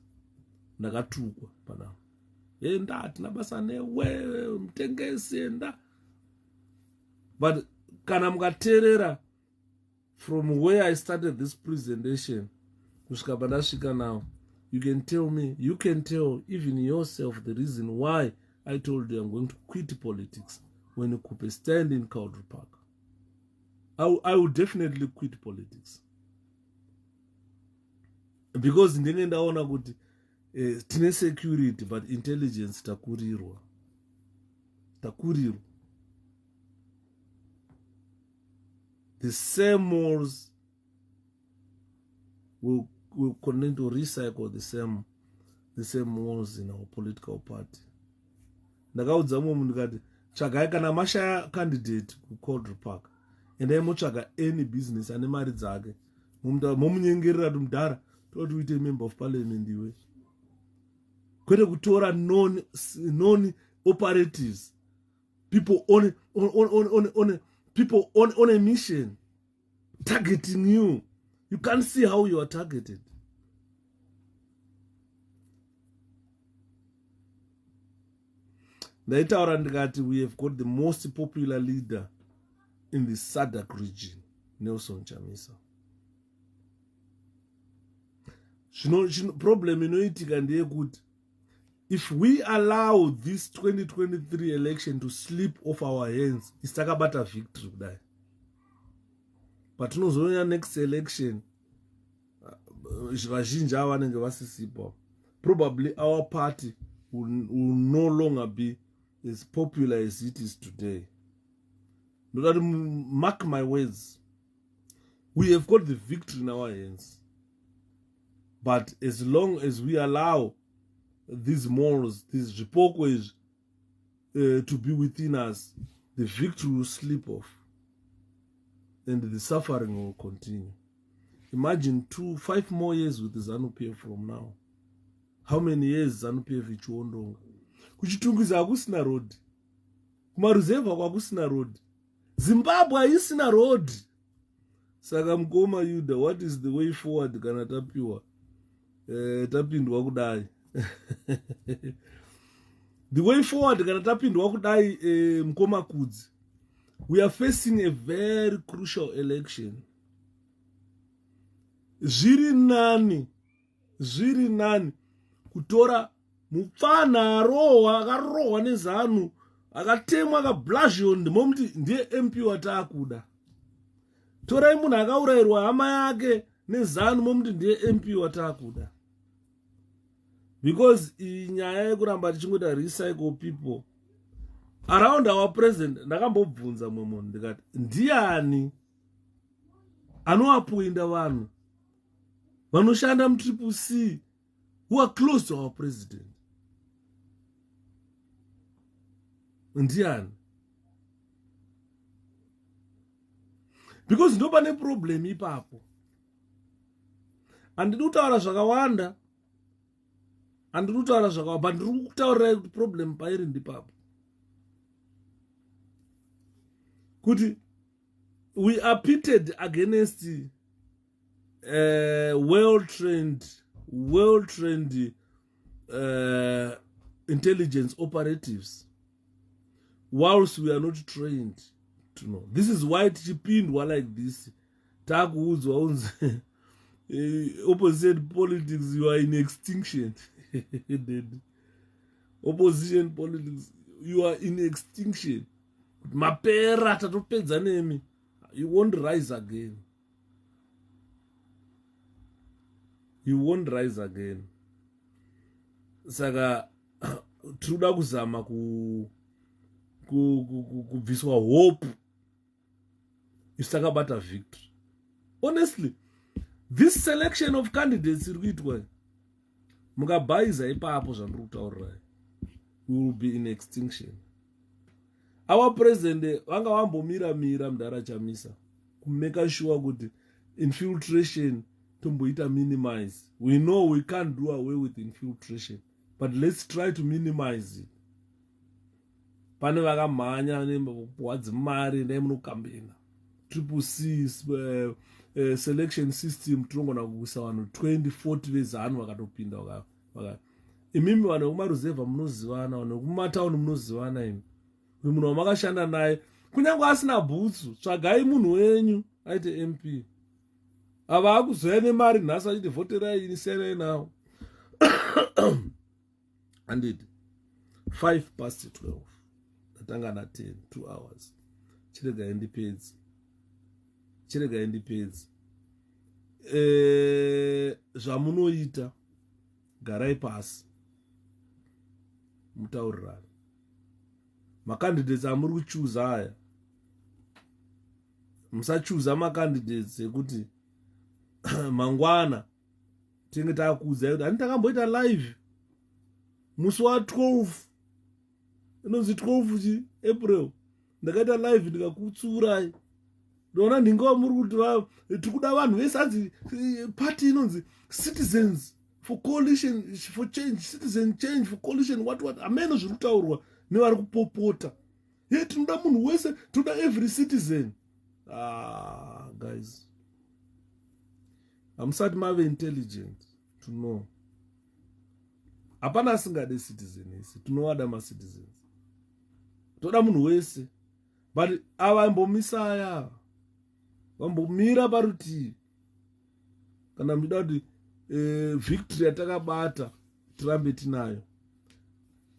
Ndakatukwa panapa. Ndati nabasa newe mtengesi enda. But kana mukaterera from where I started this presentation kusvika pandasvika now, you can tell even yourself the reason why I told you I'm going to quit politics when you could stand in Cowdry Park. I would definitely quit politics. Because ndenge ndaona kuti tine security but intelligence takurirwa. The same morals will continue to recycle the same morals in our political party. Ndakaudza mumwe ndikati tsvagai kana mashaya candidate kuCowdry Park, endai motsvaga any business ane mari dzake momunyengerera kuti mudhara toti uite member of parliament iwe, kwete kutora non operatives, people on a mission targeting you. You can't see how you are targeted. Ndaitaura ndikati we have got the most popular leader in the SADC region, Nelson Chamisa. Problem inoitika ndeyekuti if we allow this 2023 election to slip off our hands, isakabata victory kudai. But tinozoona next election vazhinji ava vanenge vasisipo. Probably our party will no longer be as popular as it is today. But mark my words, we have got the victory in our hands. But as long as we allow these morals, these repokways to be within us, the victory will slip off and the suffering will continue. Imagine 5 more years with the ZANU-PF from now. How many years ZANU-PF ichiondonga? Kuchitungwiza hakusina road. Kumaruzeva kwakusina road. Zimbabwe haisina road. Saka mkoma Yuda, what is the way forward kana tapiwa? Tapindwa kudai. The way forward kana tapindwa kudai mkoma kudzi. We are facing a very crucial election. Zviri nani kutora mupfana akarohwa nezanu akatemwa akablazhioned momuti ndiye MP wataakuda. Torai munhu akaurayirwa hama yake nezanu momuti ndiye MP wataakuda. Because inyaya yekuramba tichingota recycle people around our president. Ndakambobvunza mumwe munhu ndikati ndiani anoapoinda vanhu vanoshanda muCCC who are close to our president? Ndiani? Because ndopane problem ipapo. Handidi kutaura zvakawanda, but ndiri kutaurira kuti problem pairi ndipapo. Kuti we are pitted against well-trained intelligence operatives, whilst we are not trained to know. This is why tichipindwa like this. Takuudzwa unzi opposite politics, you are in extinction. Opposition politics, you are in extinction. Mapera tatopedza nemi. You won't rise again. You won't rise again. saka tinoda kuzama kubviswa hope isu takabata victory. Honestly, this selection of candidates iri kuitwa mukabhaiza ipapo zvandiri kutaurirai, we will be in extinction. Our president vanga vambomira mudhara chamisa kumeka sure kuti infiltration tomboita minimize. We know we can't do away with infiltration, but let's try to minimize it. Pane vakamhanya wadzimari nemunokambena triple C selection system tinogona kuisa vanhu 20-40 vezanu vakatopinda vaka. Imimi vanhu vekumaruzevha munozivana, vanhu vekumataundi munozivana imi. Uyu munhu wamakashanda naye kunyange asina bhutsu, tsvagai munhu wenyu aite MP. Ava akuzoya nemari nhasi achiti vhoterai ini serei nawo. Handiti 5:12 tatanga na 10 2 hours. Chiregai ndipedzi. Zvamunoita garai pasi mutaurirana. Makandidates amuri kuchuza aya, musachuza makandidates ekuti mangwana tinge takuudza kuti ani takamboita live musi wa12 inonzi 12 April ndakaita live ndikakutsurai. Ndona ndingawa muri kuti tikuda vanhu vese adzi party inonzi citizens for coalition for change, citizen change for coalition, what ameno zviri kutaurwa nevari kupopota. Ye tinoda munhu wese, tinoda every citizen. Guys, hamusati mave intelligent to know. Hapana asingade citizen ese, tinovada macitizens. Toda munhu wese, but avambomisa aya vambomira parutivi kana muchida kuti victory yatakabata tirambe tinayo.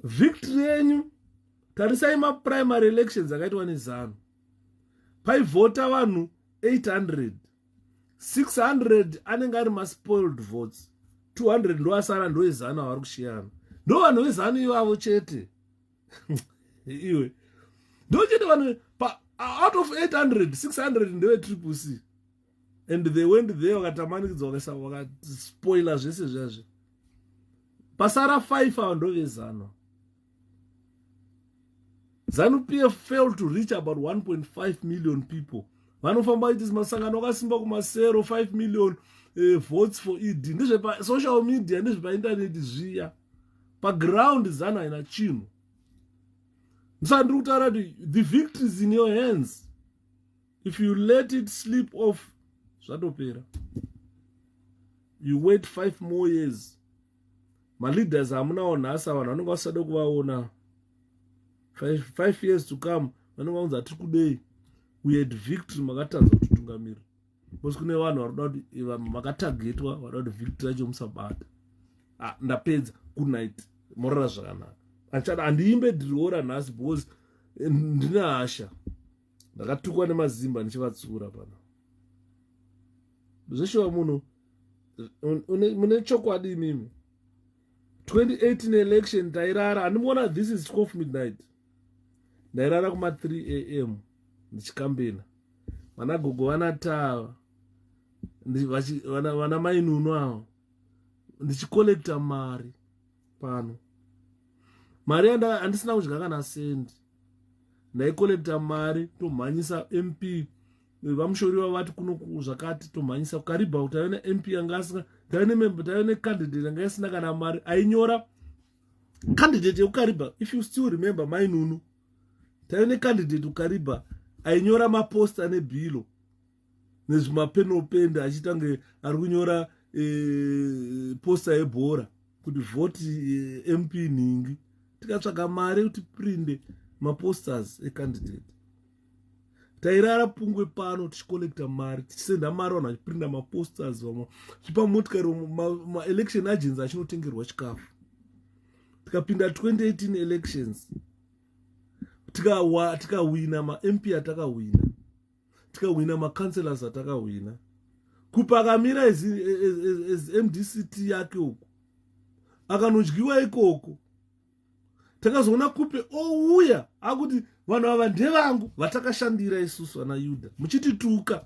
Victory yenyu, tarisai maprimary elections akaitwa neZanu. Paivhota vanhu 800, 600 anenge ari maspoiled votes, 200 ndo asara ndo eZanu avari kushiyana. Ndo vanhu veZanu ivavo chete. Iwe ndo chete vanhu out of 800, 600 ndewe triple C. And they went there vakatamanikidzwa vakaspoila zvese zvazvo. Pasara 5 avo ndo veZanu. ZANU-PF failed to reach about 1.5 million people. Vanofamba iti masangano akasimba kumasero 5 million votes for ED. Ndizve pa social media, ndizve pa internet zviya. Pa ground ZANU haina chinhu. Ndisandiri kutaura kuti the victory is in your hands. If you let it slip off, zvatopera. You wait 5 more years. My leaders hamunawo nhasi vanhu vanenge vasada kuvaona. 5 years to come, vanenge vanzi hatiri kudei. We had victory makatadza kututungamira. Because kune vanhu varikuda kuti makatagetwa varikuda kuti victory yacho musabata. Ndapedza, good night. Morara zvakanaka. Handiimbe ndiriora nhasi because ndine hasha. Ndakatukwa nemazimba ndichivatsura pano. Zveshuwa munhu mune chokwadi imimi. 2018 election tairara, handimuona this is 12 midnight. Ndairara kuma 3 AM ndichikambena. Vanagogo vanatava, vana mainunu avo, ndichikolekta mari pano. Mari handisina kudya kana sendi. Ndaikolekta mari tomhanyisa MP vamushori vavati kuno zvakati tomhanyisa kukariba kuti taive neMP yanga asina, taive necandidate yanga isina kana mari, ainyora candidate yekukariba. If you still remember mainunu, taive necandidate ukariba ainyora maposta nebhilo nezvimapenopenda achitange ari kunyora posta yebhora kuti voti MP ningi. Tikatsvaga mari kuti prinde maposters ecandidate. Tairara pungwe pano tichikolekta mari, tichisenda mari vanhu vachiprinda maposters vamwe chipa motikari ma-election agents achinotengerwa chikafu. Tikapinda 2018 elections tikawina ma-MP atakawina, tikawina ma-councillors atakawina. Kupakamira as MDCT yake uku akanodyiwa ikoko. Takazoona Kupe ouya akuti vanhu ava ndevangu vatakashandira isusu vana Yudha muchitituka.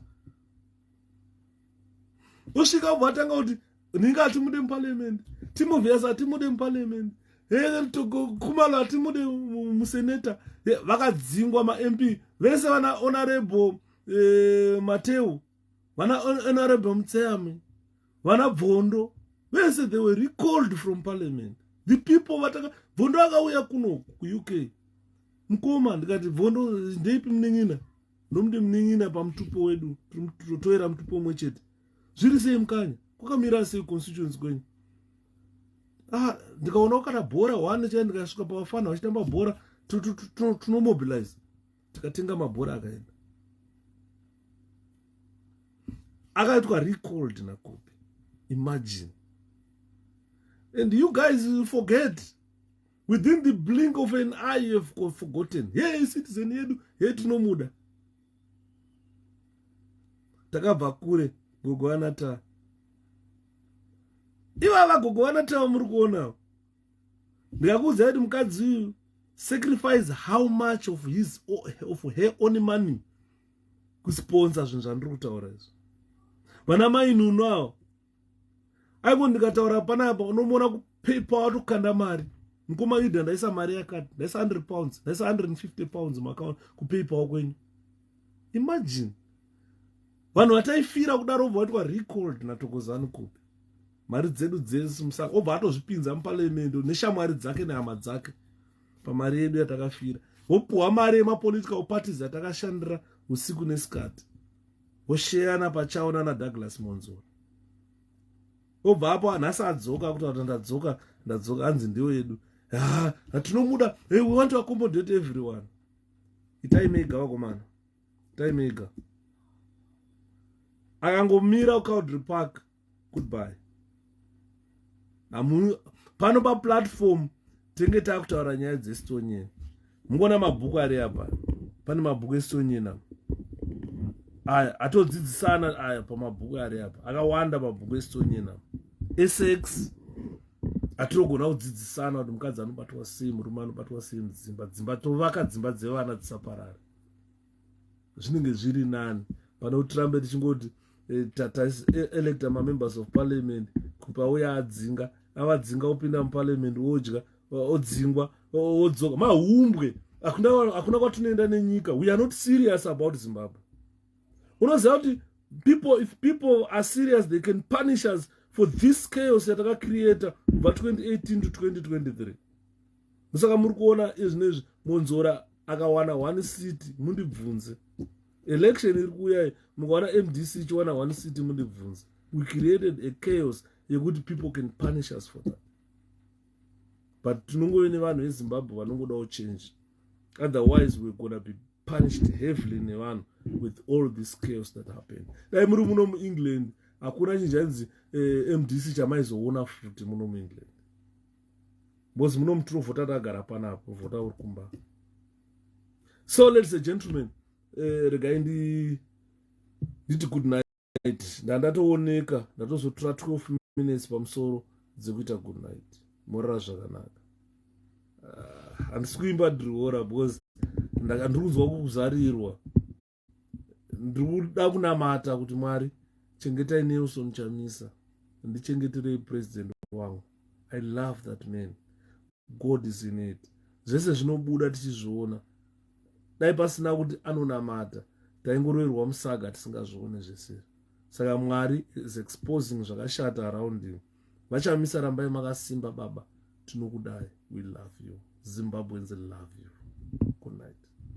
Osvika ubva atanga kuti ninga atimude muparliament, Timothy atimude muparliament, Kumalo atimude museneta. Vakadzingwa ma-MP vese vana honorable Mateo, vana honorable Mutseyami, vana Bvondo, vese they were recalled from parliament. The people Bvondo akauya kuno ku-UK. Mkoma ndikati Bvondo ndeipi mning'ina? Ndomudi mning'ina pamutupo wedu, toera mutupo mwechete. Zviri sei mukanya? Kwakamira sei constituency kwenyu? Ndikaona wakada bhora 1 chai ndikasvika pavafana vachitamba bhora tunomobilize. Tikatenga mabhora akaenda. Akaitwa recalled naKupe. Imagine. And you guys forget. Within the blink of an eye you have forgotten. Hey, citizen yedu, hey tinomuda. Takabva kure gogowana ta. Ivava gogowana ta muri kuona. Ndikakuudza kuti mukadzi uyu sacrifice how much of her own money kusponsor zvinhu zvandiri kutaura izvi. Vana mai nunu avo. Aiko ndikataura panapa unomuona kupepa watokanda mari. Mukoma Yudha ndaisa mari yakati, ndaisa 100 pounds, ndaisa 150 pounds muaccount kupepa kwenyu. Imagine. Vanhu vataifira kudaro obva vaitwa recalled naThokozani Kupe. Mari dzedu dzese musaka obva atozvipinza muparliament neshamwari dzake nehama dzake pamari yedu yatakafira. Vopuhwa mari yemapolitical parties yatakashandira usiku nesikati. Vosheyana pachaona naDouglas Monzora. Obva apo anhasi adzoka kuti ndadzoka hanzi ndiyo yedu. Tinomuda, hey, we want to accommodate everyone. Itaimega wakomana. Itaimega. Akangomira Cowdrey Park. Goodbye. Pano pa platform tenge takutaura nyaya dzeEstonia. Mungona mabhuku ari apa. Pane mabhuku eEstonia. Atodzidzisana aya pamabhuku ari apa. Akawanda mabhuku eEstonia. Essex atirogona kudzidzisana kuti mukadzi anobatwa sei, murume anobatwa sei mudzimba tovaka dzimba dzevana dzisaparara. Zvinenge zviri nani pane kuti tirambe tichingoti electa ma-members of parliament Kupe auya adzinga avadzinga opinda muparliament wodya odzingwa odzoka mahumbwe. Hakuna kwatinoenda nenyika. We are not serious about Zimbabwe. Unoziva kuti if people are serious they can punish us for this chaos yatakacreata kubva 2018 to 2023. Musaka muri kuona izvinezvi Monzora akawana 1 seat mundibvunze. Election iri kuuya mukaona MDC ichiwana 1 seat mundibvunze. We created a chaos yekuti people can punish us for that. But tinongove nevanhu veZimbabwe vanongodawo change. Otherwise we're going to be punished heavily nevanhu with all this chaos that happened. Dai muri muno muEngland hakuna chinjanzi MDC chamaizoona futi muno muEngland. Because muno mutovhota tagara panapo vhota uri kumba. So ladies and gentlemen, regai nditi good night. Ndatooneka ndatozotora 12 minutes pamusoro dzekuita good night. Morara zvakanaka. Handisi kuimba ndiriora because ndiri kunzwa kuzarirwa. Ndiri kuda kunamata kuti Mwari chengetai Nelson Chamisa ndichengeterei president wangu. I love that man. God is in it. Zvese zvinobuda tichizviona. Dai pasina kuti anonamata taingoroverwa musaga tisingazvione zvese. Saka Mwari is exposing zvakashata around him. Vachamisa rambai makasimba baba. Tinokudai. We love you. Zimbabweans love you.